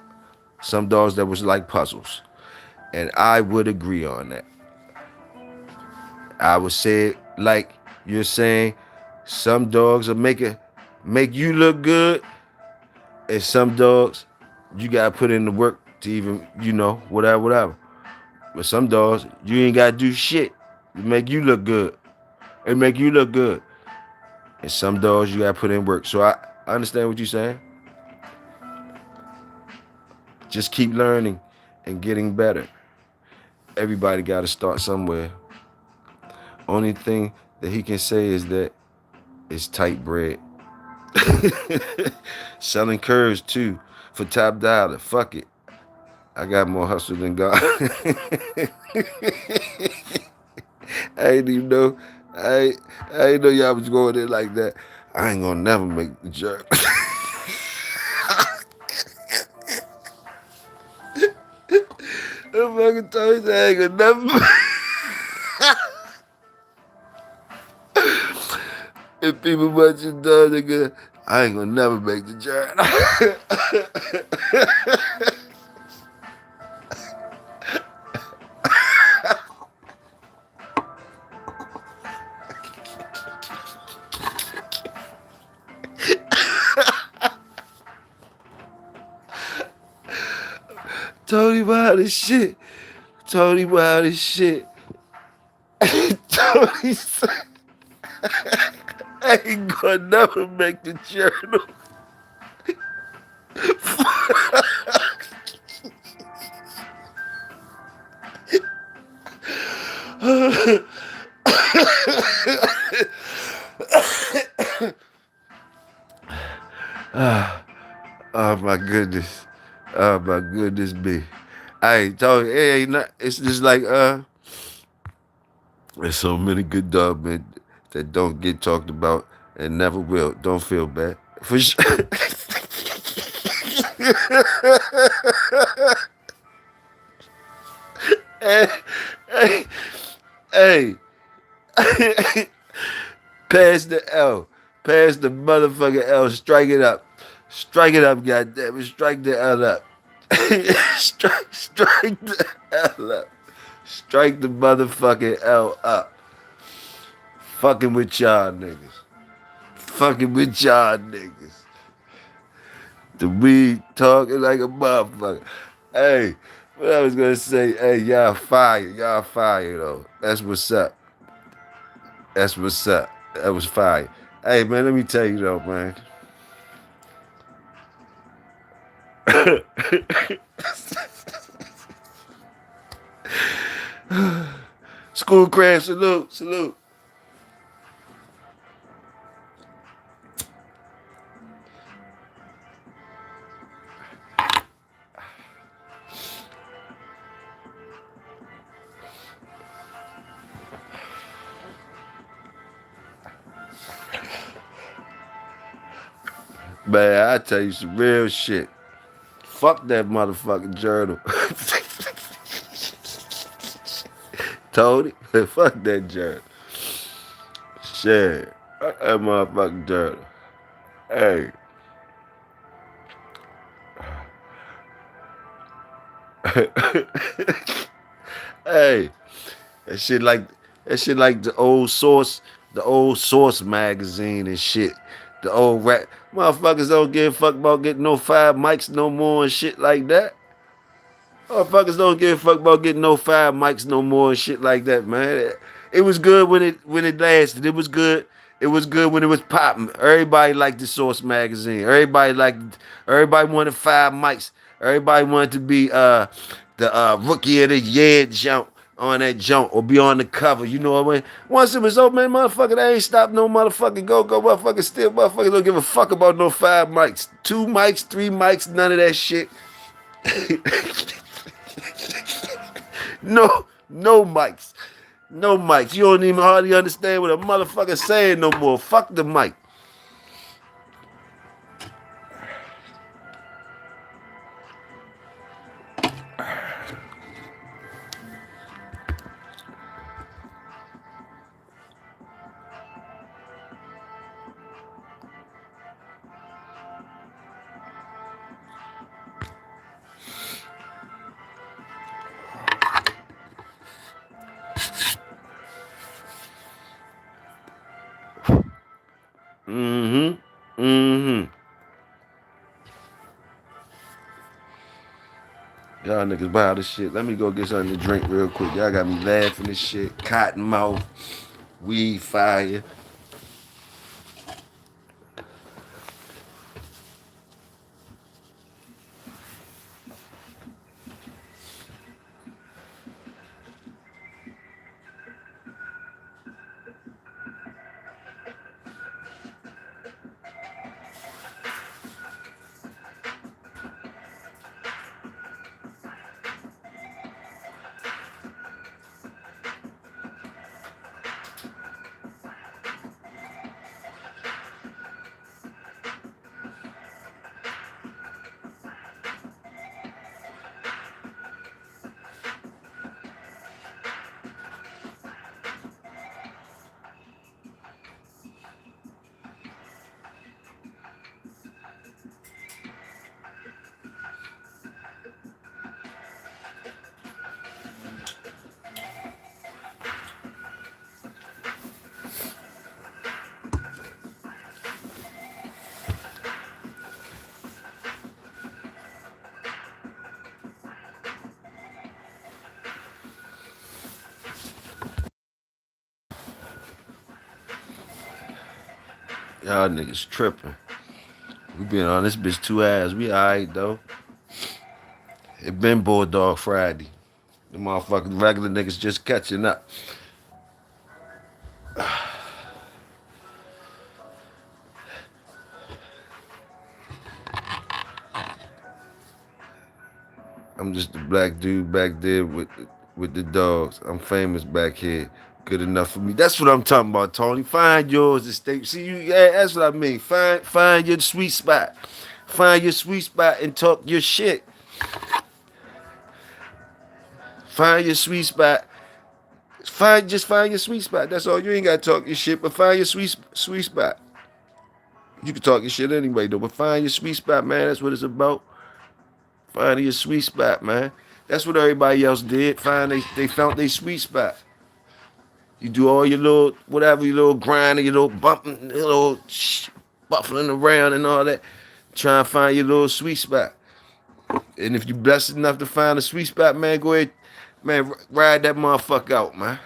some dogs that was like puzzles. And I would agree on that. I would say it like you're saying, some dogs will make you look good, and some dogs you gotta put in the work to even, whatever. But some dogs you ain't gotta do shit. It make you look good. It make you look good. And some dogs you gotta put in work. So I understand what you're saying. Just keep learning and getting better. Everybody gotta start somewhere. Only thing that he can say is that it's tight bread. Selling curves too for top dollar. Fuck it. I got more hustle than God. I ain't even know. I ain't know y'all was going in like that. I ain't gonna never make the jerk. The fucking told you I ain't gonna never. If people watching dog, nigga, I ain't gonna never make the jerk. Tony wild as shit. Tony wild as shit. Tony said, I ain't gonna never make the journal. Oh my goodness. Oh my goodness me. I ain't talking. It ain't not, it's just like there's so many good dog men that don't get talked about and never will. Don't feel bad. For sure. Hey, hey, hey. Pass the L. Pass the motherfucking L. Strike it up. Strike it up, goddamn it. Strike the L up. strike the L up. Strike the motherfucking L up. Fucking with y'all niggas. Fucking with y'all niggas. The weed talking like a motherfucker. Hey, what I was gonna say, hey, y'all fire. Y'all fire though. That's what's up. That's what's up. That was fire. Hey man, let me tell you though, man. School crash, salute, salute. Man, I tell you some real shit. Fuck that motherfucking journal. Told it. Fuck that journal. Shit. Fuck that motherfucking journal. Hey. Hey, that shit like that shit like the old Source magazine and shit. The old rap motherfuckers don't give a fuck about getting no 5 mics no more and shit like that. Motherfuckers don't give a fuck about getting no 5 mics no more and shit like that, man. It was good when it lasted. It was good. It was good when it was popping. Everybody liked the Source magazine. Everybody wanted 5 mics. Everybody wanted to be the rookie of the year jump on that jump or be on the cover. You know what I mean? Once it was over, man, motherfucker, they ain't stopped no motherfucking go motherfucker still motherfuckers don't give a fuck about no 5 mics. 2 mics, 3 mics, none of that shit. No mics. No mics. You don't even hardly understand what a motherfucker saying no more. Fuck the mic. Mm-hmm. Mm-hmm. Y'all niggas buy this shit. Let me go get something to drink real quick. Y'all got me laughing this shit. Cotton mouth. Weed fire. Y'all niggas tripping. We been on this bitch 2 hours. We alright though. It been Bulldog Friday. The motherfucking regular niggas just catching up. I'm just a black dude back there with the dogs. I'm famous back here. Good enough for me. That's what I'm talking about, Tony. Find yours and stay. See you. Yeah, that's what I mean. Find your sweet spot. Find your sweet spot and talk your shit. Find your sweet spot. Find your sweet spot. That's all. You ain't gotta talk your shit, but find your sweet spot. You can talk your shit anyway though, but find your sweet spot, man. That's what it's about. Finding your sweet spot, man. That's what everybody else did. They found their sweet spot. You do all your little whatever, your little grinding, your little bumping, your little buffling around and all that. Try and find your little sweet spot. And if you blessed enough to find a sweet spot, man, go ahead, man, ride that motherfucker out, man.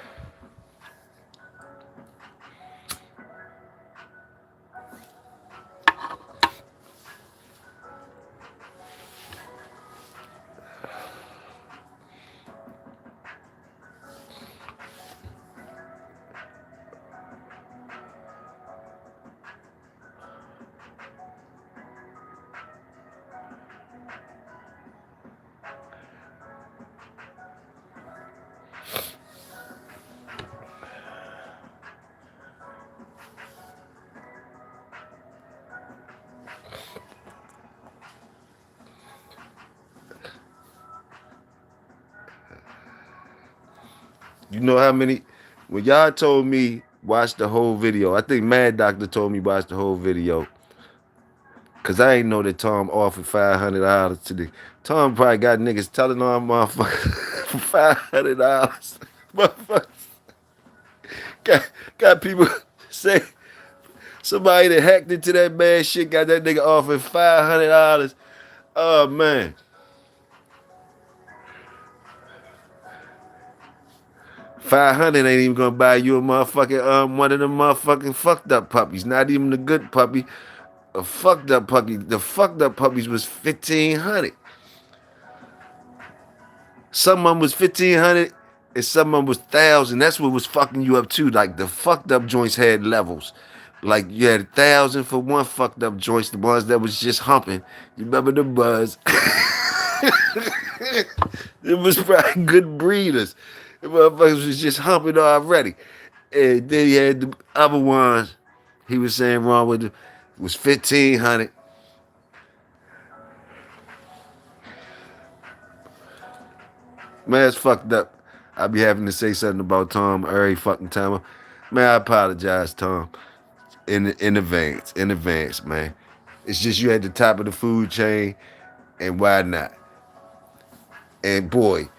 You know how many? When y'all told me watch the whole video, I think Mad Doctor told me watch the whole video. Cause I ain't know that Tom offered $500 today. Tom probably got niggas telling on motherfuckers for $500. Motherfuckers got people say somebody that hacked into that man shit got that nigga offering $500. Oh man. 500 ain't even gonna buy you a motherfucking one of them motherfucking fucked up puppies. Not even the good puppy. A fucked up puppy. The fucked up puppies was 1,500. Some of them was 1,500 and some of them was 1,000. That's what was fucking you up too. Like the fucked up joints had levels. Like you had 1,000 for one fucked up joints, the ones that was just humping. You remember the buzz? It was probably good breeders. The motherfuckers was just humping already. And then he had the other ones he was saying wrong with it was 1,500. Man, it's fucked up. I be having to say something about Tom every fucking time. Man, I apologize, Tom. In advance. In advance, man. It's just you at the top of the food chain, and why not? And boy,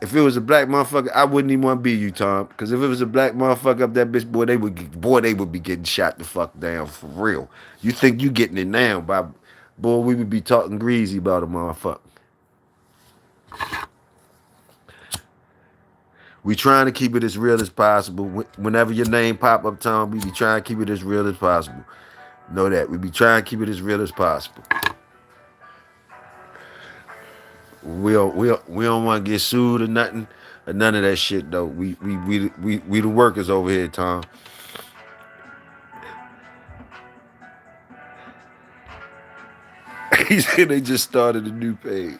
if it was a black motherfucker, I wouldn't even want to be you, Tom. Because if it was a black motherfucker up that bitch, they would be getting shot the fuck down for real. You think you getting it now, boy, we would be talking greasy about a motherfucker. We trying to keep it as real as possible. Whenever your name pop up, Tom, we be trying to keep it as real as possible. Know that. We be trying to keep it as real as possible. We don't want to get sued or nothing, or none of that shit though. We the workers over here, Tom. He said they just started a new page.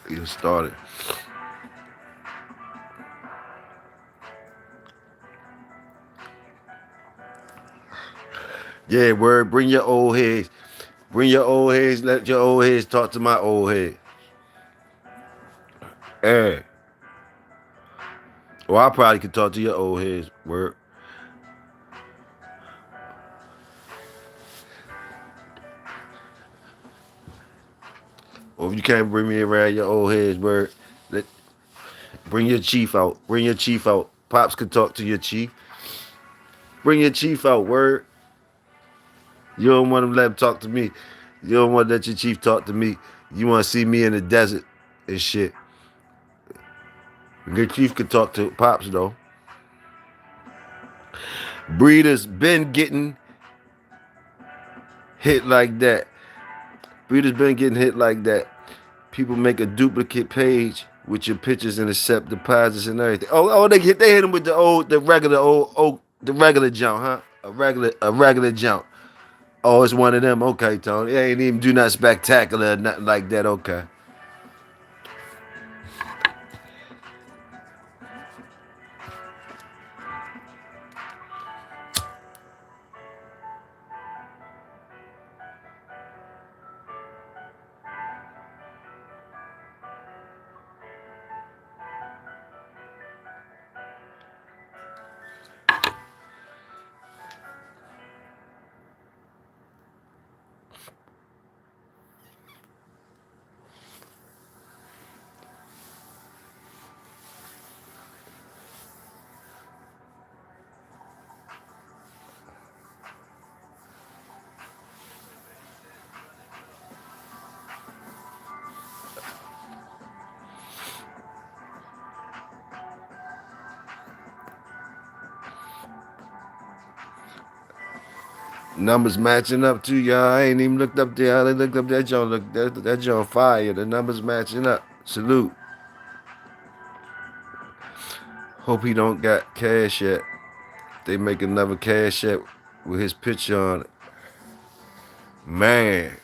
He just started. Yeah, word. Bring your old heads. Bring your old heads. Let your old heads talk to my old head. Hey. Well, I probably could talk to your old heads. Word. Or if you can't bring me around your old heads, word. Bring your chief out. Bring your chief out. Pops could talk to your chief. Bring your chief out, word. You don't want to let him talk to me. You don't want to let your chief talk to me. You want to see me in the desert and shit. Your chief could talk to Pops, though. Breeders been getting hit like that. Breeders been getting hit like that. People make a duplicate page with your pictures and accept deposits and everything. Oh, they hit them with the regular jump, huh? A regular jump. Oh, it's one of them. Okay, Tony. It ain't even do nothing spectacular or nothing like that. Okay. Numbers matching up too, y'all. I ain't even looked up there. I looked up that joint. Look, that joint fire. The numbers matching up. Salute. Hope he don't got cash yet. They make another cash app with his picture on it. Man.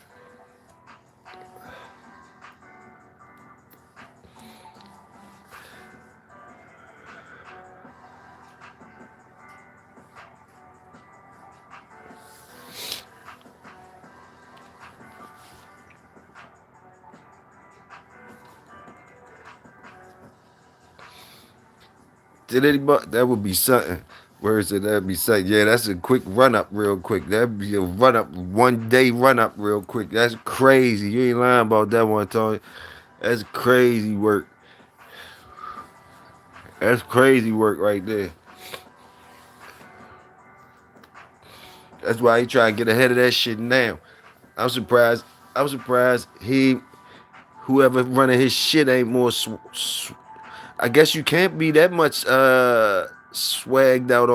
Did anybody? That would be something. Where is it? That'd be something. Yeah, that's a quick run up, real quick. That'd be a run up, 1 day run up, real quick. That's crazy. You ain't lying about that one, Tony. That's crazy work. That's crazy work right there. That's why he trying to get ahead of that shit now. I'm surprised. I'm surprised whoever running his shit ain't more. I guess you can't be that much swagged out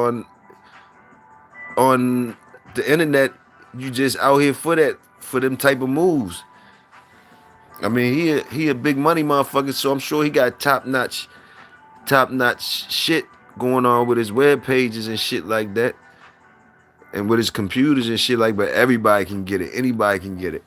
on the internet. You just out here for them type of moves. I mean, he a big money motherfucker, so I'm sure he got top notch shit going on with his web pages and shit like that, and with his computers and shit like. But everybody can get it. Anybody can get it.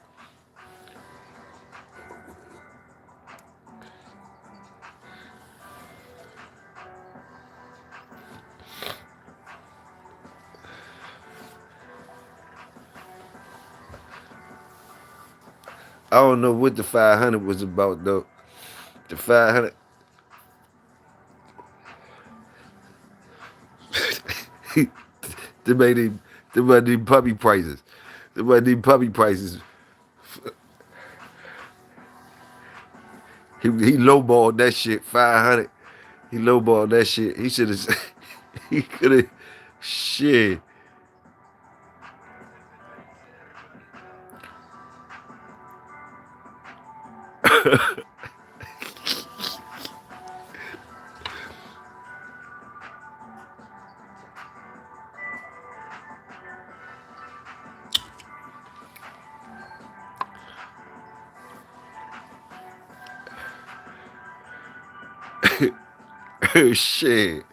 I don't know what the 500 was about though. The 500. They made him. They made him puppy prices. They made him puppy prices. He lowballed that shit. 500. He lowballed that shit. He should have. He could have. Shit. Shit.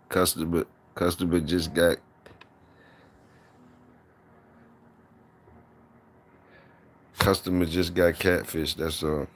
Customer. Customer just got. Customer just got catfish. That's all.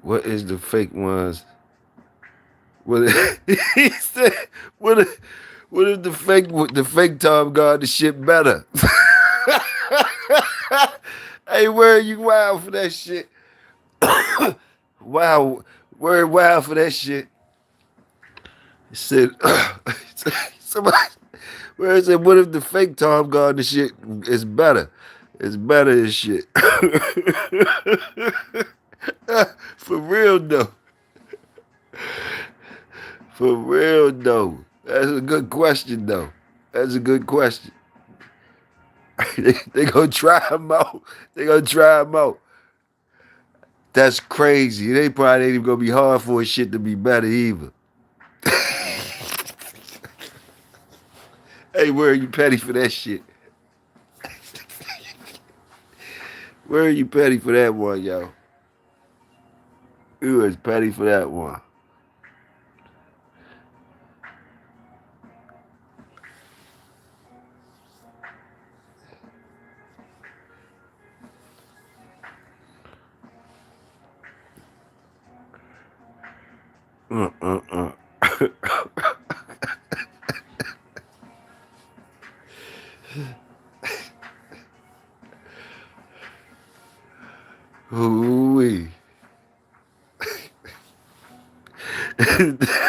What is the fake ones? What he said? What if, what if the fake Tom got the shit better? Hey, where are you wild for that shit? Wow, where wild for that shit? He said, somebody, where is it? What if the fake Tom Gardner shit is better? It's better as shit. For real though. For real though. That's a good question though. That's a good question. They gonna try him out. They gonna try him out. That's crazy. They probably ain't even gonna be hard for his shit to be better either. Hey, where are you petty for that shit? Where are you petty for that one, yo? You was petty for that one. Uh. Ooh-wee.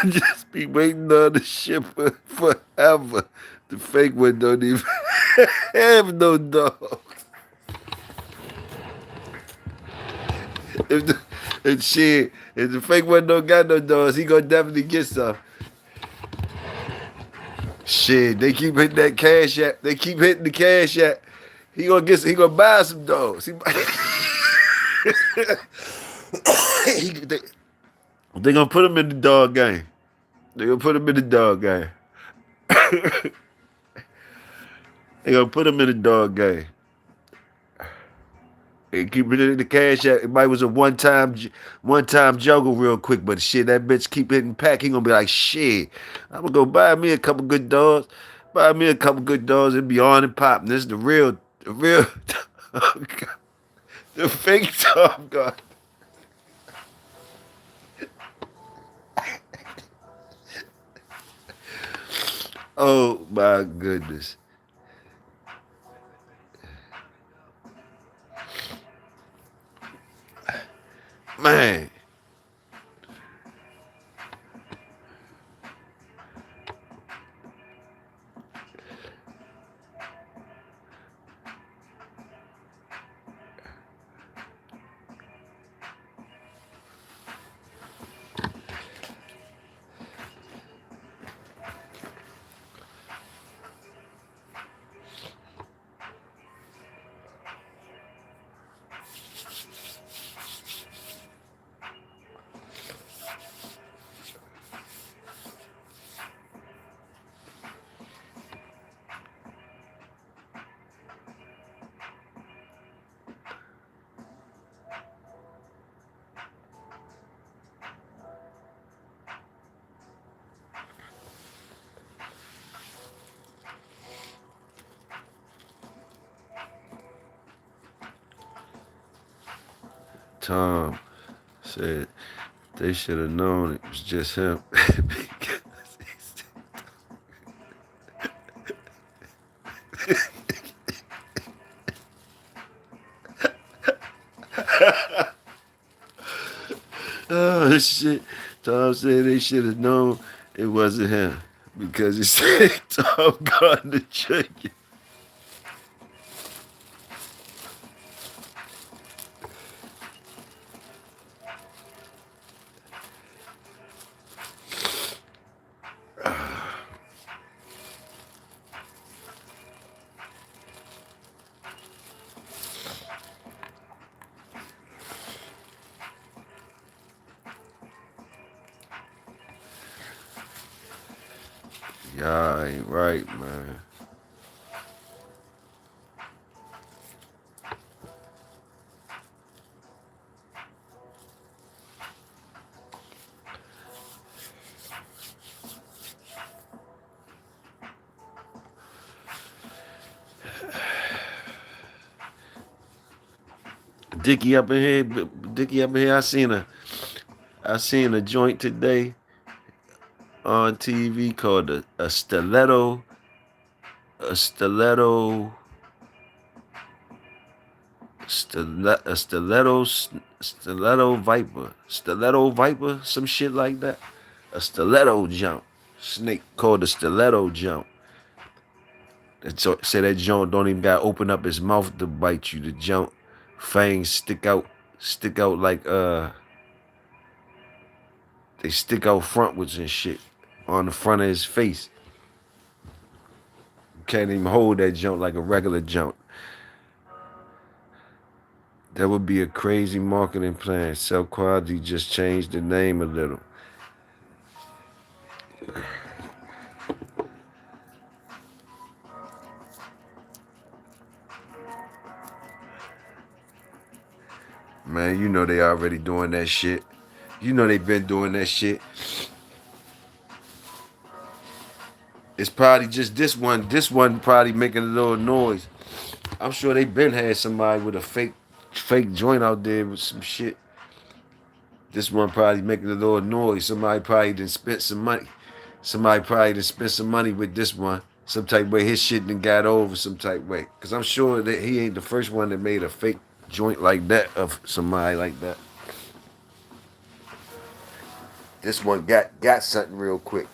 Just be waiting on the ship forever. The fake one don't even have no dog. If the if the fake one don't got no dogs, he gonna definitely get some. Shit, they keep hitting that cash app. They keep hitting the cash app. He gonna buy some dogs. They gonna put him in the dog game. They gonna put him in the dog game. They gonna put him in the dog game. And keep it in the cash app. It might was a one time juggle real quick, but shit, that bitch keep hitting pack. He gonna be like, shit, I'm gonna go buy me a couple good dogs. Buy me a couple good dogs and be on and popping. This is the real the fake dog god. Oh my goodness. Man. Tom said they should have known it was just him. Oh shit. Tom said they should have known it wasn't him. Because he said Tom got the chicken. Y'all ain't right, man. Dickie up in here, Dickie up in here. I seen a joint today on TV called a a stiletto, stiletto viper, some shit like that. A stiletto jump, snake called a stiletto jump. And so say that jump don't even got to open up his mouth to bite you. The jump fangs stick out like they stick out frontwards and shit on the front of his face. You can't even hold that jump like a regular jump. That would be a crazy marketing plan. Cell Quality just changed the name a little. Man, you know they already doing that shit. You know they been doing that shit. It's probably just this one. This one probably making a little noise. I'm sure they been had somebody with a fake joint out there with some shit. This one probably making a little noise. Somebody probably done spent some money. Somebody probably done spent some money with this one. Some type of way his shit done got over some type of way. Cause I'm sure that he ain't the first one that made a fake joint like that of somebody like that. This one got something real quick.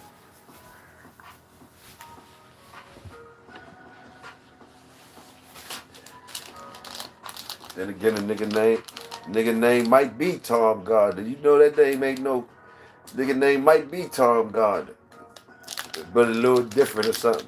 Then again, nigga name might be Tom Gardner. You know that name ain't no nigga name might be Tom Gardner, but a little different or something.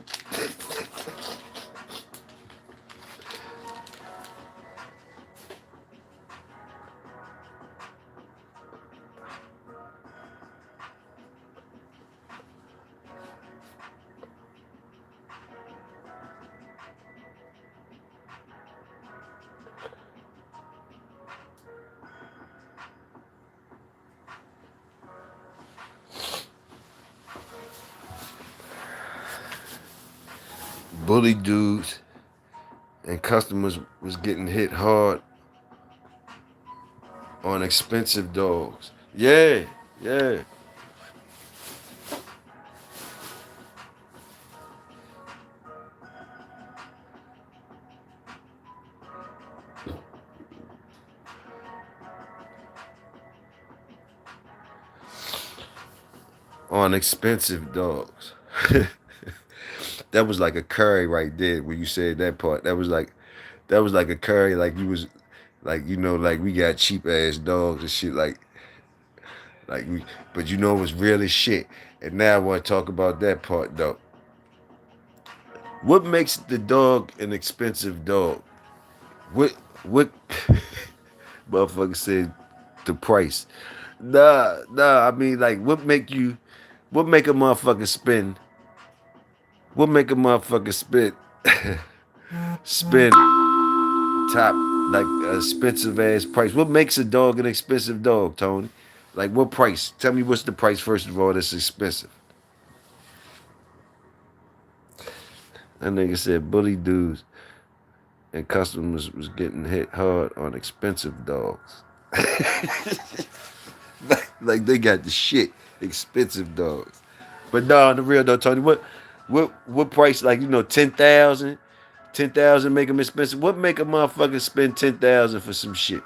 Bully dudes and customers was getting hit hard on expensive dogs. Yeah, yeah. On expensive dogs. That was like a curry right there when you said that part. That was like a curry, like you was like like we got cheap ass dogs and shit like we, but it was real as shit. And now I want to talk about that part though. What makes the dog an expensive dog? What motherfucker said the price? Nah. I mean, like, what make a motherfucker spend? What make a motherfucker spend top like a expensive ass price? What makes a dog an expensive dog, Tony? Like, what price? Tell me what's the price first of all that's expensive. That nigga said bully dudes and customers was getting hit hard on expensive dogs. Like they got the shit, expensive dogs. But no, on the real though, Tony, what price? Like 10,000, 10,000 make them expensive. What make a motherfucker spend 10,000 for some shit?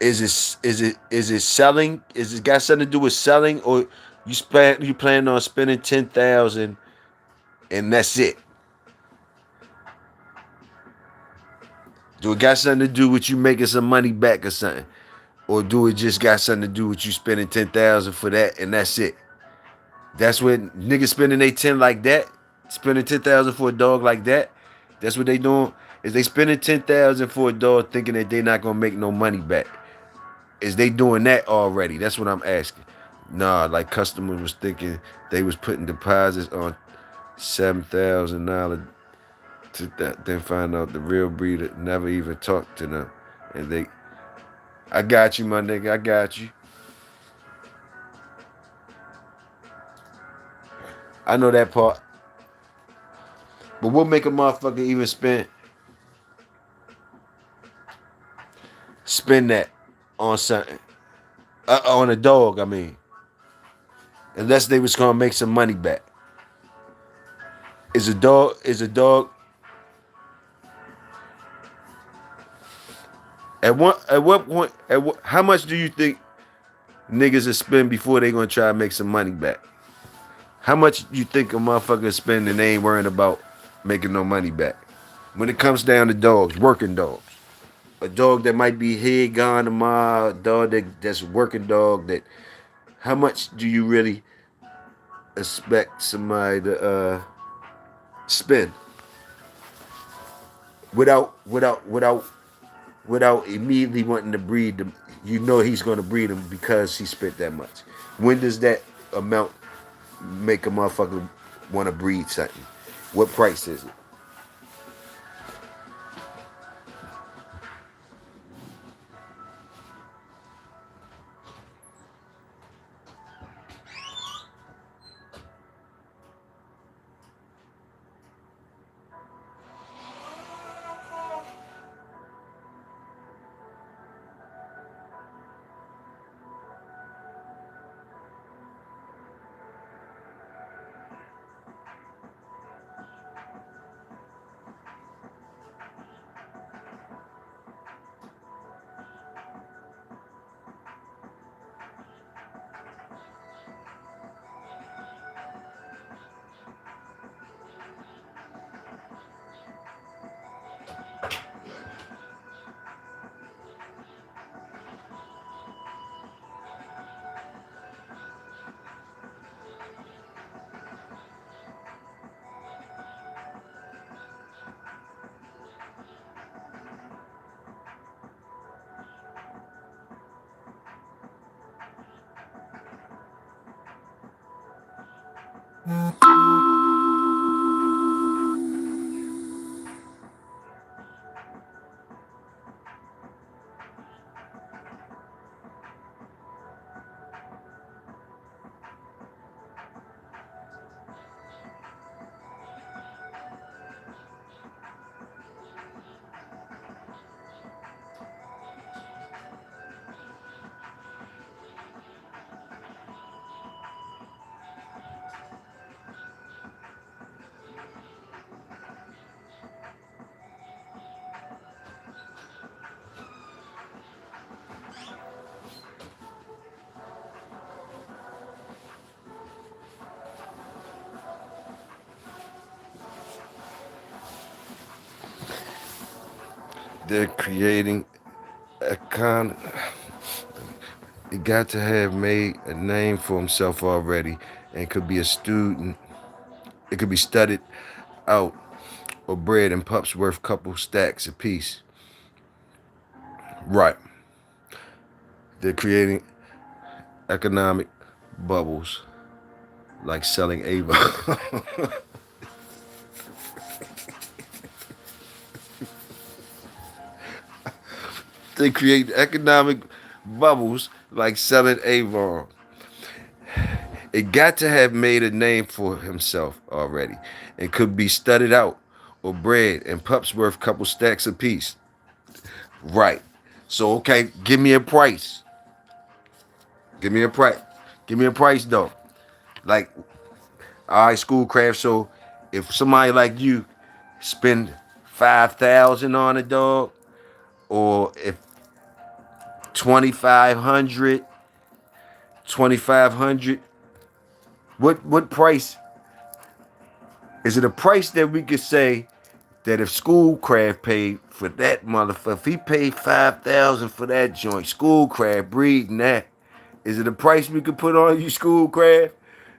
Is it selling? Is it got something to do with selling, or you plan on spending 10,000 and that's it? Do it got something to do with you making some money back or something? Or do it just got something to do with you spending 10,000 for that and that's it? That's what niggas spending they 10 like that, spending 10,000 for a dog like that. That's what they doing. Is they spending 10,000 for a dog thinking that they not gonna make no money back? Is they doing that already? That's what I'm asking. Nah, like customers was thinking they was putting deposits on $7,000 to that, then find out the real breeder never even talked to them, and I got you, my nigga. I got you. I know that part. But what make a motherfucker even spend that on something? On a dog, I mean. Unless they was gonna make some money back. Is a dog at what point how much do you think niggas will spend before they gonna try to make some money back? How much you think a motherfucker spend and they ain't worrying about making no money back? When it comes down to dogs, working dogs. A dog that might be head gone tomorrow, a dog that's a working dog that how much do you really expect somebody to spend without without immediately wanting to breed them. You know he's going to breed them because he spent that much. When does that amount make a motherfucker want to breed something? What price is it? They're creating a kind. He got to have made a name for himself already, and could be a student. It could be studied out, or bread and pups worth couple stacks apiece. Right. They're creating economic bubbles like selling Avon. They create economic bubbles like selling Avon. It got to have made a name for himself already and could be studied out or bred and pups worth couple stacks apiece. Right. So okay, give me a price. Give me a price. Give me a price though. Like, all right, Schoolcraft. So if somebody like you spend 5,000 on a dog, or if 2,500, 2,500, what price is it? A price that we could say that if Schoolcraft paid for that motherfucker, if he paid 5,000 for that joint, Schoolcraft breeding that, is it a price we could put on you, Schoolcraft?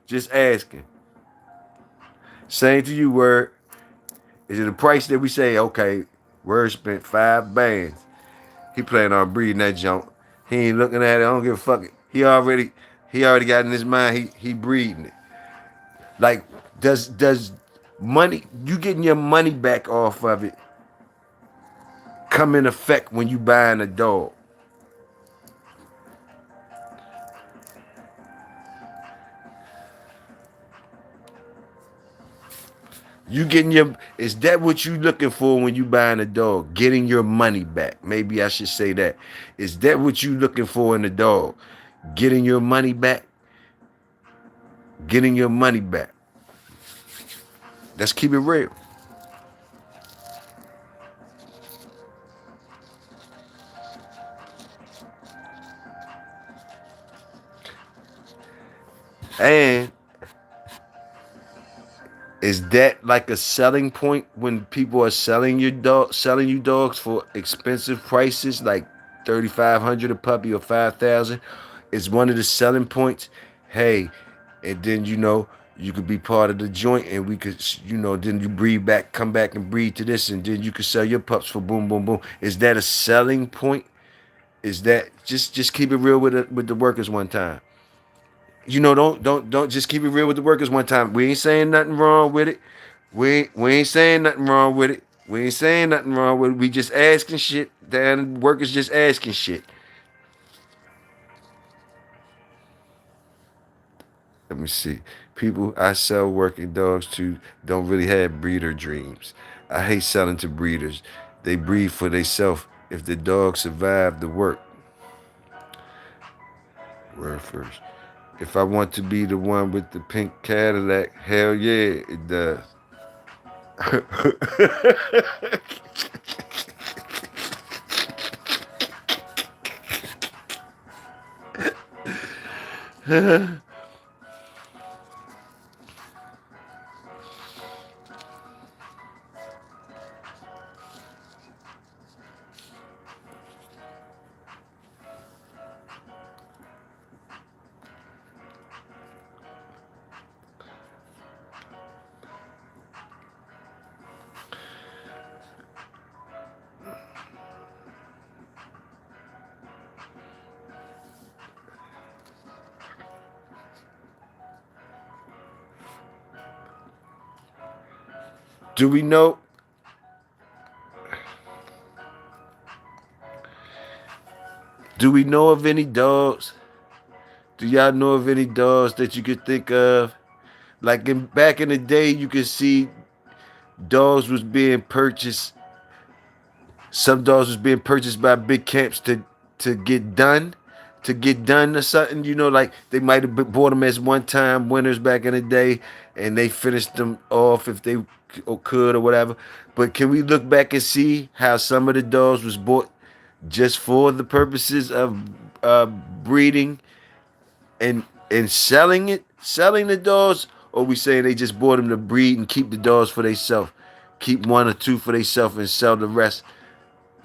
Just asking. Saying to you, Word, is it a price that we say, okay, Word spent 5 bands. He planning on breeding that junk. He ain't looking at it. I don't give a fuck. He already got in his mind. He breeding it. Like, does money, you getting your money back off of it, come in effect when you buying a dog? You getting your, is that what you looking for when you buying a dog? Getting your money back. Maybe I should say that. Is that what you looking for in a dog? Getting your money back? Getting your money back. Let's keep it real. And is that like a selling point when people are selling you dogs for expensive prices, like 3,500 a puppy or 5,000? It's one of the selling points. Hey, and then You could be part of the joint, and we could, then you breed back, come back and breed to this, and then you could sell your pups for boom, boom, boom. Is that a selling point? Is that just keep it real with the workers one time? Don't just keep it real with the workers one time. We ain't saying nothing wrong with it. We ain't saying nothing wrong with it. We ain't saying nothing wrong with it. We just asking shit. Damn, workers just asking shit. Let me see. People I sell working dogs to don't really have breeder dreams. I hate selling to breeders. They breed for themselves. If the dog survive the work, word first. If I want to be the one with the pink Cadillac, hell yeah, it does. Do we know? Do we know of any dogs? Do y'all know of any dogs that you could think of? Like back in the day, you could see dogs was being purchased. Some dogs was being purchased by big camps to get done, to get done or something. Like they might have bought them as one-time winners back in the day, and they finished them off if they could or whatever. But can we look back and see how some of the dogs was bought just for the purposes of breeding and selling the dogs, or we saying they just bought them to breed and keep the dogs for themselves, keep one or two for themselves and sell the rest?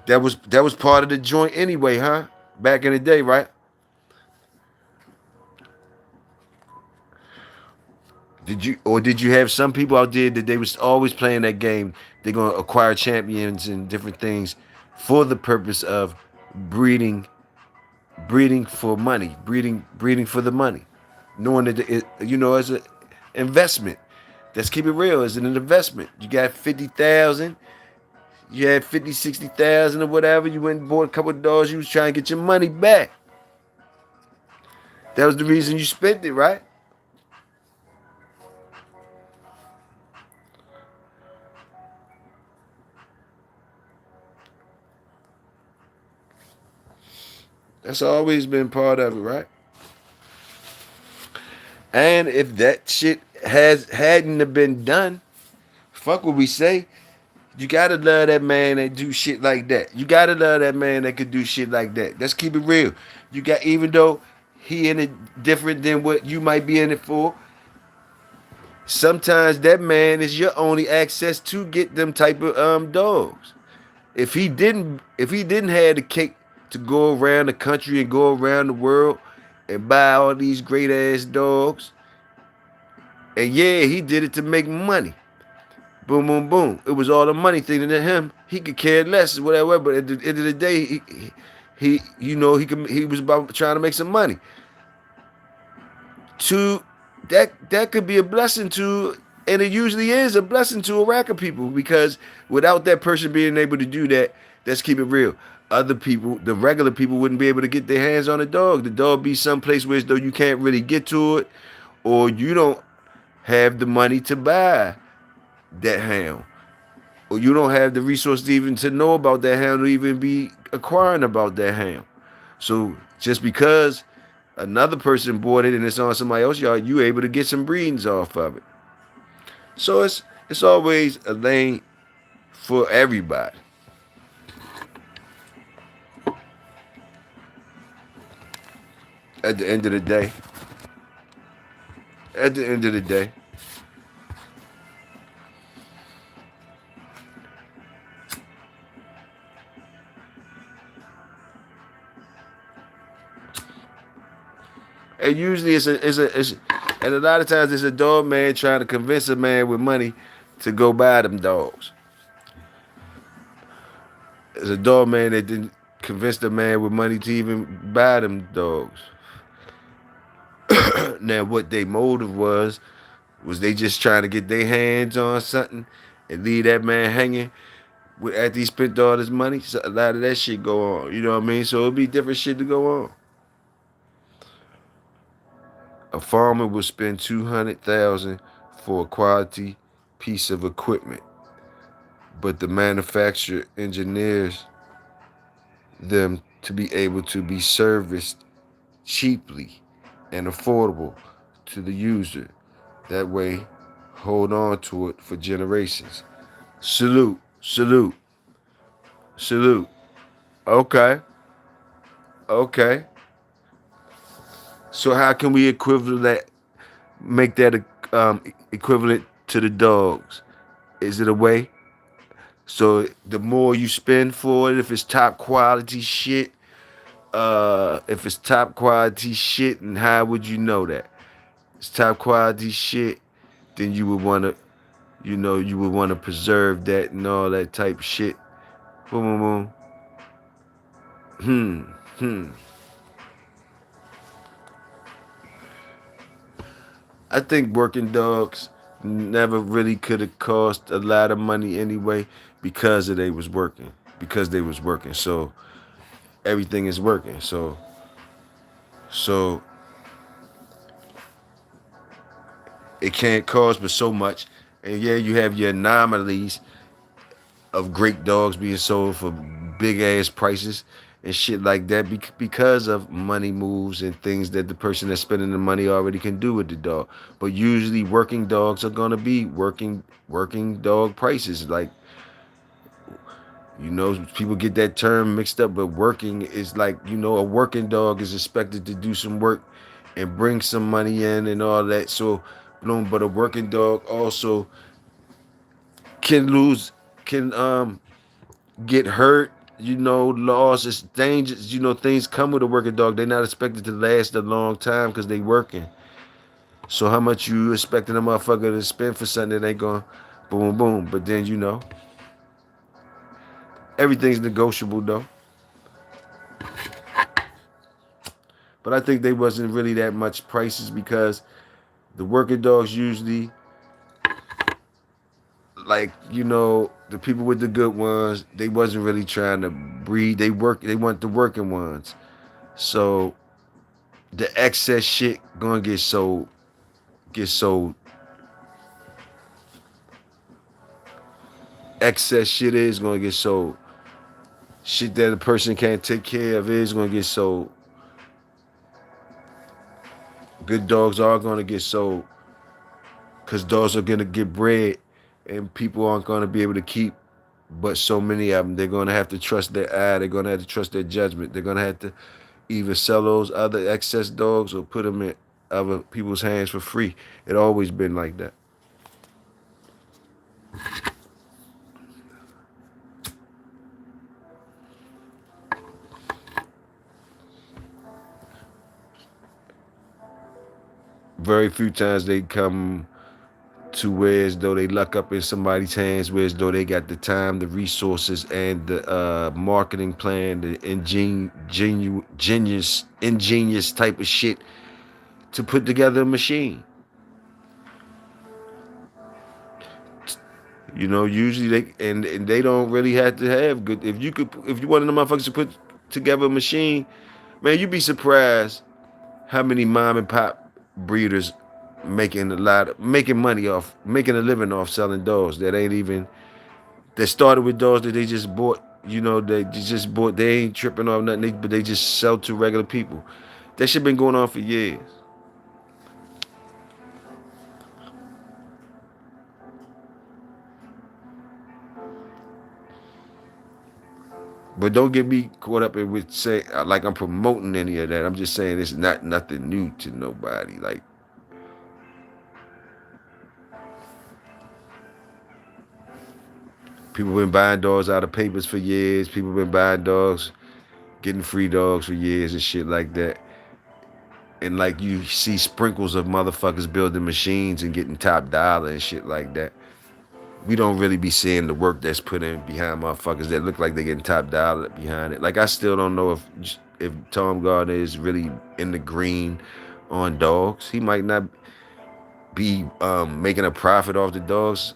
That was part of the joint anyway, huh? Back in the day, right? Did you have some people out there that they was always playing that game? They're gonna acquire champions and different things for the purpose of breeding, breeding for money, breeding for the money, knowing that as an investment. Let's keep it real. As an investment, you got 50,000. You had 50, 60,000 or whatever. You went and bought a couple of dollars. You was trying to get your money back. That was the reason you spent it, right? That's always been part of it, right? And if that shit hadn't have been done, fuck what we say. You gotta love that man that do shit like that. You gotta love that man that could do shit like that. Let's keep it real. Even though he in it different than what you might be in it for, sometimes that man is your only access to get them type of dogs. If he didn't have the cake to go around the country and go around the world and buy all these great ass dogs, and yeah, he did it to make money. Boom, boom, boom. It was all the money thing to him. He could care less, whatever. But at the end of the day, he was about trying to make some money. To that could be a blessing to, and it usually is a blessing to a rack of people, because without that person being able to do that, let's keep it real. Other people, the regular people, wouldn't be able to get their hands on a dog. The dog be someplace where as though you can't really get to it, or you don't have the money to buy that hound, or you don't have the resources even to know about that hound, or even be acquiring about that hound. So just because another person bought it and it's on somebody else's yard, you able to get some breedings off of it. So it's always a lane for everybody. At the end of the day, at the end of the day, and usually it's And a lot of times it's a dog man trying to convince a man with money to go buy them dogs. It's a dog man that didn't convince the man with money to even buy them dogs. Now, what their motive was they just trying to get their hands on something and leave that man hanging after he spent all his money? So a lot of that shit go on. You know what I mean? So it'll be different shit to go on. A farmer will spend 200,000 for a quality piece of equipment, but the manufacturer engineers them to be able to be serviced cheaply and affordable to the user. That way, hold on to it for generations. Salute, salute, salute. Okay, okay. So how can we make that equivalent to the dogs? Is it a way? So the more you spend for it, if it's top quality shit, and how would you know that? It's top quality shit, then you would wanna, you would wanna preserve that and all that type of shit. Boom, boom, boom. I think working dogs never really could have cost a lot of money anyway because they was working. So everything is working. So it can't cost but so much. And yeah, you have your anomalies of great dogs being sold for big ass prices and shit like that because of money moves and things that the person that's spending the money already can do with the dog. But usually working dogs are gonna be working dog prices. Like, people get that term mixed up, but working is like, a working dog is expected to do some work and bring some money in and all that. So, but a working dog also can lose, can get hurt, losses, dangers, things come with a working dog. They're not expected to last a long time because they working. So how much you expecting a motherfucker to spend for something that ain't going boom, boom. But then, everything's negotiable though. But I think they wasn't really that much prices because the working dogs usually, like, the people with the good ones, they wasn't really trying to breed. They want the working ones. So the excess shit gonna get sold. Excess shit is gonna get sold. Shit that a person can't take care of is gonna get sold. Good dogs are gonna get sold because dogs are gonna get bred, and people aren't gonna be able to keep but so many of them. They're gonna have to trust their eye. They're gonna have to trust their judgment. They're gonna have to either sell those other excess dogs or put them in other people's hands for free. It always been like that. Very few times they come to where as though they luck up in somebody's hands, where as though they got the time, the resources, and the marketing plan, the ingenious type of shit to put together a machine. Usually and they don't really have to have good. If you wanted the motherfuckers to put together a machine, man, you'd be surprised how many mom and pop breeders making money off, making a living off selling dogs that started with dogs that they just bought. They ain't tripping off nothing, but they just sell to regular people. That shit been going on for years. But don't get me caught up in with say like I'm promoting any of that. I'm just saying it's not nothing new to nobody. Like, people been buying dogs out of papers for years. People been buying dogs, getting free dogs for years and shit like that. and like you see sprinkles of motherfuckers building machines and getting top dollar and shit like that. We don't really be seeing the work that's put in behind motherfuckers that look like they getting top dollar behind it. Like I still don't know if Tom Gardner is really in the green on dogs. He might not be making a profit off the dogs,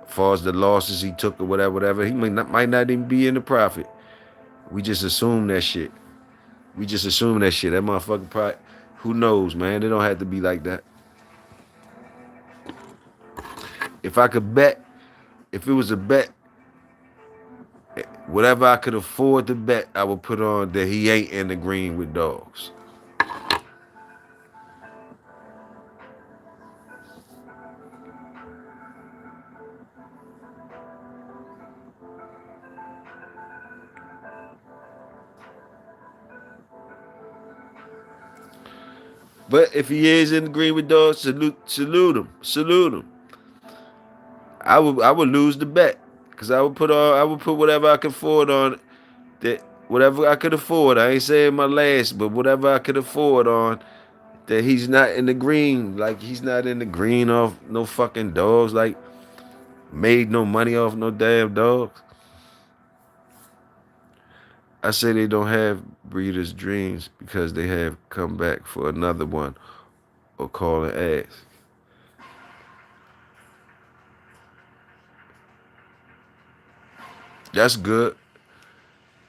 as far as the losses he took or whatever. He might not even be in the profit. We just assume that shit. We just assume that shit. That motherfucker probably, who knows, man? It don't have to be like that. If I could bet, if it was a bet, whatever I could afford to bet, I would put on that he ain't in the green with dogs. But if he is in the green with dogs, salute him. I would lose the bet because I would put whatever I could afford on that, whatever I could afford. I ain't saying my last, but whatever I could afford on that he's not in the green. Like he's not in the green off no fucking dogs. Like made no money off no damn dogs. I say they don't have breeders' dreams because they have come back for another one or call an ass. That's good.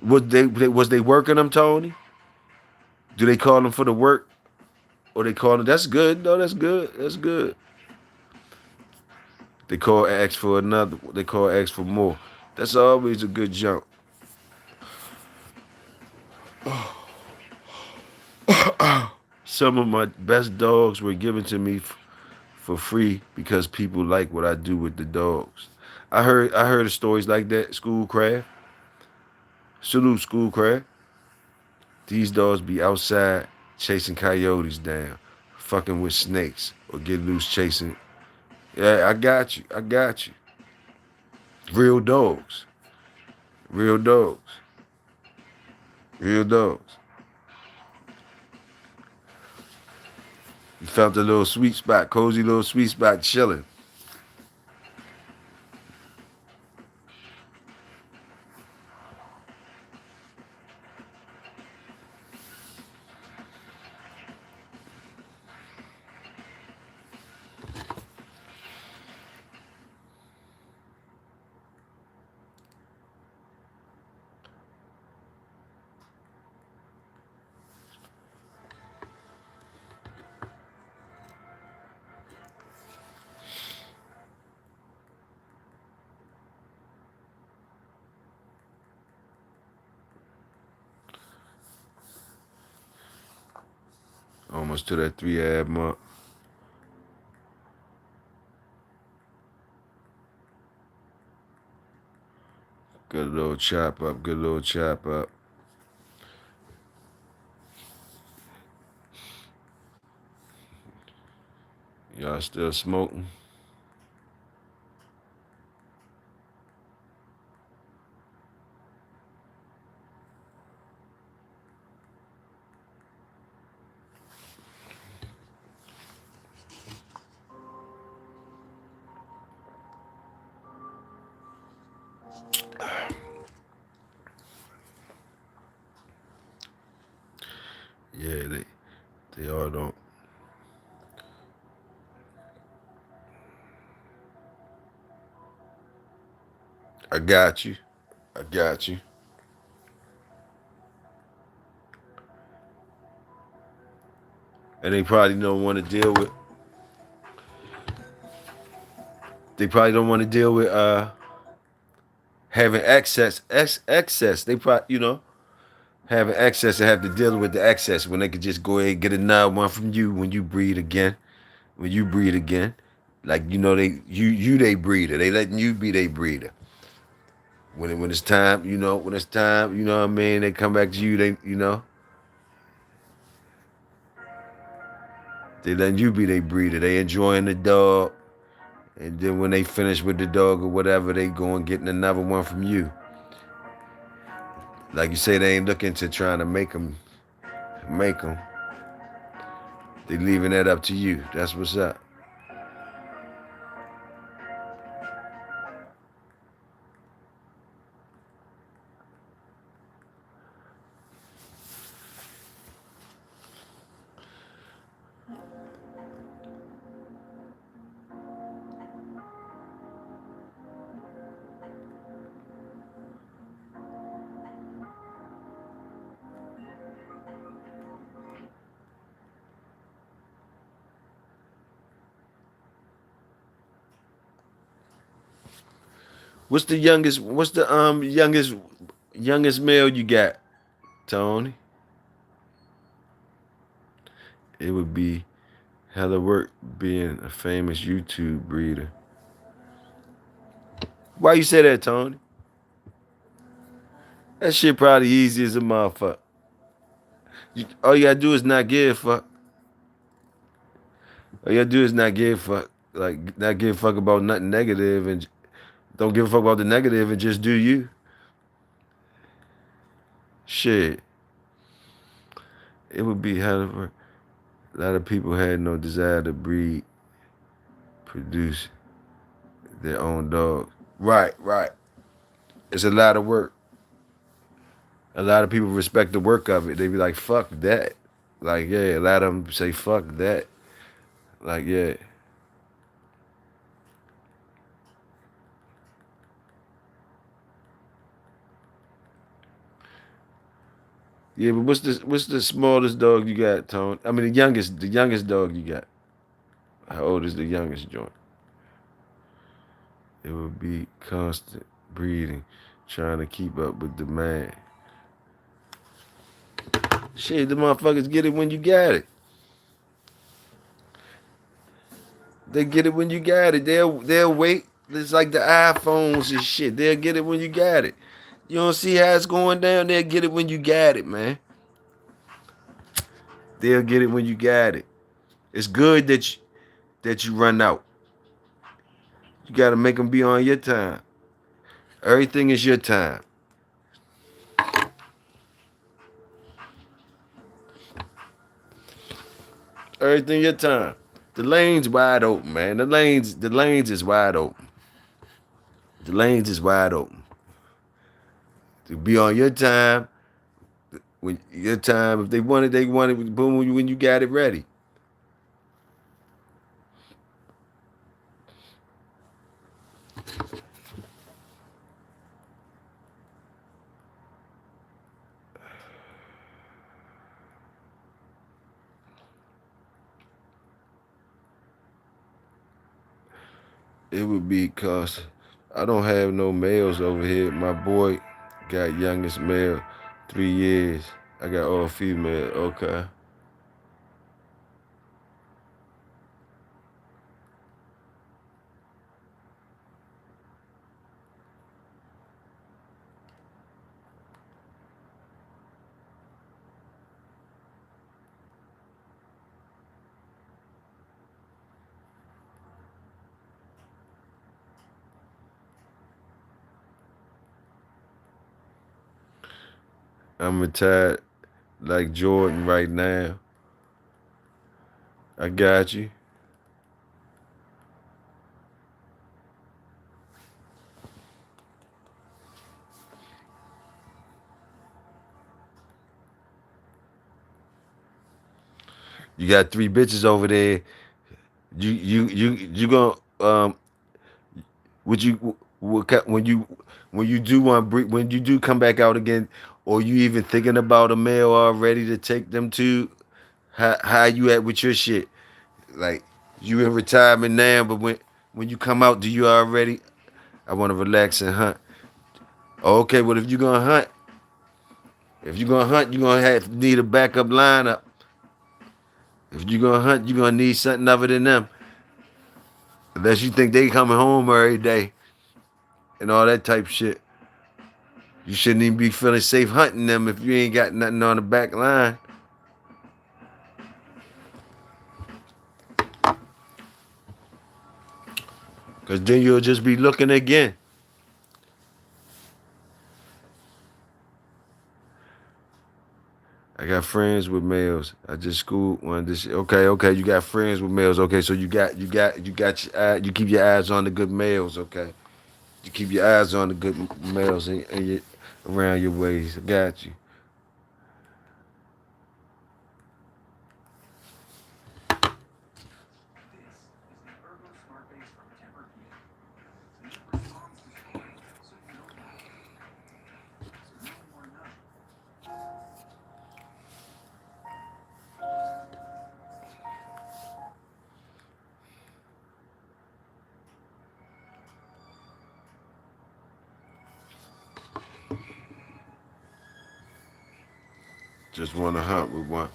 Was they working them, Tony? Do they call them for the work? Or they call them, that's good. No, that's good. That's good. They call X for another. They call X for more. That's always a good jump. Some of my best dogs were given to me for free because people like what I do with the dogs. I heard of stories like that. Schoolcraft. Salute Schoolcraft. These dogs be outside chasing coyotes down, fucking with snakes, or get loose chasing. Yeah, I got you. I got you. Real dogs. Real dogs. Real dogs. You found a little sweet spot, cozy little sweet spot, chilling. Almost to that 3 ad mark. Good little chop up. Good little chop up. Y'all still smoking? Yeah, they all don't. I got you. I got you. And they probably don't want to deal with. They probably don't want to deal with having excess. They probably having excess and have to deal with the excess when they could just go ahead and get another one from you when you breed again. When you breed again, like they breeder. They letting you be they breeder. When it's time, when it's time, what I mean. They come back to you. They letting you be they breeder. They enjoying the dog. And then when they finish with the dog or whatever, they go and getting another one from you. Like you say, they ain't looking to trying to make them. They leaving that up to you. That's what's up. What's the youngest? What's the youngest male you got, Tony? It would be hella work being a famous YouTube breeder. Why you say that, Tony? That shit probably easy as a motherfucker. All you gotta do is not give a fuck. All you gotta do is not give a fuck. Like, not give a fuck about nothing negative and don't give a fuck about the negative and just do you. Shit. It would be hella work. A lot of people had no desire to breed, produce their own dog. Right, right. It's a lot of work. A lot of people respect the work of it. They be like, fuck that. Like, yeah, a lot of them say, fuck that. Like, yeah. Yeah, but what's the smallest dog you got, Tone? I mean the youngest dog you got. How old is the youngest joint? It would be constant breeding, trying to keep up with demand. Shit, the motherfuckers get it when you got it. They get it when you got it. They'll wait. It's like the iPhones and shit. They'll get it when you got it. You don't see how it's going down. They'll get it when you got it, man. They'll get it when you got it. It's good that you run out. You got to make them be on your time. Everything is your time. Everything your time. The lane's wide open, man. The lanes is wide open. The lanes is wide open. To be on your time. When your time, if they want it, they want it. Boom, when you got it ready. It would be cause I don't have no males over here. My boy got youngest male, 3 years. I got all female. Okay. I'm retired like Jordan right now. I got you. You got three bitches over there. You gonna would you when you do when you do come back out again, or you even thinking about a male already to take them to? How you at with your shit? Like, you in retirement now, but when you come out, do you already? I want to relax and hunt. Okay, well if you're gonna hunt, you're gonna need a backup lineup. If you're gonna hunt, you're gonna need something other than them. Unless you think they coming home every day and all that type of shit. You shouldn't even be feeling safe hunting them if you ain't got nothing on the back line. Cause then you'll just be looking again. I got friends with males. I just schooled one. This okay, okay. You got friends with males. Okay, so you got your eye, you keep your eyes on the good males. Okay, you keep your eyes on the good males and around your ways. I got you. Just want to hunt with one.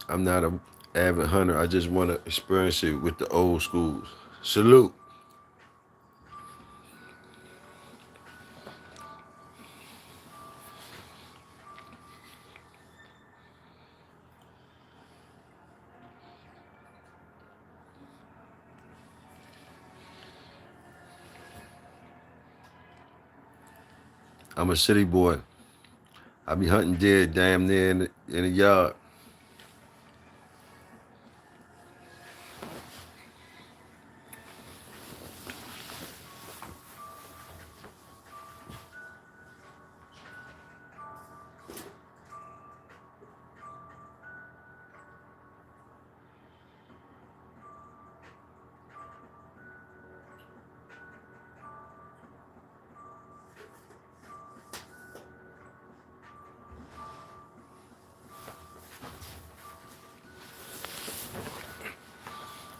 I'm not a avid hunter. I just want to experience it with the old schools. Salute. I'm a city boy. I be hunting deer damn near in the yard.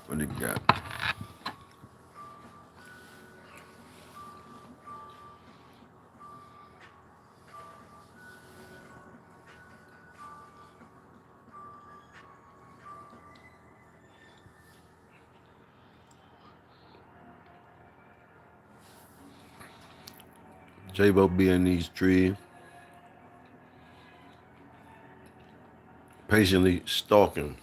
What they got? J-Bo be in these trees, patiently stalking.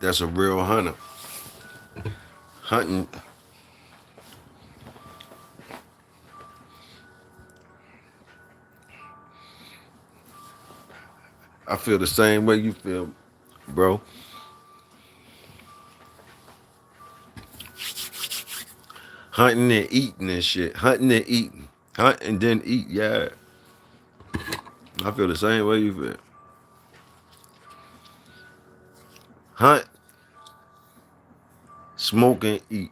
That's a real hunter. Hunting. I feel the same way you feel, bro. Hunting and eating and shit. Hunting and eating. Hunt and then eat. Yeah. I feel the same way you feel. Hunt, smoke, and eat.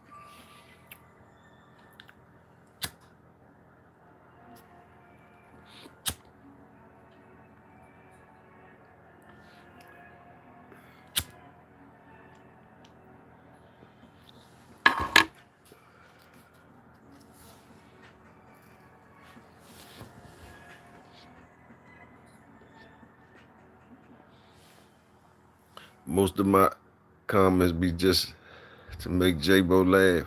Most of my comments be just to make J-Bo laugh.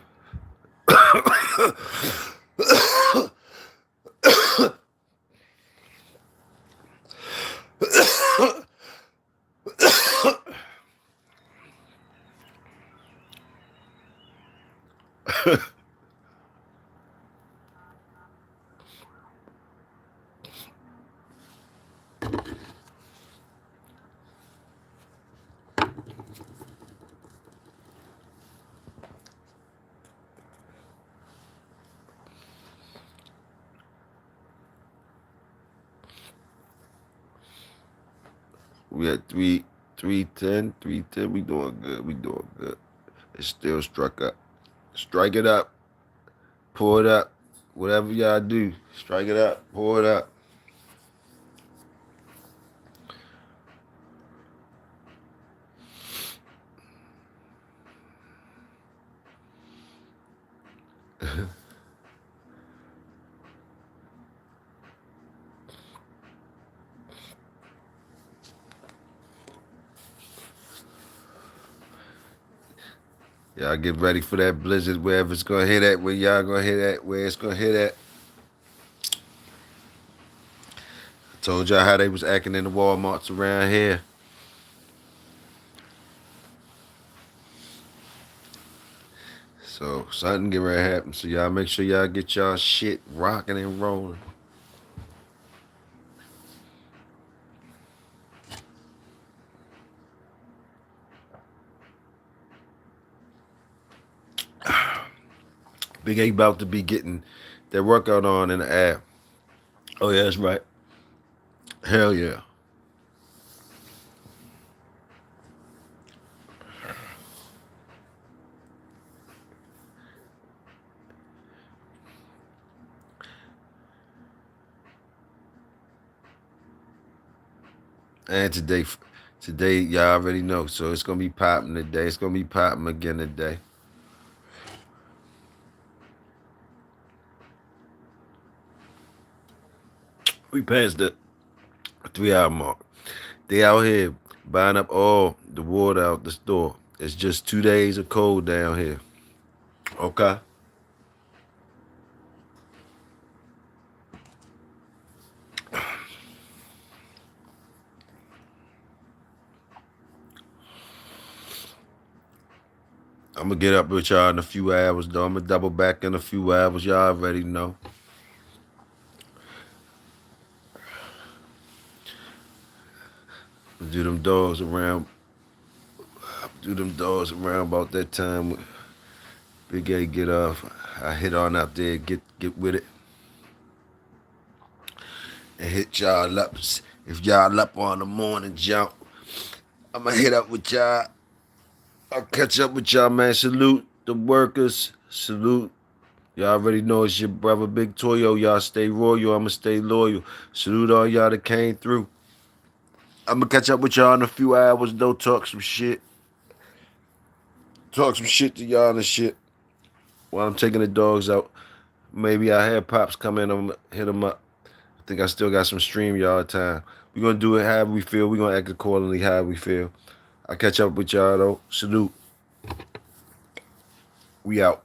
We at 310, 310. We doing good. We doing good. It still struck up. Strike it up. Pull it up. Whatever y'all do, strike it up. Pull it up. Y'all get ready for that blizzard, wherever it's gonna hit at, where y'all gonna hit at, where it's gonna hit at. I told y'all how they was acting in the Walmarts around here. So something get ready to happen. So y'all make sure y'all get y'all shit rocking and rolling. Big A about to be getting their workout on in the app. Oh yeah, that's right. Hell yeah. And today y'all already know. So it's gonna be popping today. It's gonna be popping again today. We passed the 3 hour mark. They out here buying up all the water out the store. It's just 2 days of cold down here. Okay. I'm gonna get up with y'all in a few hours though. I'm gonna double back in a few hours. Y'all already know. Do them dogs around. Do them dogs around about that time. Big A get off. I hit on out there. Get with it. And hit y'all up. If y'all up on the morning jump, I'ma hit up with y'all. I'll catch up with y'all, man. Salute the workers. Salute. Y'all already know it's your brother Big Toyo. Y'all stay royal. I'ma stay loyal. Salute all y'all that came through. I'ma catch up with y'all in a few hours, though. Talk some shit. Talk some shit to y'all and shit. While I'm taking the dogs out. Maybe I had Pops come in. I'm hit them up. I think I still got some stream y'all time. We're gonna do it however we feel. We're gonna act accordingly how we feel. I'll catch up with y'all though. Salute. We out.